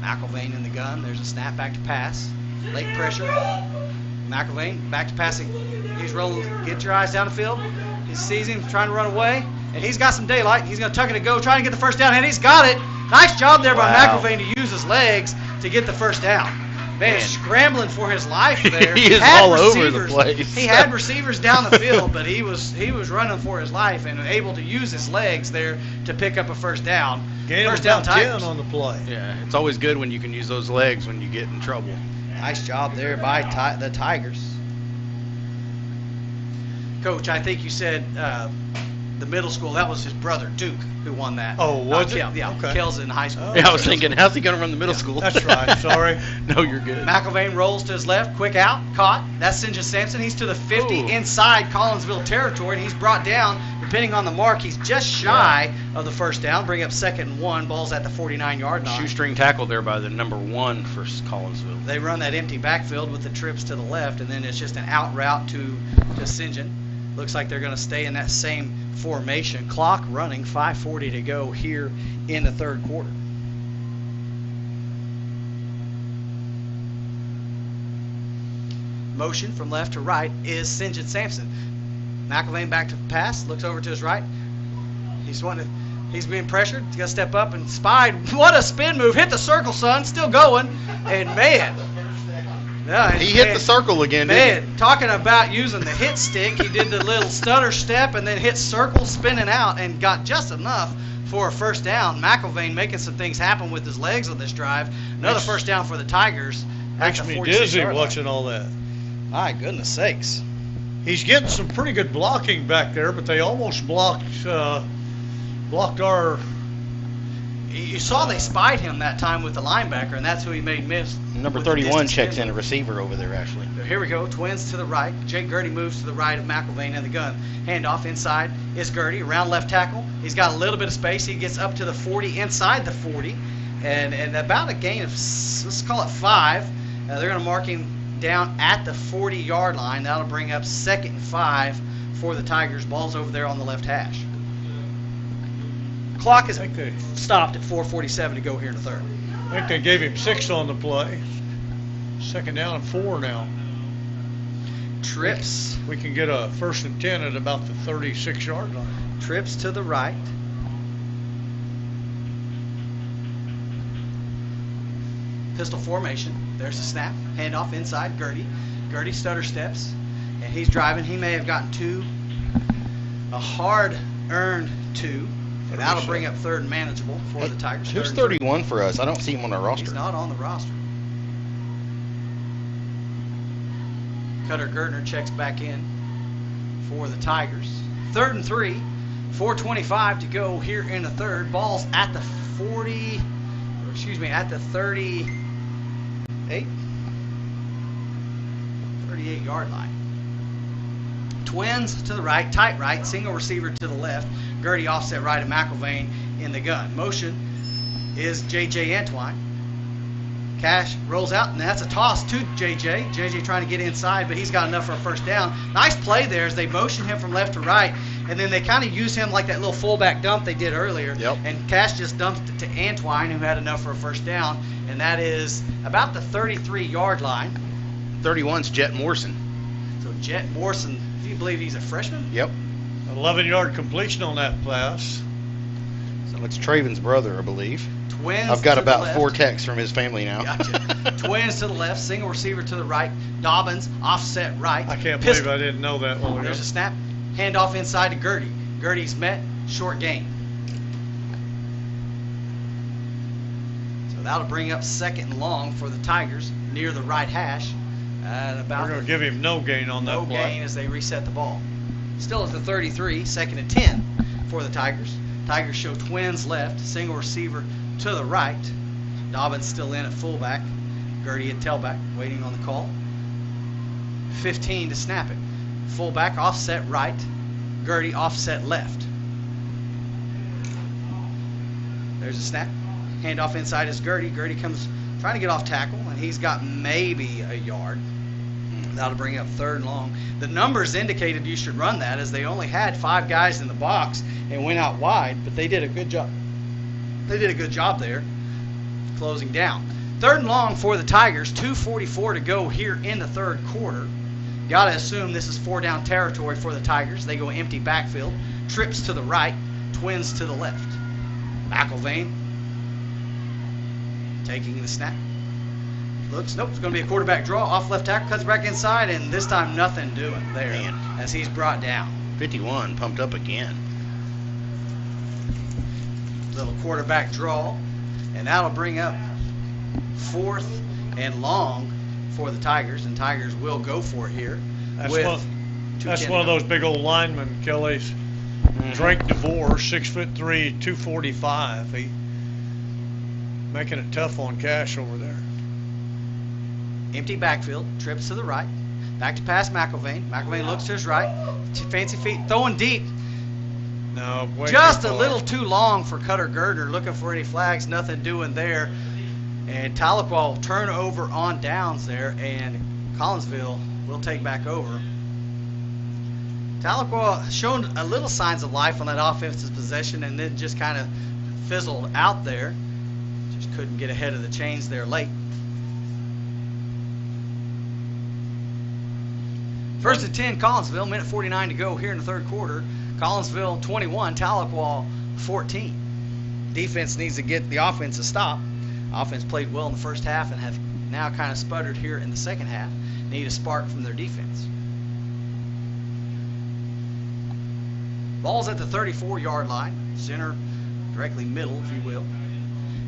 McIlvain in the gun. There's a snap back to pass. Late pressure. McIlvain back to passing. He's rolling. Get your eyes down the field. He sees him trying to run away, and he's got some daylight. He's going to tuck it and go, trying to get the first down, and he's got it. Nice job there by McIlvain to use his legs to get the first down. Man, scrambling for his life there. He is all over the place. He had receivers down the field, but he was running for his life and able to use his legs there to pick up a first down. First down, 10 on the play. Yeah, it's always good when you can use those legs when you get in trouble. Nice job there by the Tigers. Coach, I think you said the middle school, that was his brother, Duke, who won that. Oh, was it? Yeah, okay. Kells in high school. Yeah, I was thinking, how's he going to run the middle school? That's right, sorry. No, you're good. McIlvain rolls to his left, quick out, caught. That's St. John Sampson. He's to the 50 inside Collinsville territory, and he's brought down, depending on the mark, he's just shy of the first down. Bring up 2nd and 1. Ball's at the 49-yard line. Shoestring tackle there by the number 1 for Collinsville. They run that empty backfield with the trips to the left, and then it's just an out route to St. John. Looks like they're going to stay in that same formation. Clock running, 5:40 to go here in the third quarter. Motion from left to right is St. John Sampson. McIlvain back to pass, looks over to his right. He's being pressured. He's got to step up and spied. What a spin move. Hit the circle, son. Still going. And man. Yeah, he hit the circle again, didn't he? Talking about using the hit stick, he did the little stutter step and then hit circle, spinning out, and got just enough for a first down. McIlvain making some things happen with his legs on this drive. Another first down for the Tigers. Makes me dizzy watching all that. My goodness sakes. He's getting some pretty good blocking back there, but they almost blocked our... You saw they spied him that time with the linebacker, and that's who he made miss. Number 31 checks in, a receiver over there, actually. So here we go. Twins to the right. Jake Gertie moves to the right of McIlvain in the gun. Handoff inside is Gertie, around left tackle. He's got a little bit of space. He gets up to the 40, inside the 40, and about a gain of, let's call it 5. They're going to mark him down at the 40-yard line. That'll bring up 2nd and 5 for the Tigers. Ball's over there on the left hash. Clock is stopped at 4:47 to go here in the third. I think they gave him 6 on the play. 2nd down and 4 now. Trips. We can get a 1st and 10 at about the 36-yard line. Trips to the right. Pistol formation. There's the snap. Handoff inside. Gertie. Gertie stutter steps. And he's driving. He may have gotten 2. A hard-earned 2. And that'll bring up 3rd and manageable for the Tigers. Who's 31 for us? I don't see him on our roster. He's not on the roster. Cutter Gertner checks back in for the Tigers. 3rd and 3. 4:25 to go here in the third. Ball's at the 40, or excuse me, at the 38 yard line. Twins to the right, tight right, single receiver to the left. Gertie offset right and McElvain in the gun. Motion is J.J. Antwine. Cash rolls out, and that's a toss to J.J. J.J. trying to get inside, but he's got enough for a first down. Nice play there as they motion him from left to right, and then they kind of use him like that little fullback dump they did earlier. Yep. And Cash just dumped it to Antwine, who had enough for a first down, and that is about the 33-yard line. 31's Jet Morrison. So Jet Morrison, do you believe he's a freshman? Yep. 11-yard completion on that pass. So it's Traven's brother, I believe. Twins I've got to the about left. 4 texts from his family now. Gotcha. Twins to the left, single receiver to the right. Dobbins offset right. I can't Pistol. believe I didn't know that one. There's a snap. Handoff inside to Gertie. Gertie's met. Short gain. So that'll bring up second and long for the Tigers near the right hash. At about We're going to give him no gain on that no play. gain as they reset the ball. Still at the 33, second and 10 for the Tigers. Tigers show twins left, single receiver to the right. Dobbins still in at fullback. Gertie at tailback, waiting on the call. 15 to snap it. Fullback offset right. Gertie offset left. There's a snap. Handoff inside is Gertie. Gertie comes trying to get off tackle, and he's got maybe a yard. That'll bring up third and long. The numbers indicated you should run that, as they only had 5 guys in the box and went out wide, but they did a good job. They did a good job there, closing down. Third and long for the Tigers. 2:44 to go here in the third quarter. Got to assume this is 4-down territory for the Tigers. They go empty backfield. Trips to the right, twins to the left. McElvain taking the snap. Looks, nope, it's going to be a quarterback draw. Off left tackle, cuts back inside, and this time nothing doing there as he's brought down. 51 pumped up again. Little quarterback draw, and that'll bring up fourth and long for the Tigers, and Tigers will go for it here. That's one of those big old linemen, Kelly's. Drake DeVore, 6'3", 245. He making it tough on Cash over there. Empty backfield, trips to the right. Back to pass McElvain. McElvain looks to his right. Fancy feet, throwing deep. No, Just a little too long for Cutter Gardner. Looking for any flags, nothing doing there. And Tahlequah will turn over on downs there, and Collinsville will take back over. Tahlequah shown a little signs of life on that offensive possession, and then just kind of fizzled out there. Just couldn't get ahead of the chains there late. First and 10, Collinsville. Minute 49 to go here in the third quarter. Collinsville 21, Tahlequah 14. Defense needs to get the offense to stop. Offense played well in the first half and have now kind of sputtered here in the second half. Need a spark from their defense. Ball's at the 34-yard line. Center, directly middle, if you will.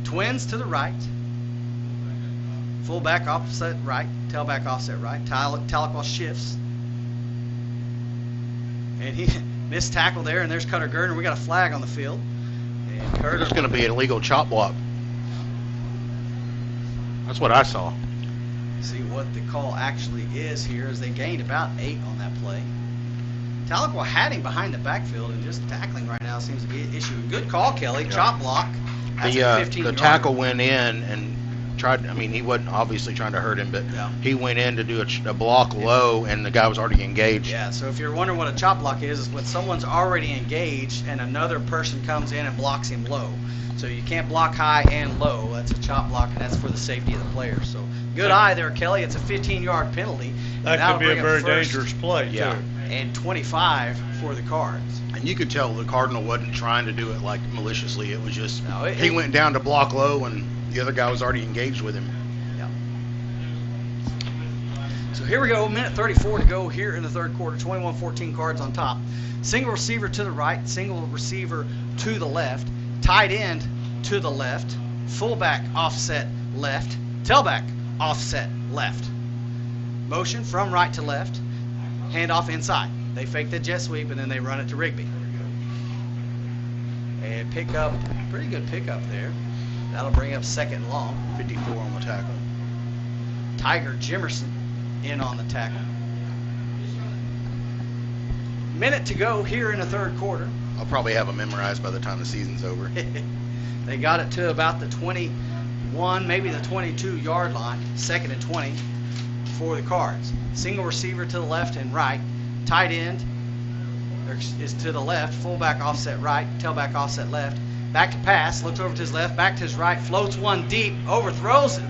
Twins to the right. Fullback offset right. Tailback offset right. Tahlequah shifts. And he missed tackle there, and there's Cutter Gardner. We got a flag on the field. And There's going to be an illegal chop block. That's what I saw. See what the call actually is here, as they gained about 8 on that play. Tahlequah had him behind the backfield, and just tackling right now seems to be an issue. Good call, Kelly. Yeah. Chop block. That's a 15-yard. The tackle went in and tried. I mean, he wasn't obviously trying to hurt him, but he went in to do a block low, and the guy was already engaged. Yeah. So if you're wondering what a chop block is when someone's already engaged and another person comes in and blocks him low. So you can't block high and low. That's a chop block, and that's for the safety of the player. So good eye there, Kelly. It's a 15-yard penalty. That could be a very dangerous play, too. And 25 for the Cards. And you could tell the Cardinal wasn't trying to do it like maliciously. It was just he went down to block low, and the other guy was already engaged with him. Yeah. So here we go. Minute 34 to go here in the third quarter. 21-14 Cards on top. Single receiver to the right. Single receiver to the left. Tight end to the left. Fullback offset left. Tailback offset left. Motion from right to left. Handoff inside. They fake the jet sweep, and then they run it to Rigby. And pick up, pretty good pickup there. That'll bring up second and long. 54 on the tackle. Tiger Jimerson in on the tackle. Minute to go here in the third quarter. I'll probably have them memorized by the time the season's over. They got it to about the 21, maybe the 22-yard line. 2nd and 20 for the Cards. Single receiver to the left and right. Tight end is to the left. Fullback offset right. Tailback offset left. Back to pass. Looks over to his left. Back to his right. Floats one deep. Overthrows it.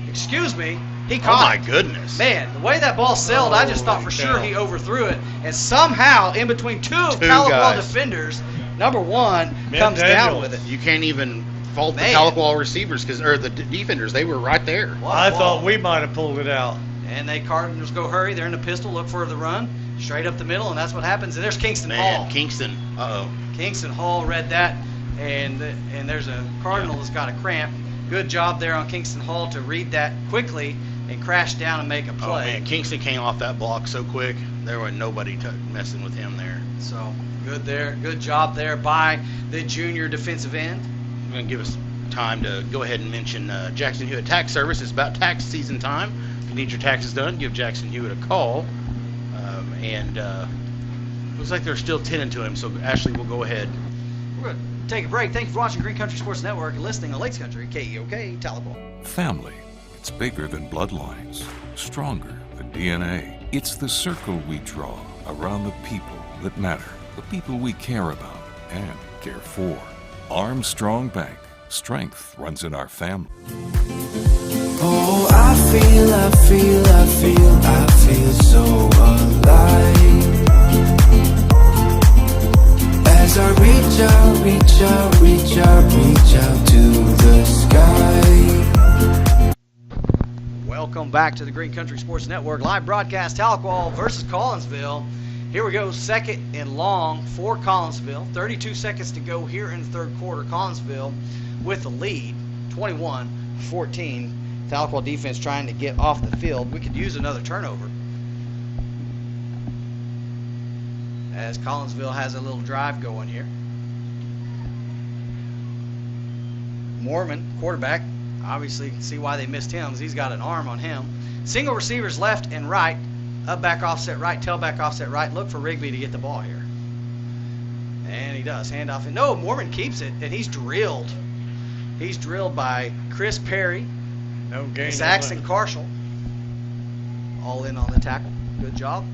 Excuse me. He caught Oh, my it. goodness. Man, the way that ball sailed, I just thought for sure he overthrew it. And somehow, in between two Tahlequah guys. defenders, number one comes down with it. You can't even fault Man. the Tahlequah receivers or the defenders. They were right there. I thought we might have pulled it out. And they Cardinals go hurry. They're in the pistol. Look for the run. Straight up the middle, and that's what happens. And there's Kingston Hall. Kingston. Uh-oh. Kingston Hall read that, and there's a Cardinal that's got a cramp. Good job there on Kingston Hall to read that quickly and crash down and make a play. Oh, man. Kingston came off that block so quick. There was nobody messing with him there. So good there. Good job there by the junior defensive end. I'm going to give us time to go ahead and mention Jackson Hewitt Tax Service. It's about tax season time. If you need your taxes done, give Jackson Hewitt a call. Looks like they're still tending to him, so Ashley will go ahead. We're going to take a break. Thank you for watching Green Country Sports Network and listening on Lakes Country, KEOK, Tahlequah. Family. It's bigger than bloodlines, stronger than DNA. It's the circle we draw around the people that matter, the people we care about and care for. Armstrong Bank. Strength runs in our family. Oh, I feel so alive. As I reach out to the sky. Welcome back to the Green Country Sports Network live broadcast. Tahlequah versus Collinsville. Here we go, 2nd and long for Collinsville. 32 seconds to go here in the third quarter. Collinsville with the lead, 21-14. Tahlequah defense trying to get off the field. We could use another turnover, as Collinsville has a little drive going here. Mormon, quarterback, obviously you can see why they missed him, because he's got an arm on him. Single receivers left and right. Up back offset right, tailback offset right. Look for Rigby to get the ball here. And he does. Handoff. And no, Mormon keeps it, and he's drilled. He's drilled by Chris Perry, No gain. Saxon Carshall. All in on the tackle. Good job.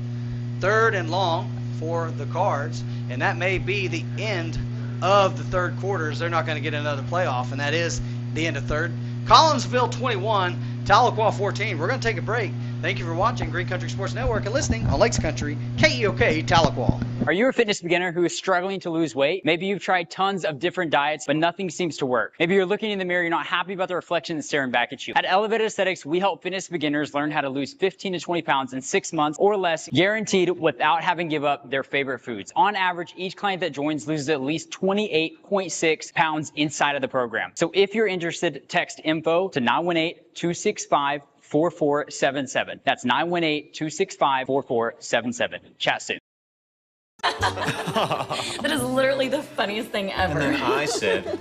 3rd and long for the Cards, and that may be the end of the third quarters. They're not going to get another playoff, and that is the end of third. Collinsville 21, Tahlequah 14. We're going to take a break. Thank you for watching Green Country Sports Network and listening on Lakes Country, KEOK, Tahlequah. Are you a fitness beginner who is struggling to lose weight? Maybe you've tried tons of different diets, but nothing seems to work. Maybe you're looking in the mirror, you're not happy about the reflection that's staring back at you. At Elevated Aesthetics, we help fitness beginners learn how to lose 15 to 20 pounds in 6 months or less, guaranteed without having to give up their favorite foods. On average, each client that joins loses at least 28.6 pounds inside of the program. So if you're interested, text info to 918-265-4477. That's 918-265-4477. Chat soon. That is literally the funniest thing ever. And then I said,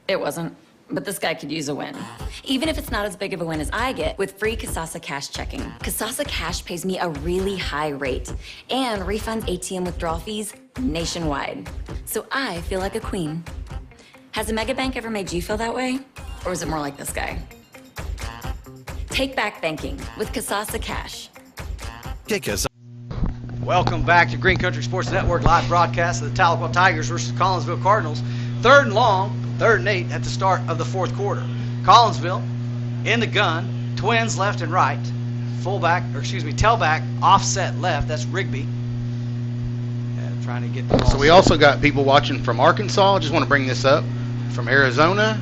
It wasn't. But this guy could use a win. Even if it's not as big of a win as I get with free Kasasa Cash checking. Kasasa Cash pays me a really high rate and refunds ATM withdrawal fees nationwide. So I feel like a queen. Has a mega bank ever made you feel that way? Or is it more like this guy? Take back banking with Kasasa Cash. Welcome back to Green Country Sports Network live broadcast of the Tahlequah Tigers versus Collinsville Cardinals. 3rd and long, 3rd and 8 at the start of the fourth quarter. Collinsville in the gun, twins left and right. Tailback offset left. That's Rigby. And trying to get the ball. So we also got people watching from Arkansas. I just want to bring this up. From Arizona,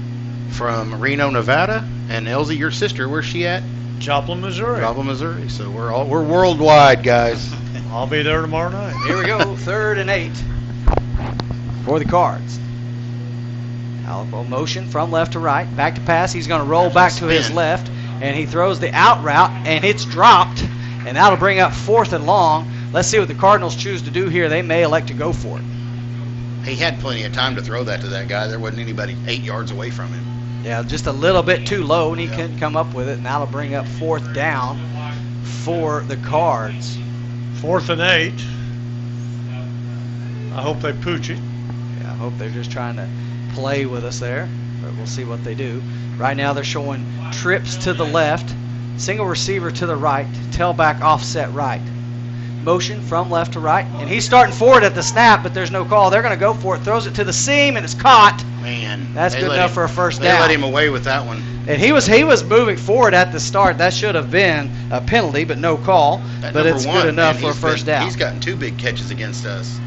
from Reno, Nevada, and Elsie, your sister, where's she at? Joplin, Missouri. Joplin, Missouri. So we're worldwide, guys. I'll be there tomorrow night. Here we go, 3rd and 8 for the Cards. Tahlequah motion from left to right, back to pass. He's going to roll back to his left, and he throws the out route, and it's dropped, and that'll bring up 4th and long. Let's see what the Cardinals choose to do here. They may elect to go for it. He had plenty of time to throw that to that guy. There wasn't anybody 8 yards away from him. Yeah, just a little bit too low, and he couldn't come up with it, and that'll bring up 4th down for the Cards. 4th and 8. I hope they pooch it. Yeah, I hope they're just trying to play with us there, but we'll see what they do. Right now they're showing trips to the left, single receiver to the right, tailback offset right. Motion from left to right, and he's starting forward at the snap, but there's no call. They're going to go for it, throws it to the seam, and it's caught. Man, that's good enough for a first down. They let him away with that one. And he was moving forward at the start. That should have been a penalty, but no call. But it's good enough for a first down. He's gotten 2 big catches against us.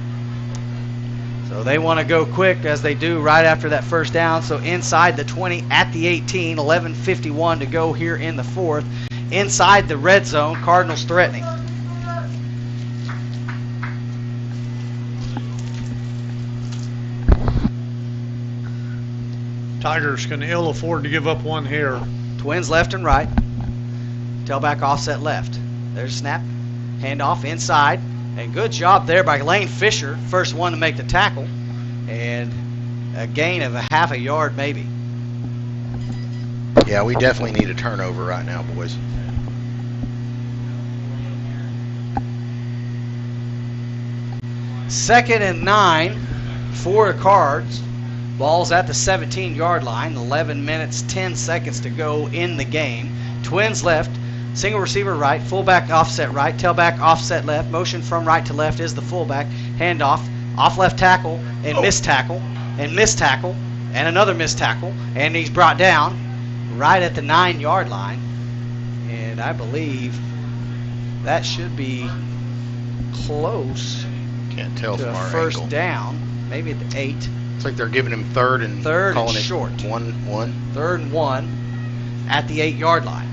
So they want to go quick, as they do right after that first down. So inside the 20 at the 18, 11:51 to go here in the fourth. Inside the red zone, Cardinals threatening. Tigers can ill afford to give up one here. Twins left and right. Tailback offset left. There's a snap. Handoff inside. And good job there by Lane Fisher. First one to make the tackle. And a gain of a half a yard maybe. Yeah, we definitely need a turnover right now, boys. Second and 9 for the Cards. Ball's at the 17-yard line. 11 minutes, 10 seconds to go in the game. Twins left. Single receiver right. Fullback offset right. Tailback offset left. Motion from right to left is the fullback. Handoff. Off left tackle and missed tackle and missed tackle and another missed tackle. And he's brought down right at the 9-yard line. And I believe that should be close. Can't tell to from a our first angle. down. Maybe at the 8. It's like they're giving him third and calling it short. 1-1. Third and 1 at the 8-yard line.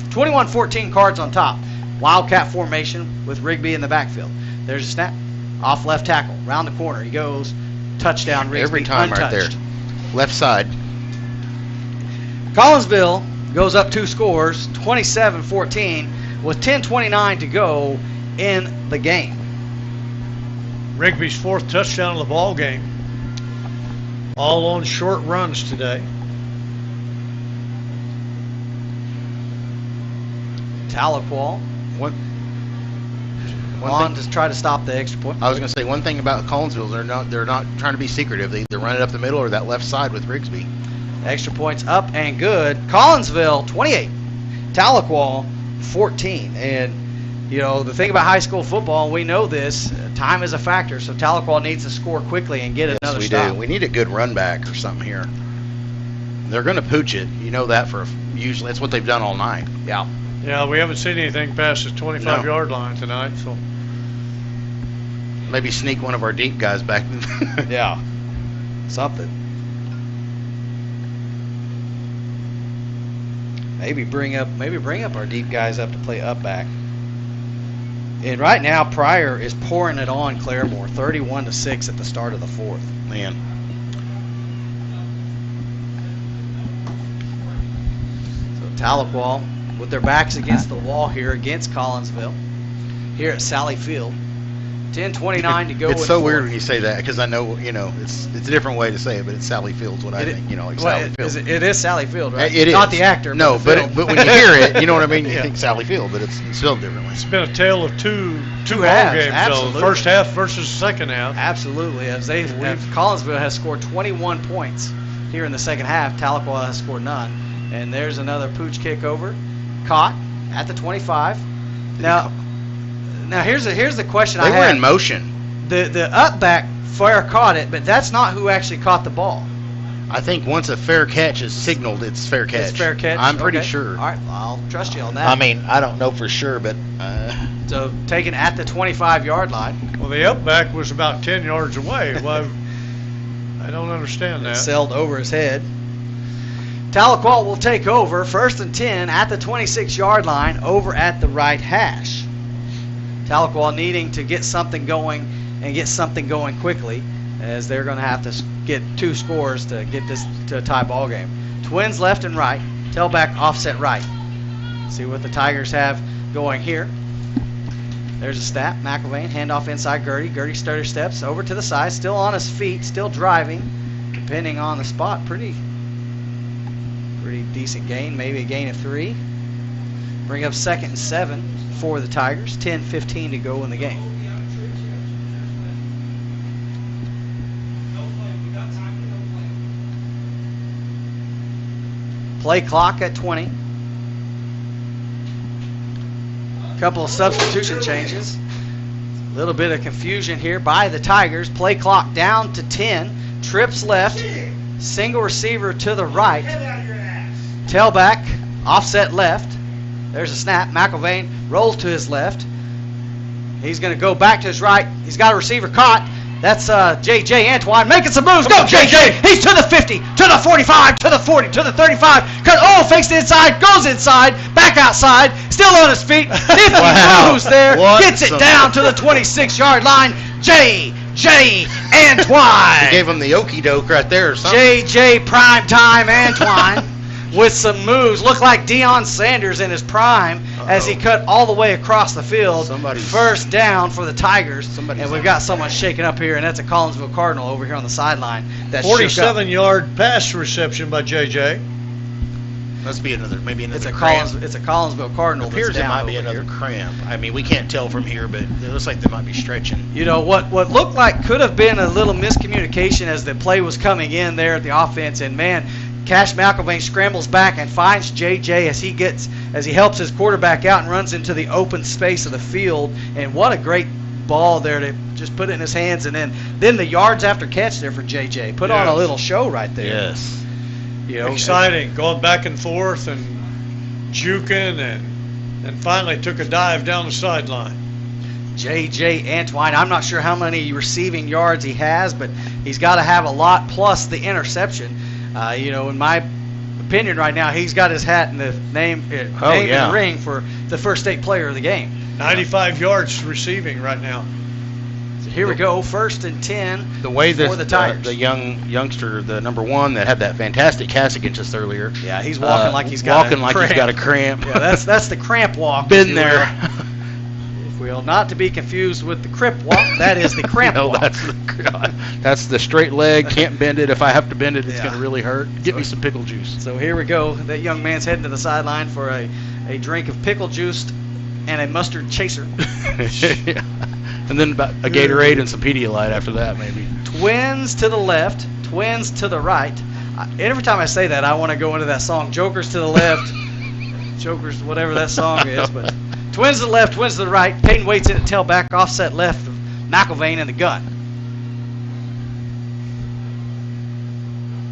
21-14 Cards on top. Wildcat formation with Rigby in the backfield. There's a snap. Off left tackle. Round the corner. He goes. Touchdown Rigby. Every time untouched. right there. Left side. Collinsville goes up 2 scores. 27-14 with 10:29 to go in the game. Rigby's 4th touchdown of the ball game. All on short runs today. Tahlequah on to try to stop the extra point. I was going to say one thing about Collinsville, they're not trying to be secretive. They either run it up the middle or that left side with Rigsby. Extra points up and good. Collinsville 28, Tahlequah 14. And you know, the thing about high school football, and we know this, time is a factor. So Tahlequah needs to score quickly and get another stop. Do. We need a good run back or something here. They're going to pooch it. You know that usually that's what they've done all night. Yeah. Yeah, we haven't seen anything past the 25-yard line tonight, so maybe sneak one of our deep guys back. Yeah. Something. Maybe bring up our deep guys up to play up back. And right now, Pryor is pouring it on Claremore, 31-6 at the start of the 4th. Man. So Tahlequah with their backs against the wall here against Collinsville, here at Sally Field. 10:29 to go. It's so weird when you say that because I know, it's a different way to say it, but it's Sally Field's what I think, like Sally Field. It is Sally Field, right? It is. Not the actor. No, but when you hear it, you know what I mean? You think Sally Field, but it's spelled differently. It's been a tale of two ball halves, games, absolutely. though. First half versus second half. Absolutely. Collinsville has scored 21 points here in the second half. Tahlequah has scored none. And there's another pooch kick over. Caught at the 25. Now here's the question I have. They were in motion. The up back fair caught it, but that's not who actually caught the ball. I think once a fair catch is signaled, it's fair catch. It's fair catch? I'm pretty Okay. sure. All right, I'll trust you on that. I mean, I don't know for sure, but... So taken at the 25-yard line. Well, the up back was about 10 yards away. Well, I don't understand that. Sailed over his head. Tahlequah will take over, 1st and 10 at the 26-yard line over at the right hash. Tahlequah needing to get something going and get something going quickly, as they're going to have to get 2 scores to get this to a tie ball game. Twins left and right, tailback offset right. See what the Tigers have going here. There's a snap. McIlvain, handoff inside Gertie. Gertie stutter steps over to the side, still on his feet, still driving, depending on the spot. Pretty decent gain, maybe a gain of 3. Bring up 2nd and 7 for the Tigers. 10:15 to go in the game. Play clock at 20. Couple of substitution changes. A little bit of confusion here by the Tigers. Play clock down to 10. Trips left. Single receiver to the right. Tailback, offset left. There's a snap. McIlvain rolls to his left. He's going to go back to his right. He's got a receiver caught. That's J.J. Antoine making some moves. Go, J.J. He's to the 50, to the 45, to the 40, to the 35. Fakes the inside, goes inside, back outside, still on his feet. If he moves there, gets it down to the 26-yard line. J.J. Antoine. He gave him the okey doke right there or something. J.J. Primetime Antoine with some moves. Looked like Deion Sanders in his prime as he cut all the way across the field. First down for the Tigers. And we've got someone shaking up here, and that's a Collinsville Cardinal over here on the sideline. 47-yard pass reception by J.J. Must be maybe another cramp. It's a Collinsville Cardinal. It appears that's it down might be over another here. cramp. I mean, we can't tell from here, but it looks like they might be stretching. You know, what looked like could have been a little miscommunication as the play was coming in there at the offense, and man, Cash McIlvain scrambles back and finds J.J. as he helps his quarterback out and runs into the open space of the field. And what a great ball there to just put it in his hands. And then the yards after catch there for J.J. Put on a little show right there. Yes. You know, exciting, going back and forth and juking and finally took a dive down the sideline. J.J. Antoine, I'm not sure how many receiving yards he has, but he's got to have a lot plus the interception. You know, in my opinion right now, he's got his hat in the name in the ring for the first state player of the game. 95 yards receiving right now. So here we go, 1st and 10 the way for the Tigers. The youngster, the number 1 that had that fantastic catch against us earlier. Yeah, he's walking like he's got a cramp. Yeah, that's the cramp walk. Been there. If we'll not to be confused with the crip walk, that is the cramp walk. That's the straight leg. Can't bend it. If I have to bend it, it's going to really hurt. Get me some pickle juice. So here we go. That young man's heading to the sideline for a drink of pickle juice and a mustard chaser. Yeah. And then about a Gatorade and some Pedialyte after that, maybe. Twins to the left, twins to the right. Every time I say that, I want to go into that song, Jokers to the left, Jokers, whatever that song is. But twins to the left, twins to the right. Peyton Waits in at tailback, offset left, McIlvain in the gun.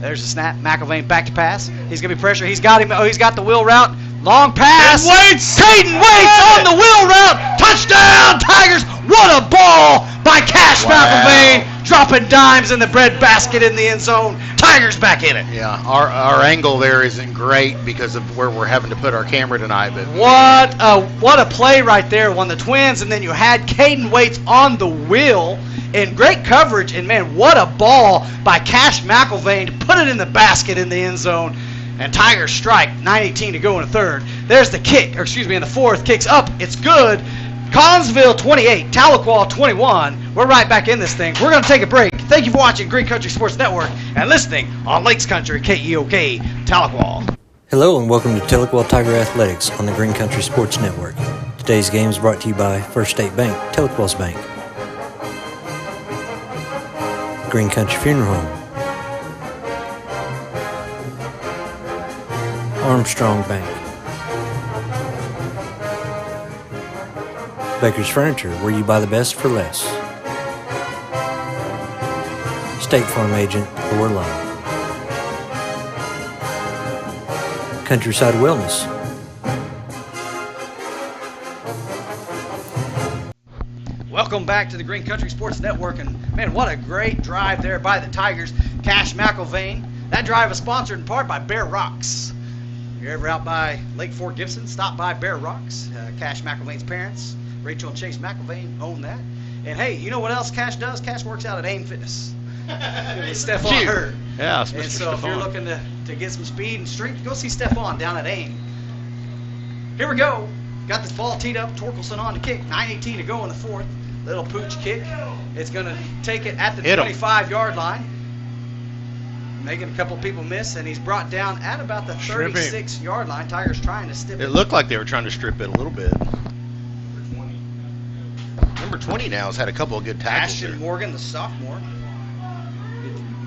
There's a snap. McIlvain back to pass. He's going to be pressure. He's got him. Oh, he's got the wheel route. Long pass. Peyton Waits on the wheel route. Touchdown, Tigers. What a ball by Cash McIlvain. Dropping dimes in the bread basket in the end zone. Tigers back in it. Yeah, our angle there isn't great because of where we're having to put our camera tonight. But what a play right there on the Twins, and then you had Caden Waits on the wheel in great coverage, and man, what a ball by Cash McIlvain to put it in the basket in the end zone. And Tigers strike, 9:18 to go in the third. There's the kick, in the fourth. Kicks up, it's good. Collinsville 28, Tahlequah 21. We're right back in this thing. We're going to take a break. Thank you for watching Green Country Sports Network and listening on Lakes Country, KEOK, Tahlequah. Hello and welcome to Tahlequah Tiger Athletics on the Green Country Sports Network. Today's game is brought to you by First State Bank, Tahlequah's Bank. Green Country Funeral Home. Armstrong Bank. Baker's Furniture, where you buy the best for less. State Farm Agent, Lower Line. Countryside Wellness. Welcome back to the Green Country Sports Network, and man, what a great drive there by the Tigers. Cash McIlvain. That drive is sponsored in part by Bear Rocks. If you're ever out by Lake Fort Gibson, stop by Bear Rocks. Cash McIlvain's parents, Rachel and Chase McIlvain, own that. And hey, you know what else Cash does? Cash works out at AIM Fitness. With Stephon Hurd. Yeah, and so if you're looking to get some speed and strength, go see Stephon down at AIM. Here we go. Got this ball teed up. Torkelson on to kick. 9:18 to go in the fourth. Little pooch kick. It's going to take it at the 25-yard line. Making a couple people miss, and he's brought down at about the 36-yard line. Tigers trying to strip it. It looked like they were trying to strip it a little bit. Number 20 now has had a couple of good tackles. Ashton Morgan, the sophomore,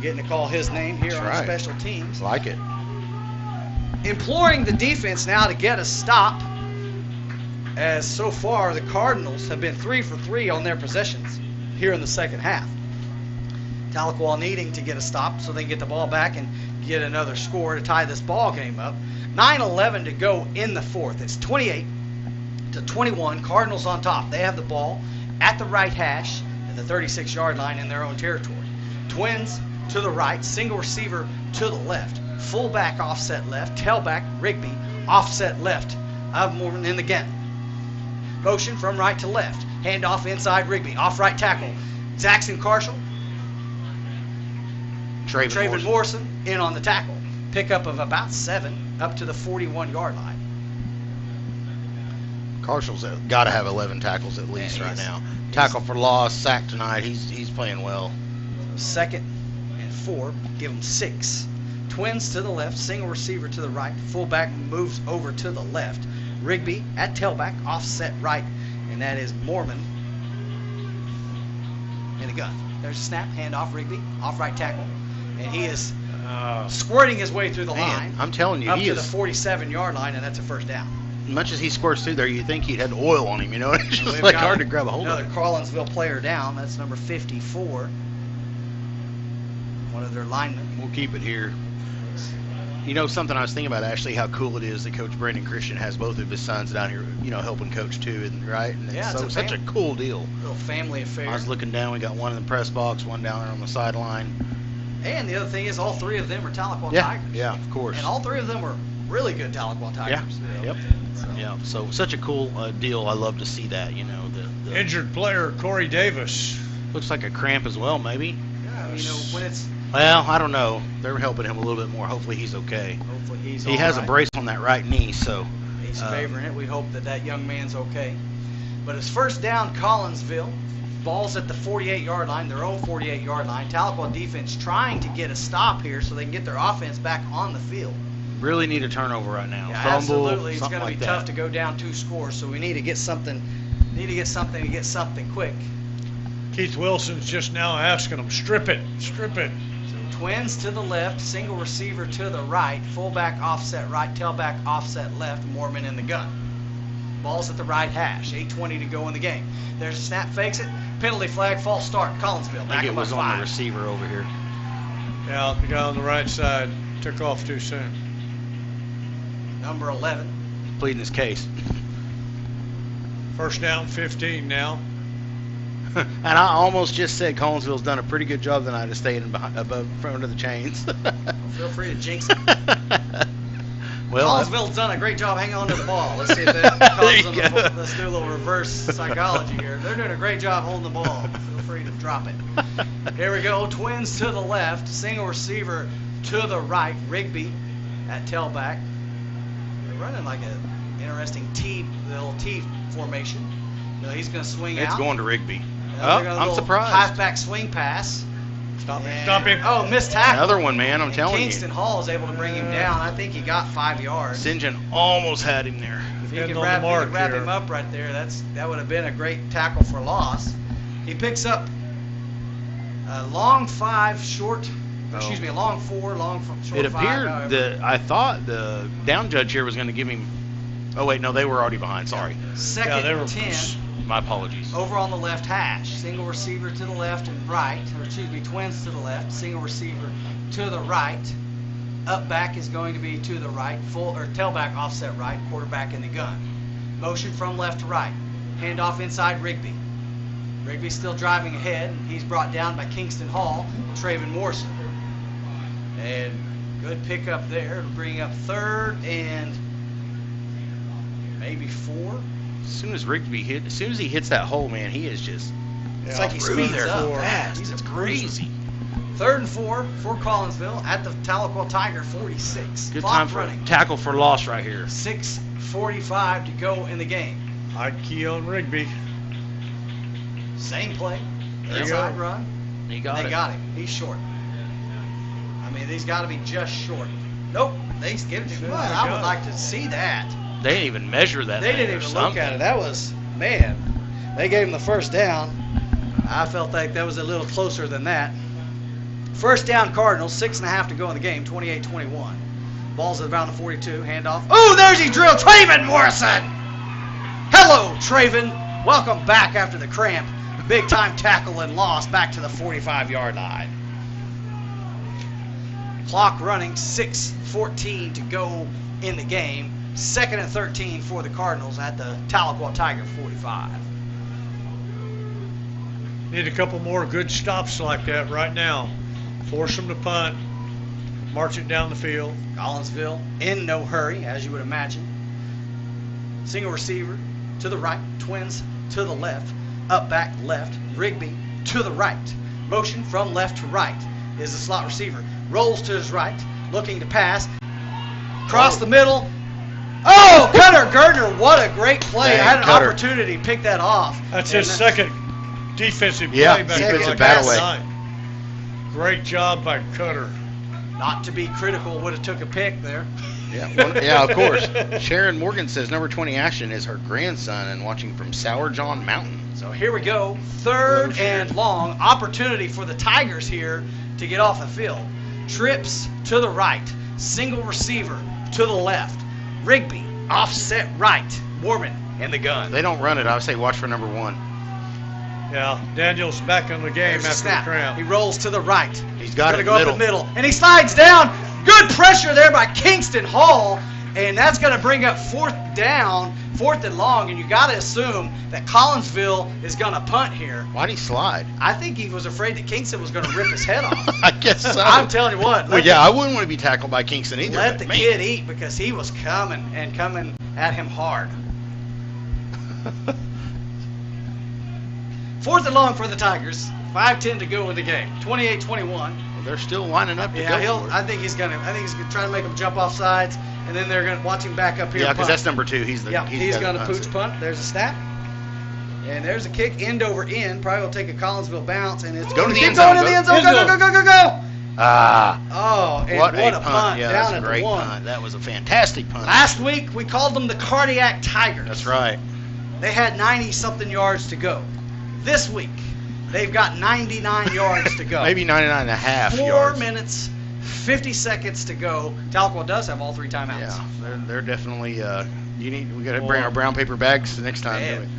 getting to call his name here on special teams. Like it. imploring the defense now to get a stop, as so far the Cardinals have been 3 for 3 on their possessions here in the second half. Tahlequah needing to get a stop so they can get the ball back and get another score to tie this ball game up. 9:11 to go in the fourth. It's 28-21. Cardinals on top. They have the ball at the right hash at the 36-yard line in their own territory. Twins to the right, single receiver to the left, fullback offset left, tailback Rigby offset left of Mormon in the gun. Motion from right to left, handoff inside Rigby, off right tackle. Jackson Carshall, Traven Morrison in on the tackle. Pickup of about 7 up to the 41-yard line. Carshall's got to have 11 tackles at least right now. Tackle for loss, sack tonight. He's playing well. 2nd and 4, give him 6. Twins to the left, single receiver to the right. Fullback moves over to the left. Rigby at tailback, offset right, and that is Mormon in the gun. There's a snap, handoff Rigby, off right tackle, and he is squirting his way through the line. I'm telling you, up he to is the 47-yard line, and that's a first down. Much as he squirts through there, you think he'd had oil on him, you know? It's just like hard to grab a hold of. Another Collinsville player down. That's number 54. One of their linemen. We'll keep it here. You know, something I was thinking about, Ashley, how cool it is that Coach Brandon Christian has both of his sons down here, you know, helping coach too, and right? And yeah, it's such a cool deal. Little family affair. I was looking down, we got one in the press box, one down there on the sideline. And the other thing is all 3 of them are Tahlequah Tigers. Yeah, of course. And all 3 of them were really good Tahlequah Tigers. Yeah, yep. So. Yeah, so such a cool deal. I love to see that, you know. The injured player, Corey Davis. Looks like a cramp as well, maybe. Yeah, you know, when it's... Well, I don't know. They're helping him a little bit more. Hopefully he's okay. Hopefully he's He has a brace on that right knee, so... He's favoring it. We hope that young man's okay. But it's first down, Collinsville. Ball's at the 48-yard line, their own 48-yard line. Tahlequah defense trying to get a stop here so they can get their offense back on the field. Really need a turnover right now. Yeah, Fumble, absolutely. It's going to be tough to go down 2 scores, so we need to get something. Quick. Keith Wilson's just now asking them, strip it. So Twins to the left, single receiver to the right, fullback offset right, tailback offset left, Mormon in the gun. Ball's at the right hash, 8:20 to go in the game. There's a snap, fakes it, penalty flag, false start, Collinsville. I think it was on the receiver over here. Yeah, the guy on the right side took off too soon. Number 11. Pleading his case. First down, 15 now. And I almost just said Collinsville's done a pretty good job tonight of staying above front of the chains. Feel free to jinx it. Well, Collinsville's done a great job hanging on to the ball. Let's see if that causes them. Let's do a little reverse psychology here. They're doing a great job holding the ball. Feel free to drop it. Here we go. Twins to the left, single receiver to the right. Rigby at tailback. They're running like an interesting little T formation. You know, he's going to swing out. It's going to Rigby. I'm surprised. Halfback swing pass. Stop him. Oh, missed tackle. Another one, man. I'm telling Kingston Hall is able to bring him down. I think he got 5 yards. St. John almost had him there. If he could wrap him up right there, that would have been a great tackle for loss. He picks up a long 5, short. Excuse me, a long 4, short 5. It appeared I thought the down judge here was going to give him. Oh wait, no, they were already behind. Sorry. Second and 10. My apologies. Over on the left hash, single receiver to the left and right, twins to the left, single receiver to the right. Up back is going to be to the right, tailback offset right, quarterback in the gun. Motion from left to right. Handoff inside Rigby. Rigby still driving ahead. He's brought down by Kingston Hall, Traven Morrison. And good pickup there to bring up 3rd and maybe 4. As soon as he hits that hole, man, he is just. It's like he speeds up fast. It's crazy. 3rd and 4 for Collinsville at the Tahlequah Tiger 46. Good Clock time for running. Tackle for loss right here. 6:45 to go in the game. High key on Rigby. Same play. Inside run. They got him. He's short. I mean, he's got to be just short. Nope. They give it to him. I would like to see that. They didn't even measure that. They didn't even look at it. That was, man, they gave him the first down. I felt like that was a little closer than that. First down Cardinals, 6.5 to go in the game, 28-21. Ball's around the 42. Handoff. Oh, there's he drilled. Traven Morrison. Hello, Traven. Welcome back after the cramp. Big time tackle and loss back to the 45-yard line. Clock running, 6:14 to go in the game. 2nd and 13 for the Cardinals at the Tahlequah Tiger 45. Need a couple more good stops like that right now. Force them to punt. March it down the field. Collinsville in no hurry, as you would imagine. Single receiver to the right. Twins to the left. Up back left. Rigby to the right. Motion from left to right is the slot receiver. Rolls to his right. Looking to pass. Cross the middle. Oh, Cutter Gardner, what a great play. Dang, I had an Cutter. opportunity to pick that off. That's his second defensive play Yeah, back defensive there battle last night. Great job by Cutter. Not to be critical, would have took a pick there. Yeah, of course. Sharon Morgan says number 20 Ashton is her grandson and watching from Sour John Mountain. So here we go. 3rd and long. Opportunity for the Tigers here to get off the field. Trips to the right. Single receiver to the left. Rigby offset right. Mormon in the gun. They don't run it. I would say watch for number 1. Yeah, Daniel's back in the game There's after the snap. cramp. He rolls to the right. He's got Gonna it go middle. up the middle. And he slides down. Good pressure there by Kingston Hall. And that's going to bring up 4th down, 4th and long. And you got to assume that Collinsville is going to punt here. Why'd he slide? I think he was afraid that Kingston was going to rip his head off. I guess so. I'm telling you what. Well, yeah, I wouldn't want to be tackled by Kingston either. Let but the man. kid eat because he was coming at him hard. 4th and long for the Tigers. 5:10 to go in the game. 28-21. Well, they're still lining up to Yeah, go. I think he's gonna try to make him jump off sides, and then they're gonna watch him back up here. Yeah, and because punt. that's number 2. He's gonna punt. pooch punt. There's a snap, and there's a kick end over end. Probably will take a Collinsville bounce, and it's Go to the keep end zone, going to the end zone. Go! Ah. Oh, and what a a punt Yeah, down that's a at great the 1. punt. That was a fantastic punt. Last week we called them the Cardiac Tigers. That's right. They had 90-something yards to go. This week they've got 99 yards to go. Maybe 99 and a half 4 yards. minutes, 50 seconds to go. Tahlequah does have all 3 timeouts. Yeah, they're definitely. We got to bring our brown paper bags next time. Man. don't we?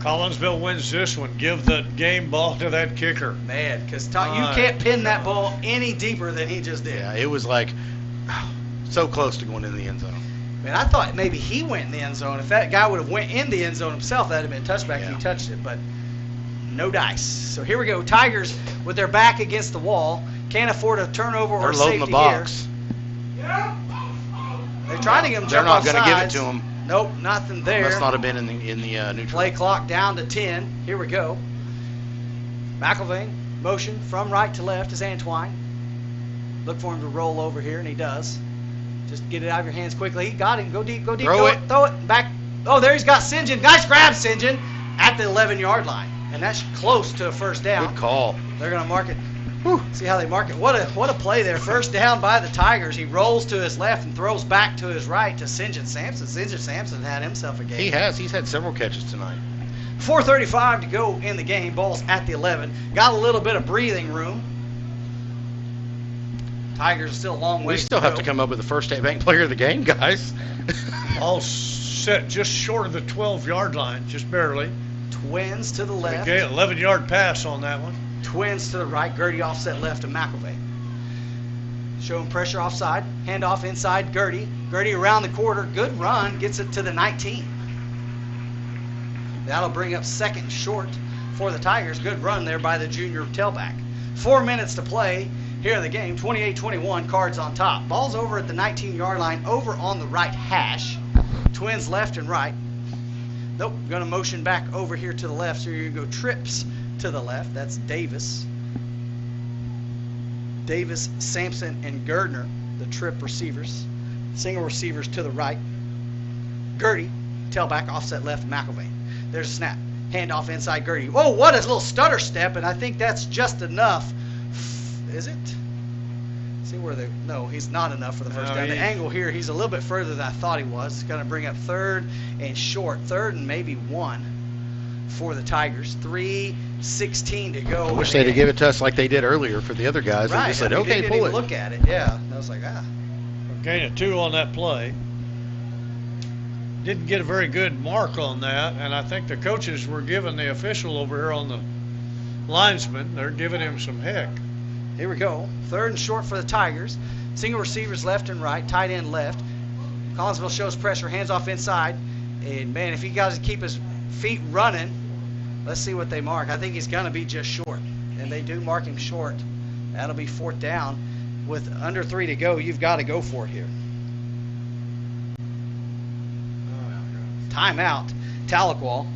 Collinsville wins this one. Give the game ball to that kicker. Man, because you can't pin that ball any deeper than he just did. Yeah, it was like so close to going in the end zone. Man, I thought maybe he went in the end zone. If that guy would have went in the end zone himself, that would have been a touchback if he touched it. But no dice. So here we go. Tigers with their back against the wall. Can't afford a turnover or They're a loading safety the box. here. They're trying to get him They're jump not off going to give it sides. to him. Nope, nothing there. Must not have been in the neutral. Play clock down to 10. Here we go. McElvain, motion from right to left is Antoine. Look for him to roll over here, and he does. Just get it out of your hands quickly. He got him. Go deep, go deep. Throw it. Throw it. Back. Oh, there he's got St. John. Nice grab, St. John, at the 11-yard line. And that's close to a first down. Good call. They're going to mark it. Whew. See how they mark it. What a play there. First down by the Tigers. He rolls to his left and throws back to his right to St. John Sampson. St. John Sampson had himself a game. He has. He's had several catches tonight. 4:35 to go in the game. Ball's at the 11. Got a little bit of breathing room. Tigers are still a long way. We still have to come up with the first state bank player of the game, guys. All set just short of the 12-yard line, just barely. Twins to the left. Okay, 11-yard pass on that one. Twins to the right. Gertie offset left to McElvain. Showing pressure offside. Handoff inside Gertie. Gertie around the quarter. Good run. Gets it to the 19. That'll bring up 2nd short for the Tigers. Good run there by the junior tailback. 4 minutes to play here in the game. 28-21. Cards on top. Ball's over at the 19-yard line. Over on the right hash. Twins left and right. Nope. Going to motion back over here to the left. So you're going to go trips to the left. That's Davis. Davis, Sampson, and Gardner, the trip receivers. Single receivers to the right. Gertie, tailback, offset left, McElvain. There's a snap. Handoff inside Gertie. Oh, what a little stutter step, and I think that's just enough. Is it? See where they... No, he's not enough for the first down. The angle here, he's a little bit further than I thought he was. It's going to bring up 3rd and short. 3rd and maybe 1 for the Tigers. 3:16 to go. I wish they'd have given it to us like they did earlier for the other guys. Right. They just said, I mean, okay, they pull didn't it. even look at it. Yeah. I was like, Gain of 2 on that play. Didn't get a very good mark on that, and I think the coaches were giving the official over here on the linesman, they're giving him some heck. Here we go. 3rd and short for the Tigers. Single receivers left and right, tight end left. Collinsville shows pressure, hands off inside. And, man, if he got to keep his feet running, let's see what they mark. I think he's going to be just short, and they do mark him short. That'll be 4th down. With under 3 to go, you've got to go for it here. Timeout, Tahlequah.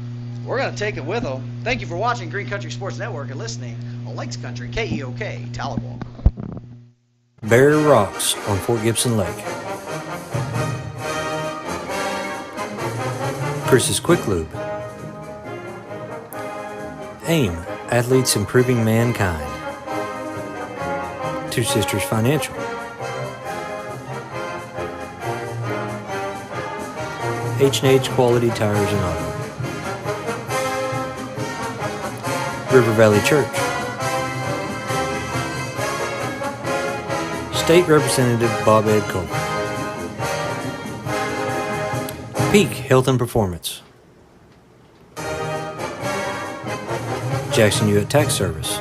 We're going to take it with them. Thank you for watching Green Country Sports Network and listening on Lakes Country, KEOK, Tahlequah. Barrier Rocks on Fort Gibson Lake. Chris's Quick Lube. AIM, Athletes Improving Mankind. Two Sisters Financial. H&H Quality Tires and Auto. River Valley Church. State Representative Bob Ed Colbert. Peak Health and Performance. Jackson Hewitt Tax Service.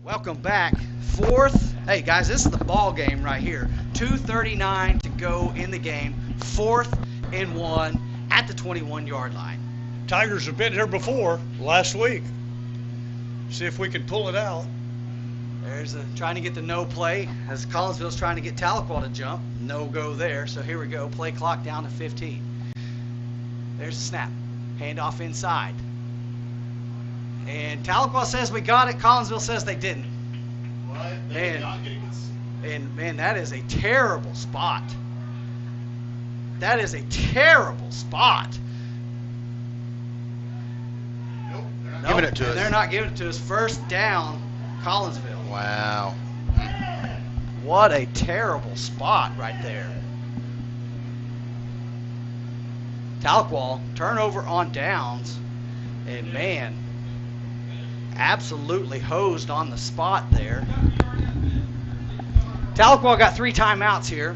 Welcome back. 4th. Hey, guys, this is the ball game right here. 2:39 to go in the game. 4th and 1 at the 21-yard line. Tigers have been here before last week. See if we can pull it out. There's trying to get the no play as Collinsville's trying to get Tahlequah to jump. No go there. So here we go. Play clock down to 15. There's the snap. Handoff inside. And Tahlequah says we got it. Collinsville says they didn't. What? And man, that is a terrible spot. That is a terrible spot. Nope, they're not giving it to us. They're not giving it to us. 1st down, Collinsville. Wow. What a terrible spot right there. Tahlequah, turnover on downs. And man, absolutely hosed on the spot there. Tahlequah got 3 timeouts here.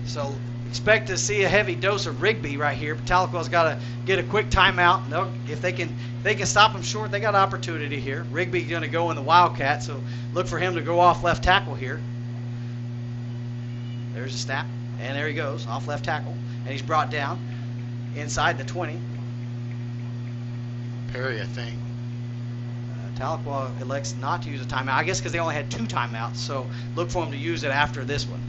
So expect to see a heavy dose of Rigby right here. But Tahlequah's got to get a quick timeout. If they can stop him short, they got opportunity here. Rigby's going to go in the Wildcat, so look for him to go off left tackle here. There's a snap, and there he goes, off left tackle. And he's brought down inside the 20. Perry, I think. Tahlequah elects not to use a timeout, I guess because they only had 2 timeouts, so look for them to use it after this one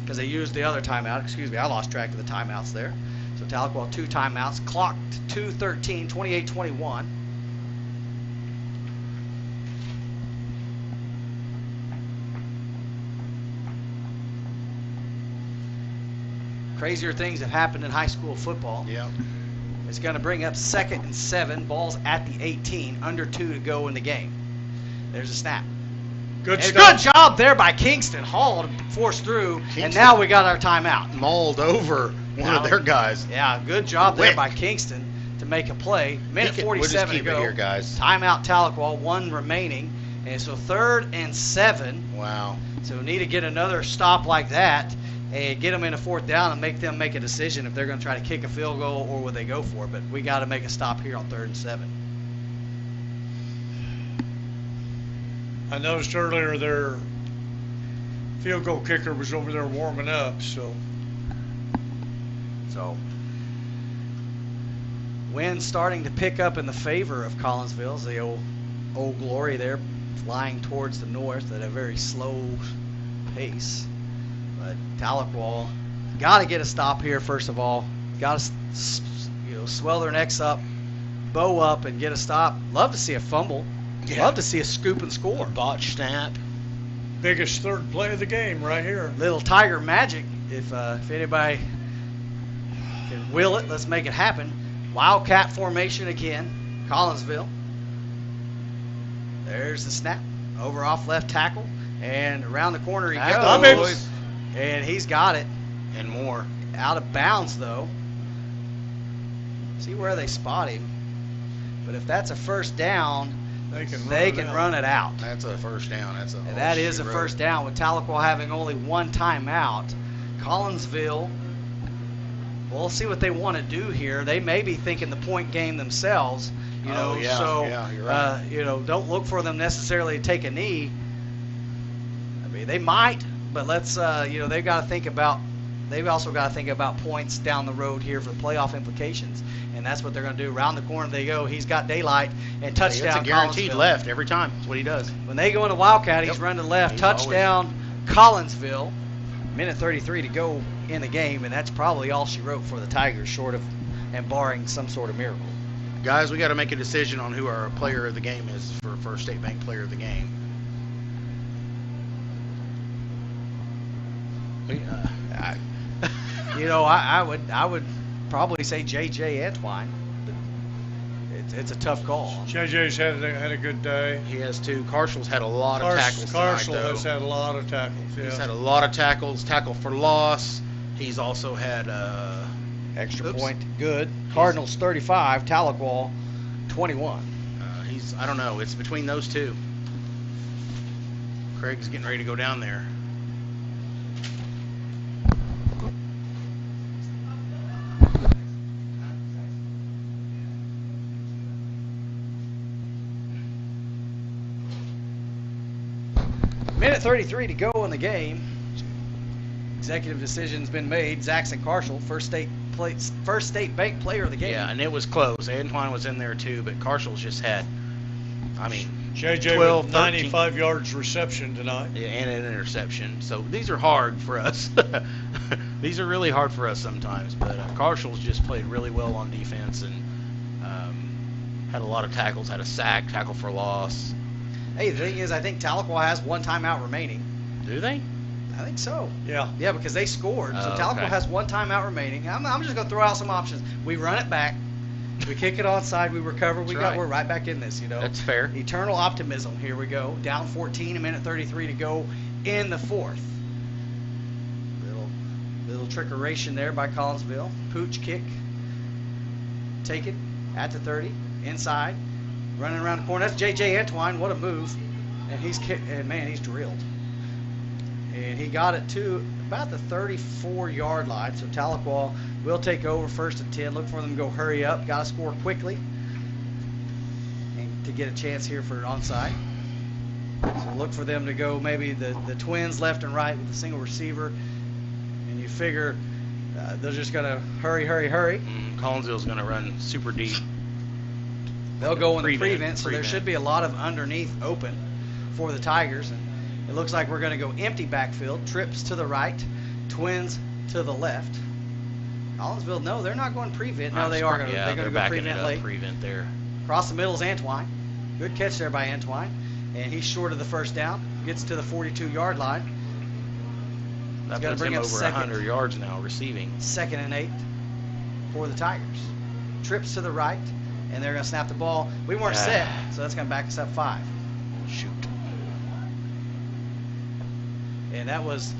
because they used the other timeout. Excuse me, I lost track of the timeouts there. So Tahlequah 2 timeouts, clocked 2:13, 28-21. Crazier things have happened in high school football. Yeah. It's going to bring up 2nd and 7. Ball's at the 18. Under 2 to go in the game. There's a snap. Good job there by Kingston. Hall to force through. Kingston and now we got our timeout. Mauled over one of their guys. Yeah, good job there by Kingston to make a play. Minute 47 we'll just keep to go. It here, guys. Timeout Tahlequah, 1 remaining. And so 3rd and 7. Wow. So we need to get another stop like that and get them in a 4th down and make them make a decision if they're going to try to kick a field goal or would they go for it. But we got to make a stop here on 3rd and 7. I noticed earlier their field goal kicker was over there warming up, so. Wind starting to pick up in the favor of Collinsville. The old glory there flying towards the north at a very slow pace. But Tahlequah got to get a stop here first of all. Got to swell their necks up, bow up, and get a stop. Love to see a fumble. Yeah. Love to see a scoop and score. Botch snap. Biggest 3rd play of the game right here. Little Tiger magic. If anybody can will it, let's make it happen. Wildcat formation again. Collinsville. There's the snap. Over off left tackle. And around the corner he goes. And he's got it. And more. Out of bounds, though. See where they spot him. But if that's a 1st down, They can run it out. That's a first down. And that is a first down with Tahlequah having only one timeout. Collinsville, we'll see what they want to do here. They may be thinking the point game themselves, you're right. Don't look for them necessarily to take a knee. I mean, they might, but let's, they've got to think about. They've also got to think about points down the road here for the playoff implications, and that's what they're going to do. Round the corner they go. He's got daylight and touchdown. It's a guaranteed Collinsville. left every time. That's what he does. When they go into Wildcat, he's running left. Touchdown, Collinsville. Minute 33 to go in the game, and that's probably all she wrote for the Tigers, short of and barring some sort of miracle. Guys, we got to make a decision on who our player of the game is for First State Bank player of the game. I would probably say J.J. Antwine. It's a tough call. JJ's had a good day. He has too. Carshall's had a lot of tackles tonight, Carshall has had a lot of tackles. Yeah. He's had a lot of tackles. Tackle for loss. He's also had extra point. Good. Cardinals 35. Tahlequah 21. I don't know. It's between those two. Craig's getting ready to go down there. Minute 33 to go in the game. Executive decision's been made. Zaxton Carshall, First State Bank player of the game. Yeah, and it was close. Antwine was in there too, but Carshall's just had, JJ 12, with 95 yards reception tonight. Yeah, and an interception. So these are hard for us. These are really hard for us sometimes. But Carshall's just played really well on defense and had a lot of tackles, had a sack, tackle for loss. Hey, the thing is, I think Tahlequah has one timeout remaining. Do they? I think so. Yeah. Yeah, because they scored. So Tahlequah has one timeout remaining. I'm just going to throw out some options. We run it back. We kick it onside. We recover. We're right back in this, That's fair. Eternal optimism. Here we go. Down 14, a minute 33 to go in the fourth. Little trickeration there by Collinsville. Pooch kick. Take it at the 30. Inside. Running around the corner. That's J.J. Antwine. What a move. And he's drilled. And he got it to about the 34-yard line. So Tahlequah will take over first and 10. Look for them to go hurry up. Got to score quickly and to get a chance here for an onside. So look for them to go maybe the twins left and right with a single receiver. And you figure they're just going to hurry. Collinsville's going to run super deep. They'll go in the prevent, so there should be a lot of underneath open for the Tigers. And it looks like we're going to go empty backfield, trips to the right, twins to the left. Collinsville, no, they're not going prevent. No, they are going to. Yeah, they're going to go prevent late. Prevent there. Across the middle is Antwine. Good catch there by Antwine. And he's short of the first down. Gets to the 42-yard line. That puts him over 100 yards now receiving. 2nd and 8 for the Tigers. Trips to the right. And they're going to snap the ball. We weren't set, so that's going to back us up 5. Shoot. And that was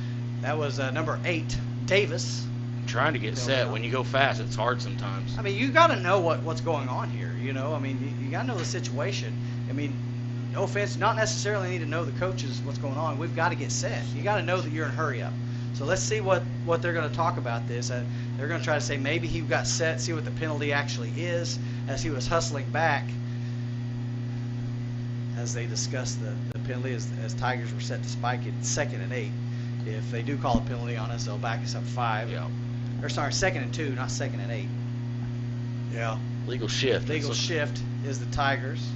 number 8, Davis. Trying to get set. When you go fast, it's hard sometimes. I mean, you got to know what's going on here. You got to know the situation. No offense, not necessarily need to know the coaches what's going on. We've got to get set. You got to know that you're in hurry up. So let's see what they're going to talk about this. They're going to try to say maybe he got set, see what the penalty actually is as he was hustling back. As they discuss the penalty as Tigers were set to spike it 2nd and 8. If they do call a penalty on us, they'll back us up 5. Yeah. Or sorry, 2nd and 2, not 2nd and 8. Yeah. Legal shift. Legal shift is the Tigers.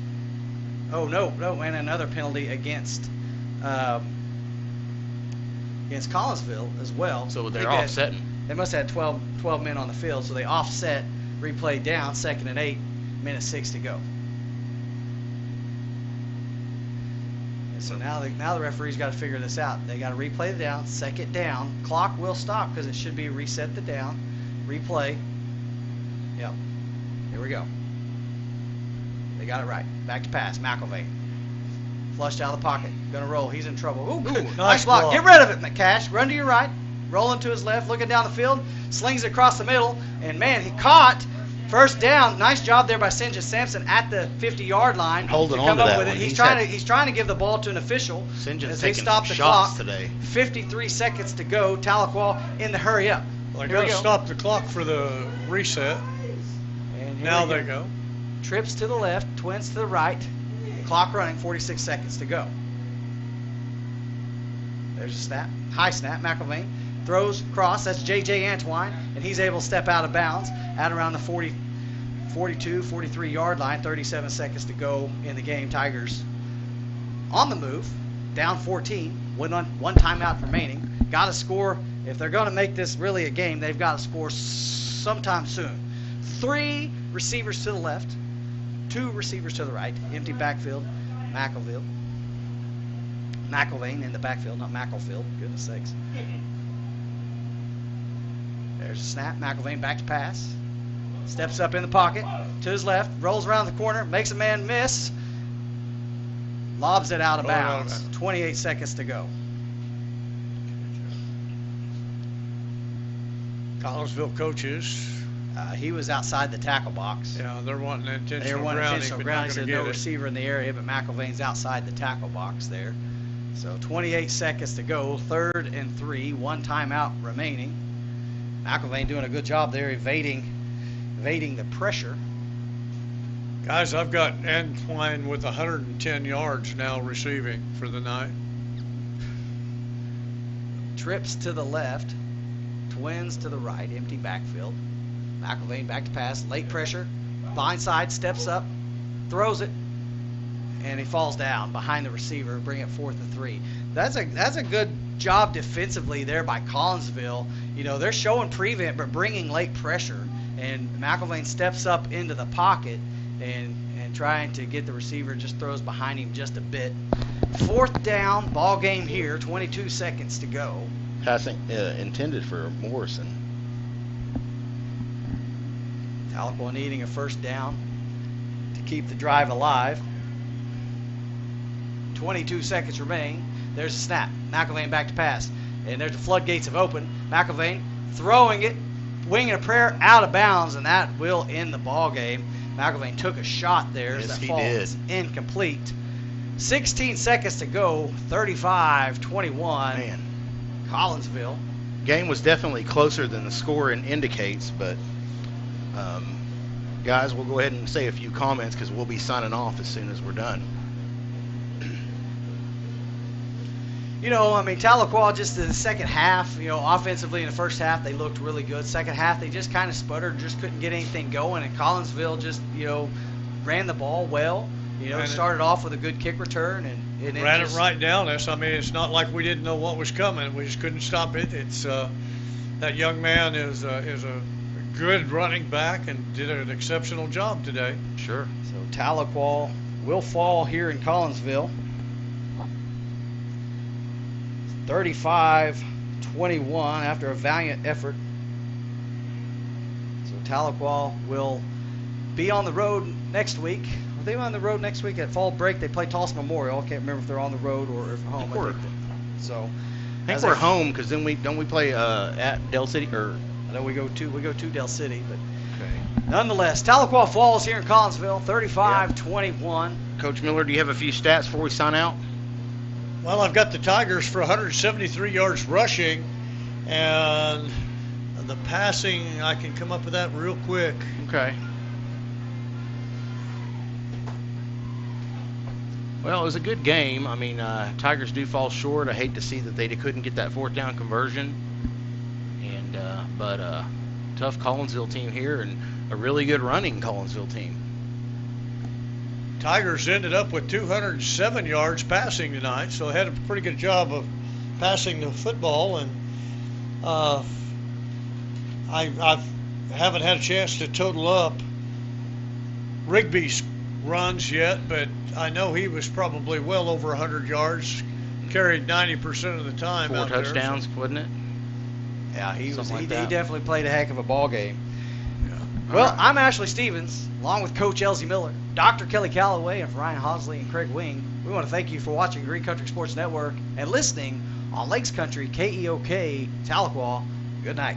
Oh, no, and another penalty against Collinsville as well. So they're offsetting. They must have had 12 men on the field, so they offset, replay down, 2nd and 8, minute 6 to go. And so now the referee's got to figure this out. They got to replay the down, 2nd down. Clock will stop because it should be reset the down, replay. Yep. Here we go. They got it right. Back to pass. McElvay. Flushed out of the pocket. Gonna roll. He's in trouble. Ooh, nice block. Get rid of it, McCash. Run to your right. Rolling to his left. Looking down the field. Slings it across the middle. And, man, he caught. First down. Nice job there by Sinja Sampson at the 50-yard line. Holding to on come to up that with one. it. He's trying to give the ball to an official. Sinja's as they taking stop the shots clock. today. 53 seconds to go. Tahlequah in the hurry up. Well, I Here we got to go. stop the clock for the reset. And here Now we they go. Trips to the left, twins to the right. Clock running, 46 seconds to go. There's a snap. High snap. McElvain throws cross. That's J.J. Antwine, and he's able to step out of bounds at around the 42, 43-yard line. 37 seconds to go in the game. Tigers on the move, down 14. One timeout remaining. Got to score. If they're going to make this really a game, they've got to score sometime soon. 3 receivers to the left, 2 receivers to the right. Empty backfield. McElvain in the backfield, not Macklefield. Goodness sakes. There's a snap. McElvain back to pass. Steps up in the pocket to his left. Rolls around the corner. Makes a man miss. Lobs it out of bounds. 28 seconds to go. Collinsville coaches. He was outside the tackle box. Yeah, they're wanting intentional They were wanting grounding, intentional but grounding. not Said going to no get it. receiver in the area, but McElvain's outside the tackle box there. So 28 seconds to go. 3rd and 3. 1 timeout remaining. McElvain doing a good job there, evading the pressure. Guys, I've got Antwine with 110 yards now receiving for the night. Trips to the left, twins to the right, empty backfield. McElvain back to pass, late pressure, blind side, steps up, throws it, and he falls down behind the receiver, bring it 4th and 3. That's a good job defensively there by Collinsville. You know, they're showing prevent but bringing late pressure, and McElvain steps up into the pocket and trying to get the receiver, just throws behind him just a bit. 4th down, ball game here, 22 seconds to go. Passing intended for Morrison. Tahlequah needing a 1st down to keep the drive alive. 22 seconds remain. There's a snap. McElvain back to pass. And there's the floodgates have opened. McElvain throwing it, winging a prayer out of bounds, and that will end the ball game. McElvain took a shot there. Yes, that he fall did. was incomplete. 16 seconds to go. 35-21. Man. Collinsville. Game was definitely closer than the score indicates, but guys, we'll go ahead and say a few comments because we'll be signing off as soon as we're done. You know, I mean, Tahlequah just in the second half, you know, offensively in the first half, they looked really good. Second half, they just kind of sputtered, just couldn't get anything going. And Collinsville just, you know, ran the ball well. You know, started off with a good kick return and Ran it right down us. I mean, it's not like we didn't know what was coming. We just couldn't stop it. It's that young man is a good running back and did an exceptional job today. Sure. So Tahlequah will fall here in Collinsville. 35-21 after a valiant effort. So Tahlequah will be on the road next week. Are they on the road next week? At fall break, they play Tulsa Memorial. I can't remember if they're on the road or if home. I think we're home because then we play at Del City or then we go to Del City, but nonetheless, Tahlequah falls here in Collinsville, 35-21. Coach Miller, do you have a few stats before we sign out? Well, I've got the Tigers for 173 yards rushing, and the passing, I can come up with that real quick. Okay. Well, it was a good game. I mean, Tigers do fall short. I hate to see that they couldn't get that 4th down conversion, but tough Collinsville team here and a really good running Collinsville team. Tigers ended up with 207 yards passing tonight, so they had a pretty good job of passing the football. And I haven't had a chance to total up Rigby's runs yet, but I know he was probably well over 100 yards, carried 90% of the time. 4 out touchdowns, wasn't it? Yeah, he Something like that. definitely played a heck of a ball game. Well, I'm Ashley Stevens, along with Coach Elsie Miller, Dr. Kelly Calloway, and Ryan Hosley and Craig Wing. We want to thank you for watching Green Country Sports Network and listening on Lakes Country, KEOK, Tahlequah. Good night.